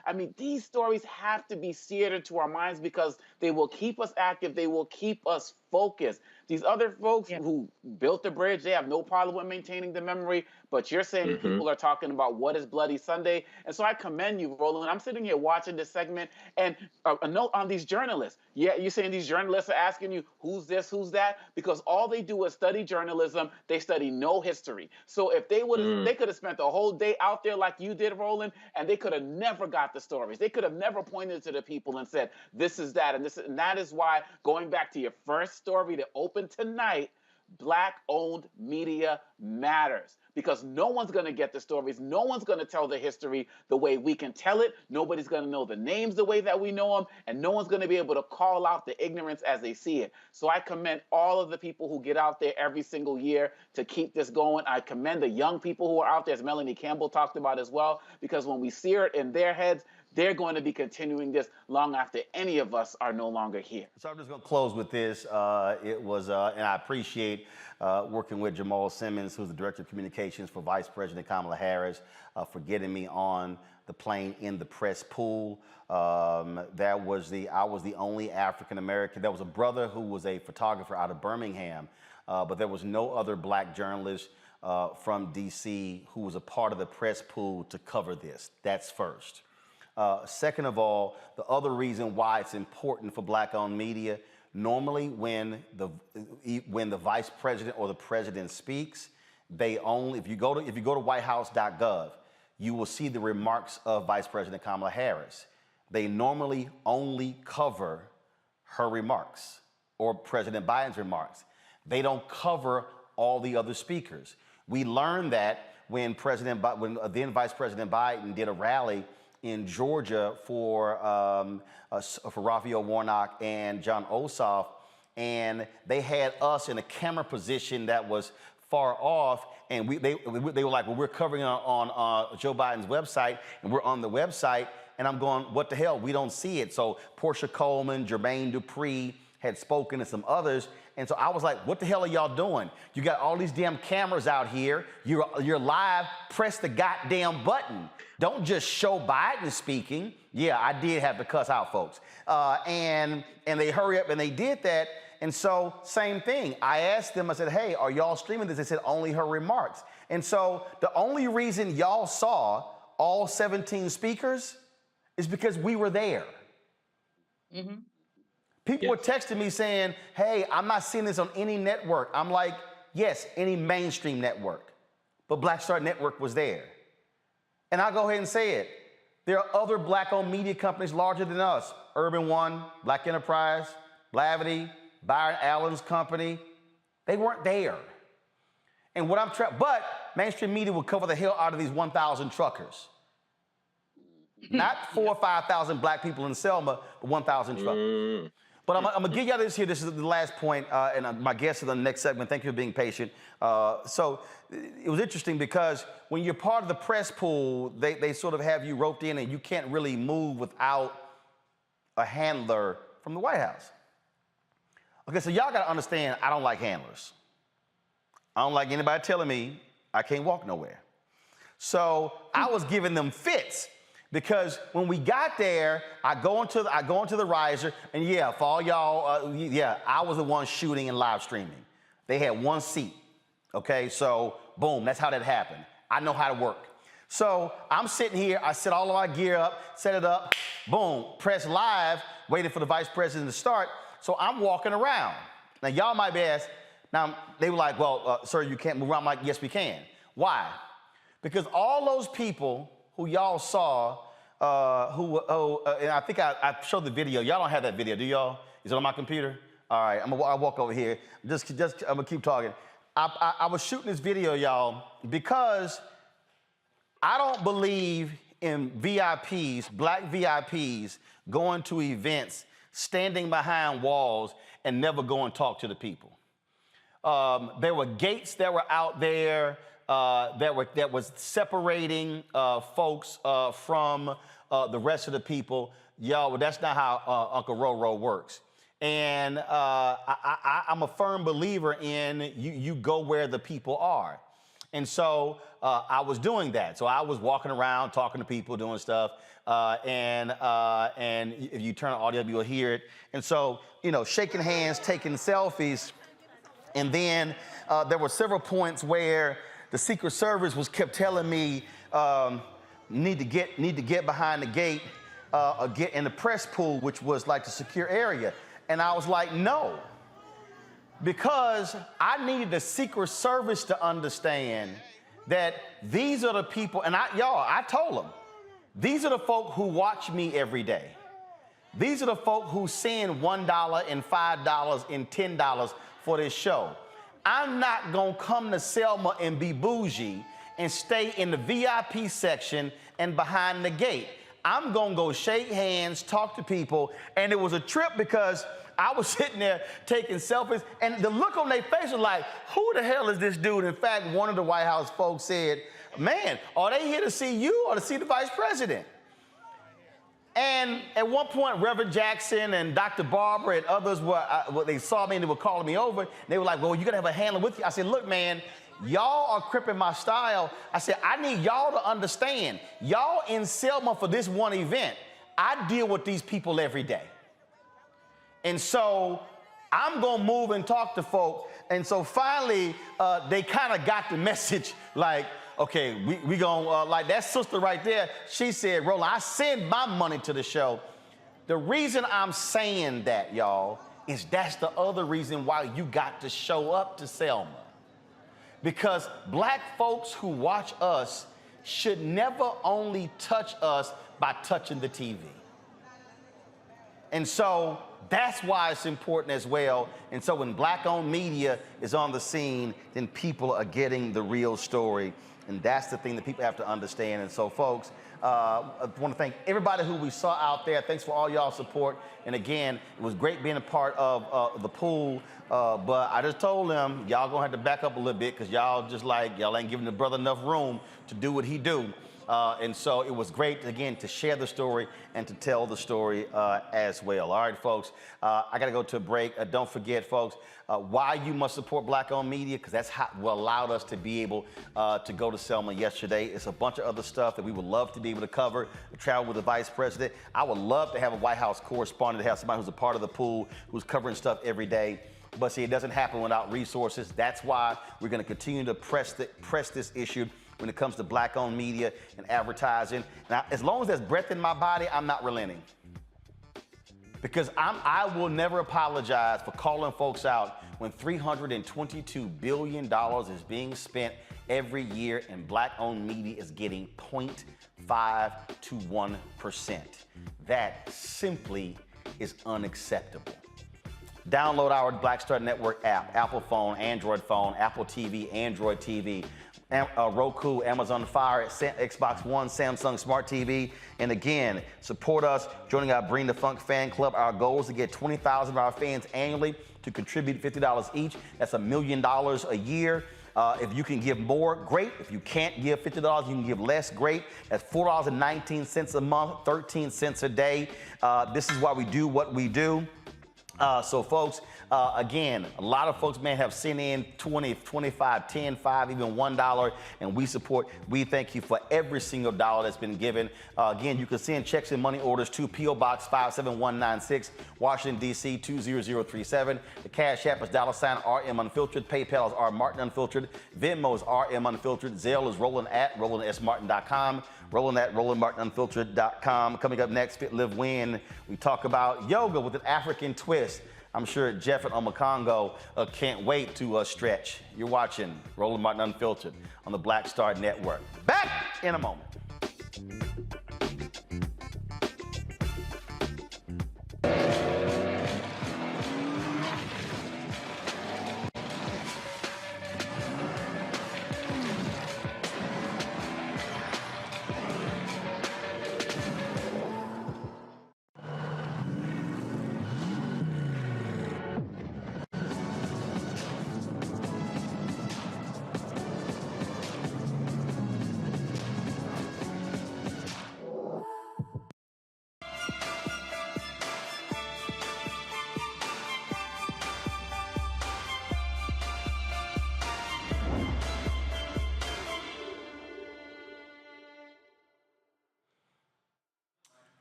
I mean, these stories have to be seared into our minds because they will keep us active. They will keep us focused. These other folks who built the bridge, they have no problem with maintaining the memory, but you're saying people are talking about what is Bloody Sunday. And so I commend you, Roland. I'm sitting here watching this segment, and a note on these journalists. Yeah, you're saying these journalists are asking you, who's this, who's that? Because all they do is study journalism. They study no history. So if they would have, they could have spent the whole day out there like you did, Roland, and they could have never got the stories. They could have never pointed to the people and said, this is that, and this, and that is why, going back to your first story that opened tonight, Black-owned media matters, because no one's going to get the stories. No one's going to tell the history the way we can tell it. Nobody's going to know the names the way that we know them, and no one's going to be able to call out the ignorance as they see it. So I commend all of the people who get out there every single year to keep this going. I commend the young people who are out there, as Melanie Campbell talked about as well, because when we sear it in their heads, they're going to be continuing this long after any of us are no longer here. So I'm just going to close with this. And I appreciate working with Jamal Simmons, who's the Director of Communications for Vice President Kamala Harris, for getting me on the plane in the press pool. I was the only African American. There was a brother who was a photographer out of Birmingham, but there was no other Black journalist from DC who was a part of the press pool to cover this. That's first. Second of all, the other reason why it's important for Black-owned media, normally when the vice president or the president speaks, they only, if you go to whitehouse.gov, you will see the remarks of Vice President Kamala Harris. They normally only cover her remarks or President Biden's remarks. They don't cover all the other speakers. We learned that when then Vice President Biden did a rally in Georgia for Raphael Warnock and John Ossoff, and they had us in a camera position that was far off, and they were like, well, we're covering on Joe Biden's website, and we're on the website, and I'm going, what the hell? We don't see it. So Portia Coleman, Jermaine Dupree had spoken, and some others, and so I was like, what the hell are y'all doing? You got all these damn cameras out here. You're live. Press the goddamn button. Don't just show Biden speaking. Yeah, I did have to cuss out folks. And they hurry up and they did that. And so same thing. I asked them, I said, hey, are y'all streaming this? They said only her remarks. And so the only reason y'all saw all 17 speakers is because we were there. Mm-hmm. People were texting me saying, hey, I'm not seeing this on any network. I'm like, yes, any mainstream network. But Black Star Network was there. And I'll go ahead and say it. There are other Black-owned media companies larger than us. Urban One, Black Enterprise, Blavity, Byron Allen's company. They weren't there. And what but mainstream media will cover the hell out of these 1,000 truckers. Not 4,000 or 5,000 Black people in Selma, but 1,000 truckers. But I'm going to give y'all this here. This is the last point, and my guest is on the next segment. Thank you for being patient. So it was interesting because when you're part of the press pool, they sort of have you roped in, and you can't really move without a handler from the White House. Okay, so y'all got to understand, I don't like handlers. I don't like anybody telling me I can't walk nowhere. So I was giving them fits. Because when we got there, I go into the riser, and yeah, for all y'all, I was the one shooting and live streaming. They had one seat, okay? So boom, that's how that happened. I know how to work. So I'm sitting here, I set all of my gear up, set it up, boom, press live, waiting for the vice president to start. So I'm walking around. Now y'all might be asked, now they were like, well, sir, you can't move around. I'm like, yes, we can. Why? Because all those people who y'all saw, and I think I showed the video. Y'all don't have that video, do y'all? Is it on my computer? All right, I'll walk over here. I'm gonna keep talking. I was shooting this video, y'all, because I don't believe in VIPs, Black VIPs, going to events, standing behind walls, and never go and talk to the people. There were gates that were out there. that was separating folks from the rest of the people. Y'all, well, that's not how Uncle Roro works. And I'm a firm believer in you go where the people are. And so I was doing that. So I was walking around, talking to people, doing stuff. And if you turn the audio up, you'll hear it. And so, you know, shaking hands, taking selfies. And then there were several points where the Secret Service kept telling me, need to get behind the gate or get in the press pool, which was like the secure area. And I was like, no, because I needed the Secret Service to understand that these are the people, and I told them, these are the folk who watch me every day. These are the folk who send $1 and $5 and $10 for this show. I'm not gonna come to Selma and be bougie and stay in the VIP section and behind the gate. I'm gonna go shake hands, talk to people, and it was a trip because I was sitting there taking selfies, and the look on their face was like, who the hell is this dude? In fact, one of the White House folks said, man, are they here to see you or to see the Vice President? And at one point, Reverend Jackson and Dr. Barbara and others they saw me and they were calling me over. They were like, well, you're gonna have a handler with you. I said, look, man, y'all are cripping my style. I said, I need y'all to understand, y'all in Selma for this one event, I deal with these people every day. And so I'm gonna move and talk to folk. And so finally, they kind of got the message like, okay, we gonna, like that sister right there, she said, Roland, I send my money to the show. The reason I'm saying that, y'all, is that's the other reason why you got to show up to Selma. Because black folks who watch us should never only touch us by touching the TV. And so that's why it's important as well. And so when black-owned media is on the scene, then people are getting the real story. And that's the thing that people have to understand. And so, folks, I want to thank everybody who we saw out there. Thanks for all y'all support. And again, it was great being a part of the pool. But I just told them, y'all gonna have to back up a little bit because y'all ain't giving the brother enough room to do what he do. And so it was great, again, to share the story and to tell the story as well. All right, folks, I got to go to a break. Don't forget, folks, why you must support black-owned media, because that's what allowed us to be able to go to Selma yesterday. It's a bunch of other stuff that we would love to be able to cover, travel with the Vice President. I would love to have a White House correspondent, to have somebody who's a part of the pool, who's covering stuff every day. But see, it doesn't happen without resources. That's why we're going to continue to press this issue when it comes to black-owned media and advertising. Now, as long as there's breath in my body, I'm not relenting. Because I will never apologize for calling folks out when $322 billion is being spent every year and black-owned media is getting 0.5 to 1%. That simply is unacceptable. Download our Black Star Network app, Apple phone, Android phone, Apple TV, Android TV, Roku, Amazon Fire, Xbox One, Samsung Smart TV. And again, support us, joining our Bring the Funk fan club. Our goal is to get 20,000 of our fans annually to contribute $50 each. That's $1 million a year. If you can give more, great. If you can't give $50, you can give less, great. That's $4.19 a month, 13 cents a day. This is why we do what we do. So folks, again, a lot of folks may have sent in 20, 25, 10, 5, even $1, and we thank you for every single dollar that's been given. Again, you can send checks and money orders to P.O. Box 57196, Washington, D.C. 20037. The Cash App is $RM Unfiltered. PayPal is R Martin Unfiltered. Venmo is RM Unfiltered. Zelle is Roland@RolandSMartin.com. Roland@RolandMartinUnfiltered.com. Coming up next, Fit, Live, Win. We talk about yoga with an African twist. I'm sure Jeff at Omakongo can't wait to stretch. You're watching Roland Martin Unfiltered on the Black Star Network. Back in a moment.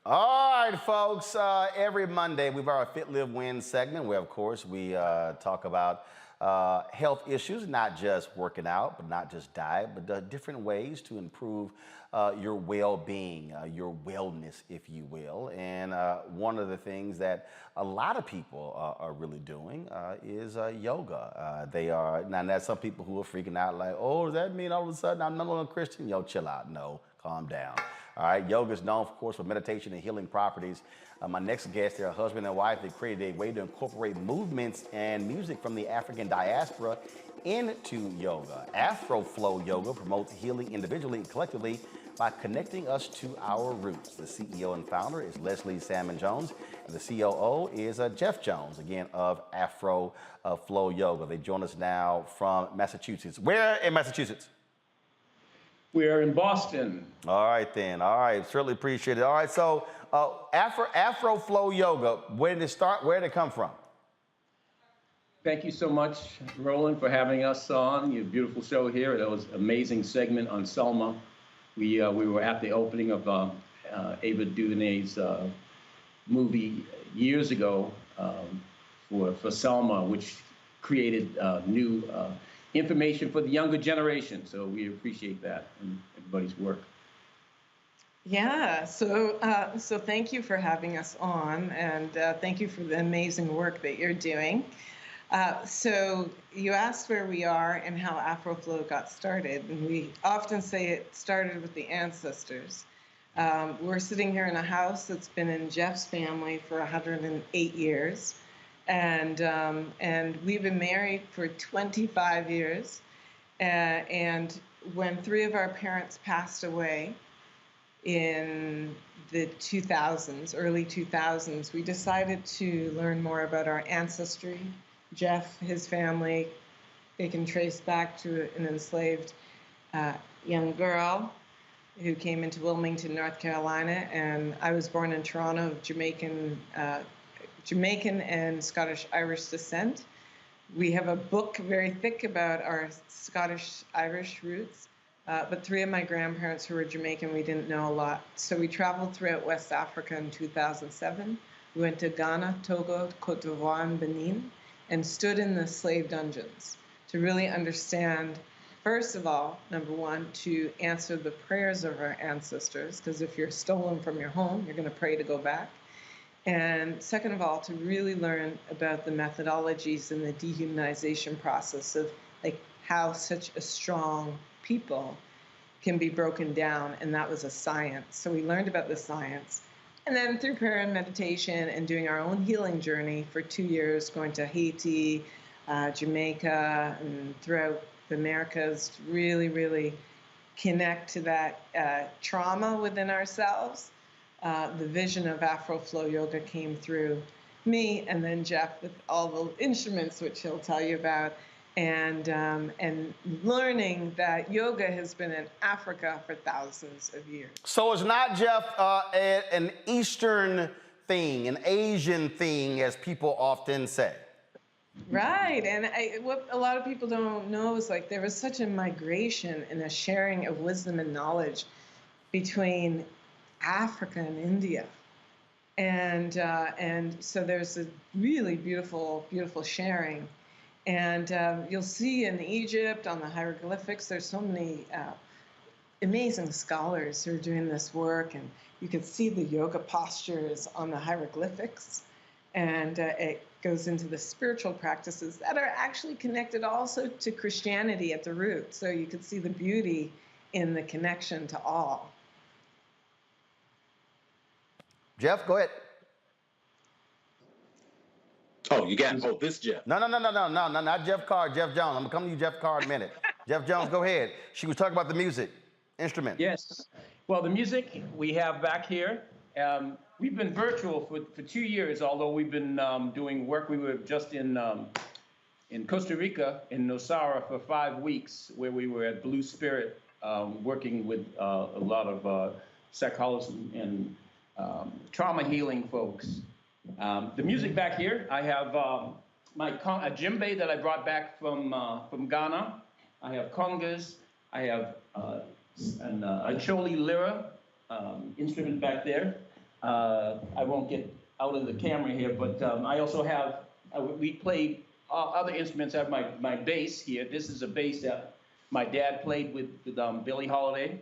All right, folks. Every Monday, we've our Fit, Live, Win segment where, of course, we talk about health issues, not just working out, but not just diet, but different ways to improve your well-being, your wellness, if you will. And one of the things that a lot of people are really doing is yoga. They are, now there's some people who are freaking out like, oh, does that mean all of a sudden I'm no longer a Christian? Yo, chill out. No, calm down. All right, yoga is known, of course, for meditation and healing properties. My next guest, they're a husband and wife. They created a way to incorporate movements and music from the African diaspora into yoga. Afro Flow Yoga promotes healing individually and collectively by connecting us to our roots. The CEO and founder is Leslie Salmon Jones, and the COO is Jeff Jones, again, of Afro Flow Yoga. They join us now from Massachusetts. Where in Massachusetts? We are in Boston. All right, then. All right. Certainly appreciate it. All right. So Afro Flow Yoga, where did it start? Where did it come from? Thank you so much, Roland, for having us on your beautiful show here. That was an amazing segment on Selma. We were at the opening of Ava DuVernay's movie years ago for Selma, which created new information for the younger generation. So we appreciate that and everybody's work. Yeah, so thank you for having us on, and thank you for the amazing work that you're doing. So you asked where we are and how AfroFlow got started, and we often say it started with the ancestors. We're sitting here in a house that's been in Jeff's family for 108 years. And we've been married for 25 years. And when 3 of our parents passed away in the 2000s, early 2000s, we decided to learn more about our ancestry. Jeff, his family, they can trace back to an enslaved young girl who came into Wilmington, North Carolina. And I was born in Toronto of Jamaican and Scottish-Irish descent. We have a book very thick about our Scottish-Irish roots, but 3 of my grandparents who were Jamaican, we didn't know a lot. So we traveled throughout West Africa in 2007. We went to Ghana, Togo, Cote d'Ivoire, and Benin, and stood in the slave dungeons to really understand, first of all, number one, to answer the prayers of our ancestors, because if you're stolen from your home, you're going to pray to go back. And second of all, to really learn about the methodologies and the dehumanization process of like how such a strong people can be broken down. And that was a science. So we learned about the science. And then through prayer and meditation and doing our own healing journey for 2 years, going to Haiti, Jamaica, and throughout the Americas to really, really connect to that trauma within ourselves. The vision of Afro Flow Yoga came through me, and then Jeff with all the instruments, which he'll tell you about, and learning that yoga has been in Africa for thousands of years. So it's not, Jeff, an Eastern thing, an Asian thing, as people often say. Right, and what a lot of people don't know is like there was such a migration and a sharing of wisdom and knowledge between Africa and India, and so there's a really beautiful sharing, and you'll see in Egypt on the hieroglyphics there's so many amazing scholars who are doing this work, and you can see the yoga postures on the hieroglyphics, and it goes into the spiritual practices that are actually connected also to Christianity at the root, so you can see the beauty in the connection to all. Jeff, go ahead. Oh, you got this Jeff. No, not Jeff Carr, Jeff Jones. I'm gonna come to you, Jeff Carr, in a minute. Jeff Jones, go ahead. She was talking about the music, instrument. Yes. Well, the music we have back here, we've been virtual for 2 years, although we've been doing work. We were just in Costa Rica, in Nosara, for 5 weeks, where we were at Blue Spirit, working with a lot of psychologists and trauma healing folks. The music back here, I have a djembe that I brought back from Ghana. I have congas. I have a choli lira instrument back there. I won't get out of the camera here, but I also have, we play other instruments. I have my bass here. This is a bass that my dad played with Billie Holiday.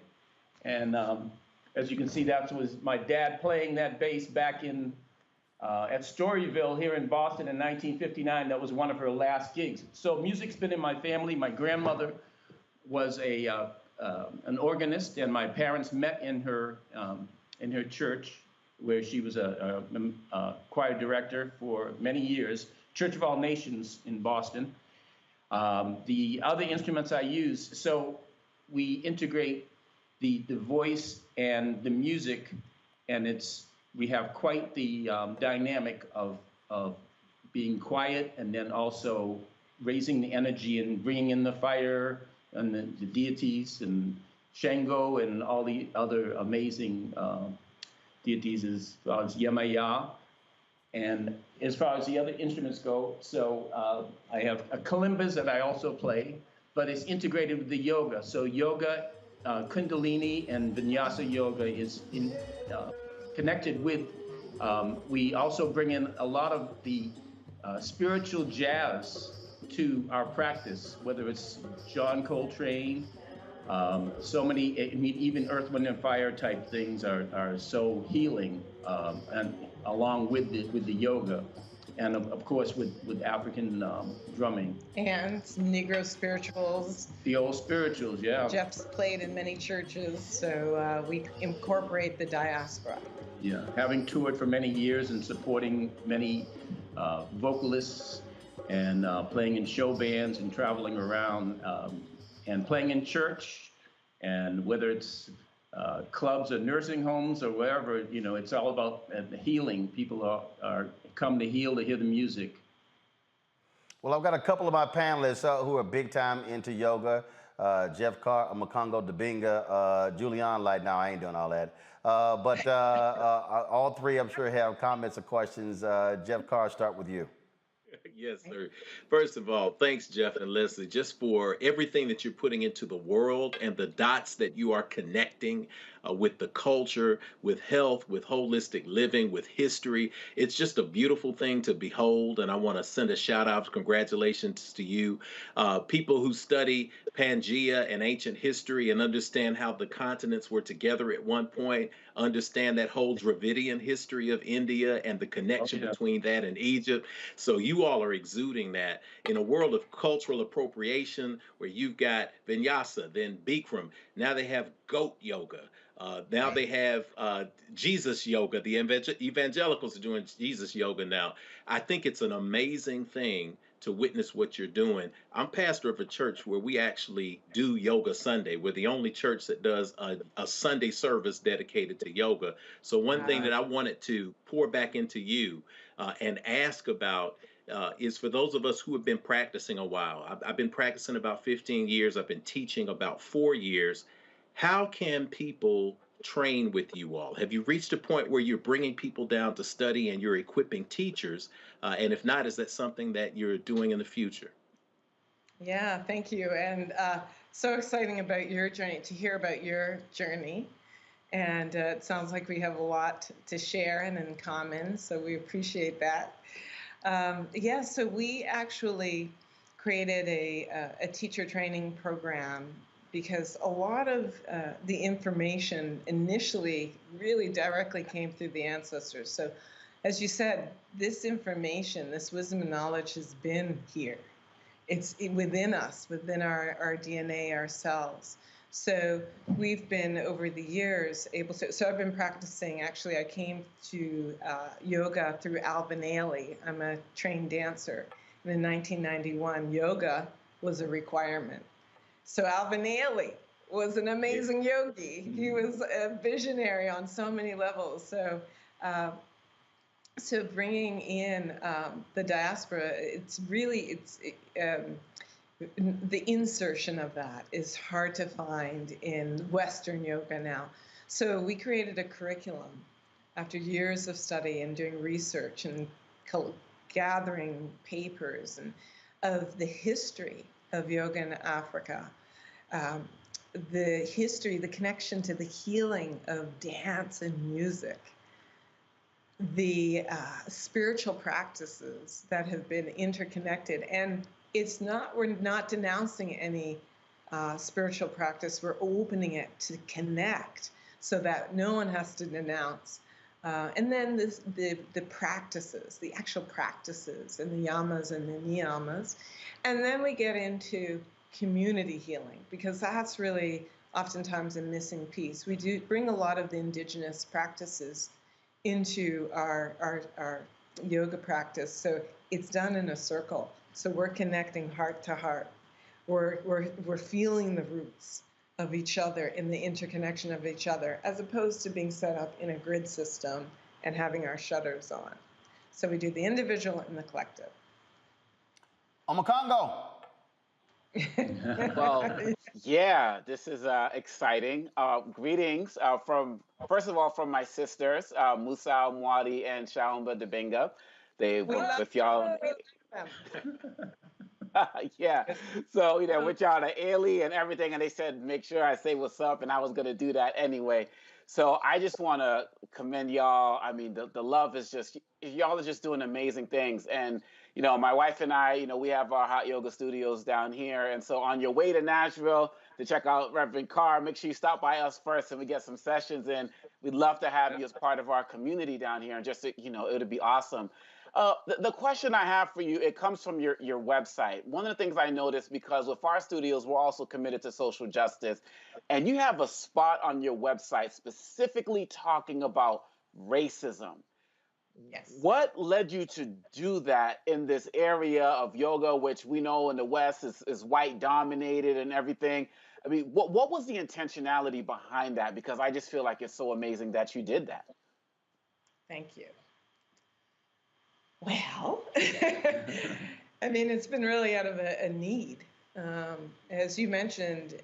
And as you can see, that was my dad playing that bass back in at Storyville here in Boston in 1959. That was one of her last gigs. So music's been in my family. My grandmother was an organist, and my parents met in her church, where she was a choir director for many years, Church of All Nations in Boston. The other instruments I use, so we integrate the voice and the music, and we have quite the dynamic of being quiet and then also raising the energy and bringing in the fire and the deities and Shango and all the other amazing deities as far as Yemaya. And as far as the other instruments go, so I have a kalimbas that I also play, but it's integrated with the yoga. So yoga, Kundalini and Vinyasa yoga is connected with, we also bring in a lot of the spiritual jazz to our practice, whether it's John Coltrane, so many, I mean, even Earth, Wind, and Fire type things are so healing, and along with the yoga, and of course with African drumming. And Negro spirituals. The old spirituals, yeah. Jeff's played in many churches, so we incorporate the diaspora. Yeah, having toured for many years and supporting many vocalists and playing in show bands and traveling around and playing in church, and whether it's clubs or nursing homes or wherever, you know, it's all about healing. People are come to heal, to hear the music. Well, I've got a couple of my panelists who are big time into yoga. Jeff Carr, Makongo Dabinga, Julian Light. Now I ain't doing all that. But all three, I'm sure, have comments or questions. Jeff Carr, start with you. Yes, sir. First of all, thanks, Jeff and Leslie, just for everything that you're putting into the world and the dots that you are connecting with the culture, with health, with holistic living, with history. It's just a beautiful thing to behold, and I want to send a shout out, congratulations to you. People who study Pangea and ancient history and understand how the continents were together at one point, understand that whole Dravidian history of India and the connection between that and Egypt. So you all are exuding that in a world of cultural appropriation where you've got Vinyasa, then Bikram. Now they have goat yoga. Now they have Jesus yoga. The evangelicals are doing Jesus yoga now. I think it's an amazing thing to witness what you're doing. I'm pastor of a church where we actually do Yoga Sunday. We're the only church that does a Sunday service dedicated to yoga. So one thing that I wanted to pour back into you and ask about is for those of us who have been practicing a while. I've been practicing about 15 years. I've been teaching about 4 years. How can people train with you all? Have you reached a point where you're bringing people down to study and you're equipping teachers? And if not, is that something that you're doing in the future? Yeah, thank you. And so exciting about your journey, to hear about your journey. And it sounds like we have a lot to share and in common, so we appreciate that. Yeah, so we actually created a teacher training program because a lot of the information initially really directly came through the ancestors. So as you said, this information, this wisdom and knowledge has been here. It's within us, within our DNA, our cells. So we've been, over the years, able to, so I've been practicing, actually I came to yoga through Alvin Ailey. I'm a trained dancer. And in 1991, yoga was a requirement. So Alvin Ailey was an amazing yogi. He was a visionary on so many levels. So, so bringing in the diaspora, it's really, the insertion of that is hard to find in Western yoga now. So we created a curriculum after years of study and doing research and gathering papers and of the history of yoga in Africa, the history, the connection to the healing of dance and music, the spiritual practices that have been interconnected. And we're not denouncing any spiritual practice. We're opening it to connect so that no one has to denounce. And then the practices, the actual practices, and the yamas and the niyamas. And then we get into community healing, because that's really oftentimes a missing piece. We do bring a lot of the indigenous practices into our yoga practice. So it's done in a circle. So we're connecting heart to heart. We're feeling the roots of each other in the interconnection of each other, as opposed to being set up in a grid system and having our shutters on. So we do the individual and the collective. Omakongo. Well, yeah, this is exciting. Greetings first of all, from my sisters, Musa Mwadi and Shaumba Debenga. They work with y'all. Yeah, so with y'all at Ailey and everything, and they said make sure I say what's up, and I was gonna do that anyway. So I just want to commend y'all. I mean, the love is just, y'all are just doing amazing things. And my wife and I, we have our hot yoga studios down here, and so on your way to Nashville to check out Reverend Carr, make sure you stop by us first and we get some sessions in. We'd love to have you as part of our community down here, and just it'll be awesome. The question I have for you, it comes from your website. One of the things I noticed, because with our studios, we're also committed to social justice, and you have a spot on your website specifically talking about racism. Yes. What led you to do that in this area of yoga, which we know in the West is white dominated and everything? I mean, what was the intentionality behind that? Because I just feel like it's so amazing that you did that. Thank you. Well, I mean, it's been really out of a need. As you mentioned,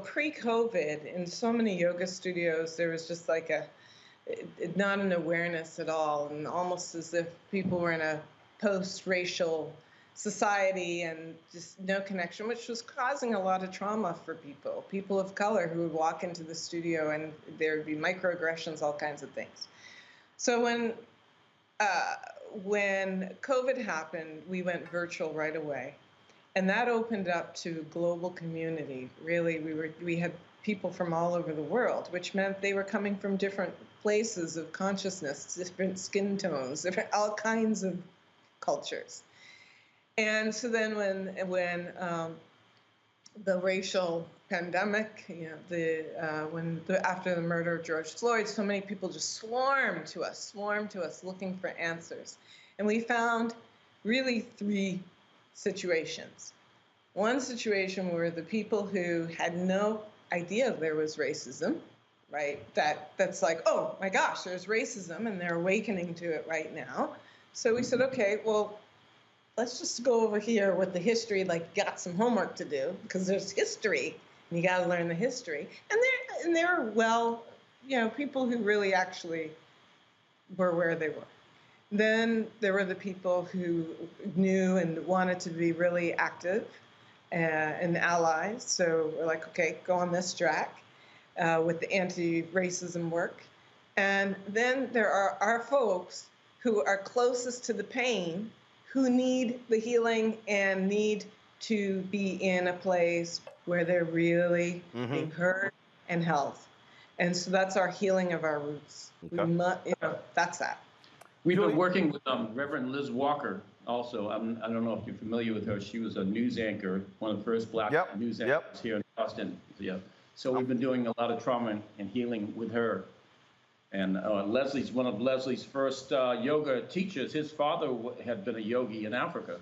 pre-COVID, in so many yoga studios, there was just like not an awareness at all, and almost as if people were in a post-racial society and just no connection, which was causing a lot of trauma for people of color who would walk into the studio and there would be microaggressions, all kinds of things. So when COVID happened, we went virtual right away, and that opened up to global community. Really, we had people from all over the world, which meant they were coming from different places of consciousness, different skin tones, all kinds of cultures. And so then when the racial pandemic, after the murder of George Floyd, so many people just swarmed to us looking for answers. And we found really three situations. One situation were the people who had no idea there was racism, right? That's like, oh my gosh, there's racism, and they're awakening to it right now. So we said, okay, well, let's just go over here with the history, like got some homework to do, because there's history, and you got to learn the history. And they're people who really actually were where they were. Then there were the people who knew and wanted to be really active and allies. So we're like, okay, go on this track with the anti-racism work. And then there are our folks who are closest to the pain, who need the healing and need to be in a place where they're really being heard and held. And so that's our healing of our roots. Okay. That's that. We've been working with Reverend Liz Walker also. I don't know if you're familiar with her. She was a news anchor, one of the first black news anchors here in Boston. Yeah. So we've been doing a lot of trauma and healing with her. And Leslie's one of Leslie's first yoga teachers. His father had been a yogi in Africa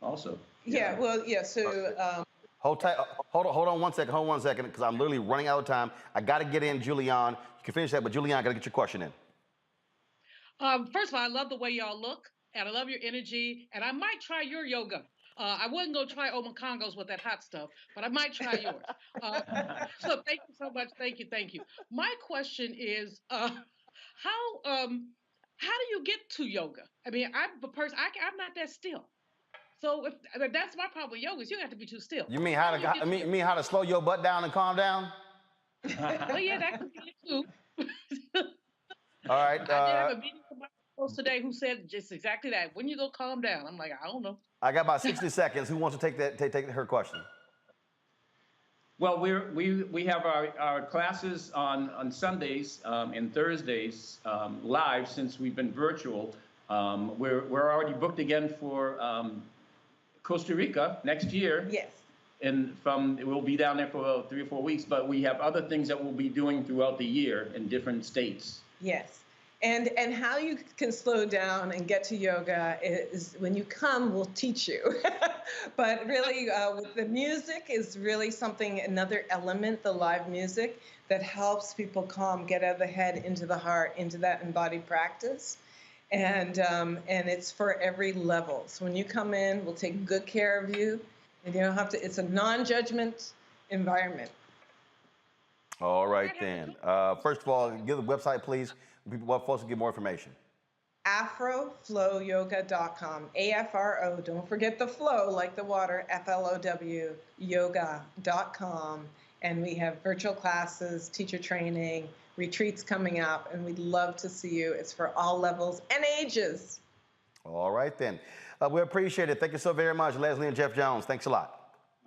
also. Yeah, well, yeah, so... Hold on one second, because I'm literally running out of time. I got to get in Julianne. You can finish that, but Julianne, I got to get your question in. First of all, I love the way y'all look, and I love your energy, and I might try your yoga. I wasn't going to try Omakongo's with that hot stuff, but I might try yours. So thank you so much. Thank you. My question is, how do you get to yoga? I mean, I'm not that still. So if that's my problem with yoga, is you have to be too still. You mean how to slow your butt down and calm down? Well, yeah, that could be it too. All right. I did have a meeting with somebody else today who said just exactly that. When you go calm down? I'm like, I don't know. I got about 60 seconds. Who wants to take her question? Well, we have our classes on Sundays and Thursdays live since we've been virtual. We're already booked again for Costa Rica next year. Yes. And we'll be down there for 3 or 4 weeks, but we have other things that we'll be doing throughout the year in different states. Yes. And how you can slow down and get to yoga is when you come, we'll teach you. But really, with the music is really something, another element, the live music, that helps people calm, get out of the head into the heart, into that embodied practice. And it's for every level. So when you come in, we'll take good care of you. And you don't have to, it's a non-judgment environment. All right, then. First of all, give the website, please. People want folks to get more information. AfroFlowYoga.com. AFRO. Don't forget the flow, like the water. FLOW. Yoga.com. And we have virtual classes, teacher training, retreats coming up, and we'd love to see you. It's for all levels and ages. All right, then. We appreciate it. Thank you so very much, Leslie and Jeff Jones. Thanks a lot.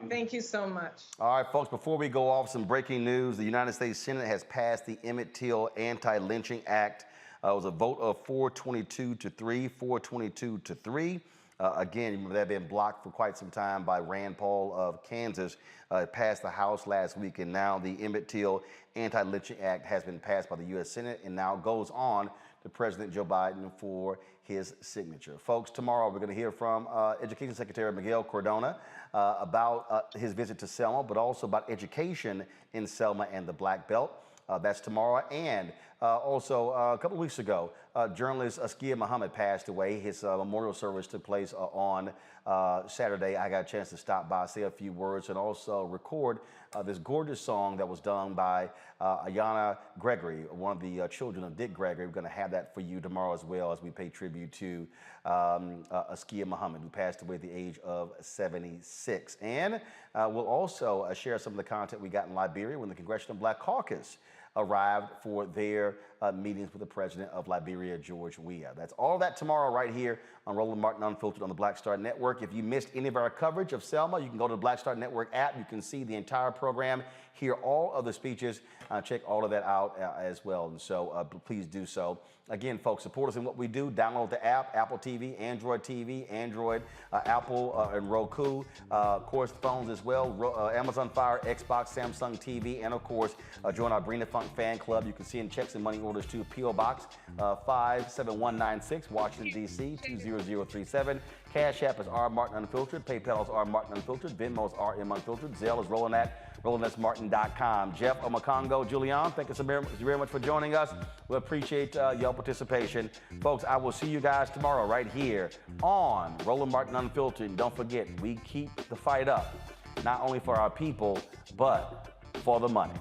Thank you so much. All right, folks, before we go off, some breaking news. The United States Senate has passed the Emmett Till Anti-Lynching Act. It was a vote of 422 to 3, 422 to 3. Again, remember that had been blocked for quite some time by Rand Paul of Kansas. It passed the House last week, and now the Emmett Till Anti-Lynching Act has been passed by the U.S. Senate and now goes on to President Joe Biden for his signature. Folks, tomorrow we're going to hear from Education Secretary Miguel Cardona about his visit to Selma, but also about education in Selma and the Black Belt. That's tomorrow. And also, a couple of weeks ago, journalist Askia Muhammad passed away. His memorial service took place on Saturday. I got a chance to stop by, say a few words, and also record this gorgeous song that was done by Ayanna Gregory, one of the children of Dick Gregory. We're going to have that for you tomorrow as well, as we pay tribute to Askia Muhammad, who passed away at the age of 76. And we'll also share some of the content we got in Liberia when the Congressional Black Caucus arrived for their meetings with the president of Liberia, George Weah. That's all that tomorrow right here on Roland Martin Unfiltered on the Black Star Network. If you missed any of our coverage of Selma, you can go to the Black Star Network app. You can see the entire program, hear all of the speeches, check all of that out as well. And so please do so. Again, folks, support us in what we do. Download the app, Apple TV, Android, Apple, and Roku. Of course, phones as well, Amazon Fire, Xbox, Samsung TV, and of course, join our Bring the Funk fan club. You can see in checks and money orders to P.O. Box 57196, Washington, D.C. 20037. Cash App is R Martin Unfiltered. PayPal is R Martin Unfiltered. Venmo is RM Unfiltered. Zelle is RolandSMartin.com. Jeff Omakongo, Julian, thank you so very much for joining us. We appreciate your participation. Folks, I will see you guys tomorrow right here on Roland Martin Unfiltered. And don't forget, we keep the fight up, not only for our people, but for the money.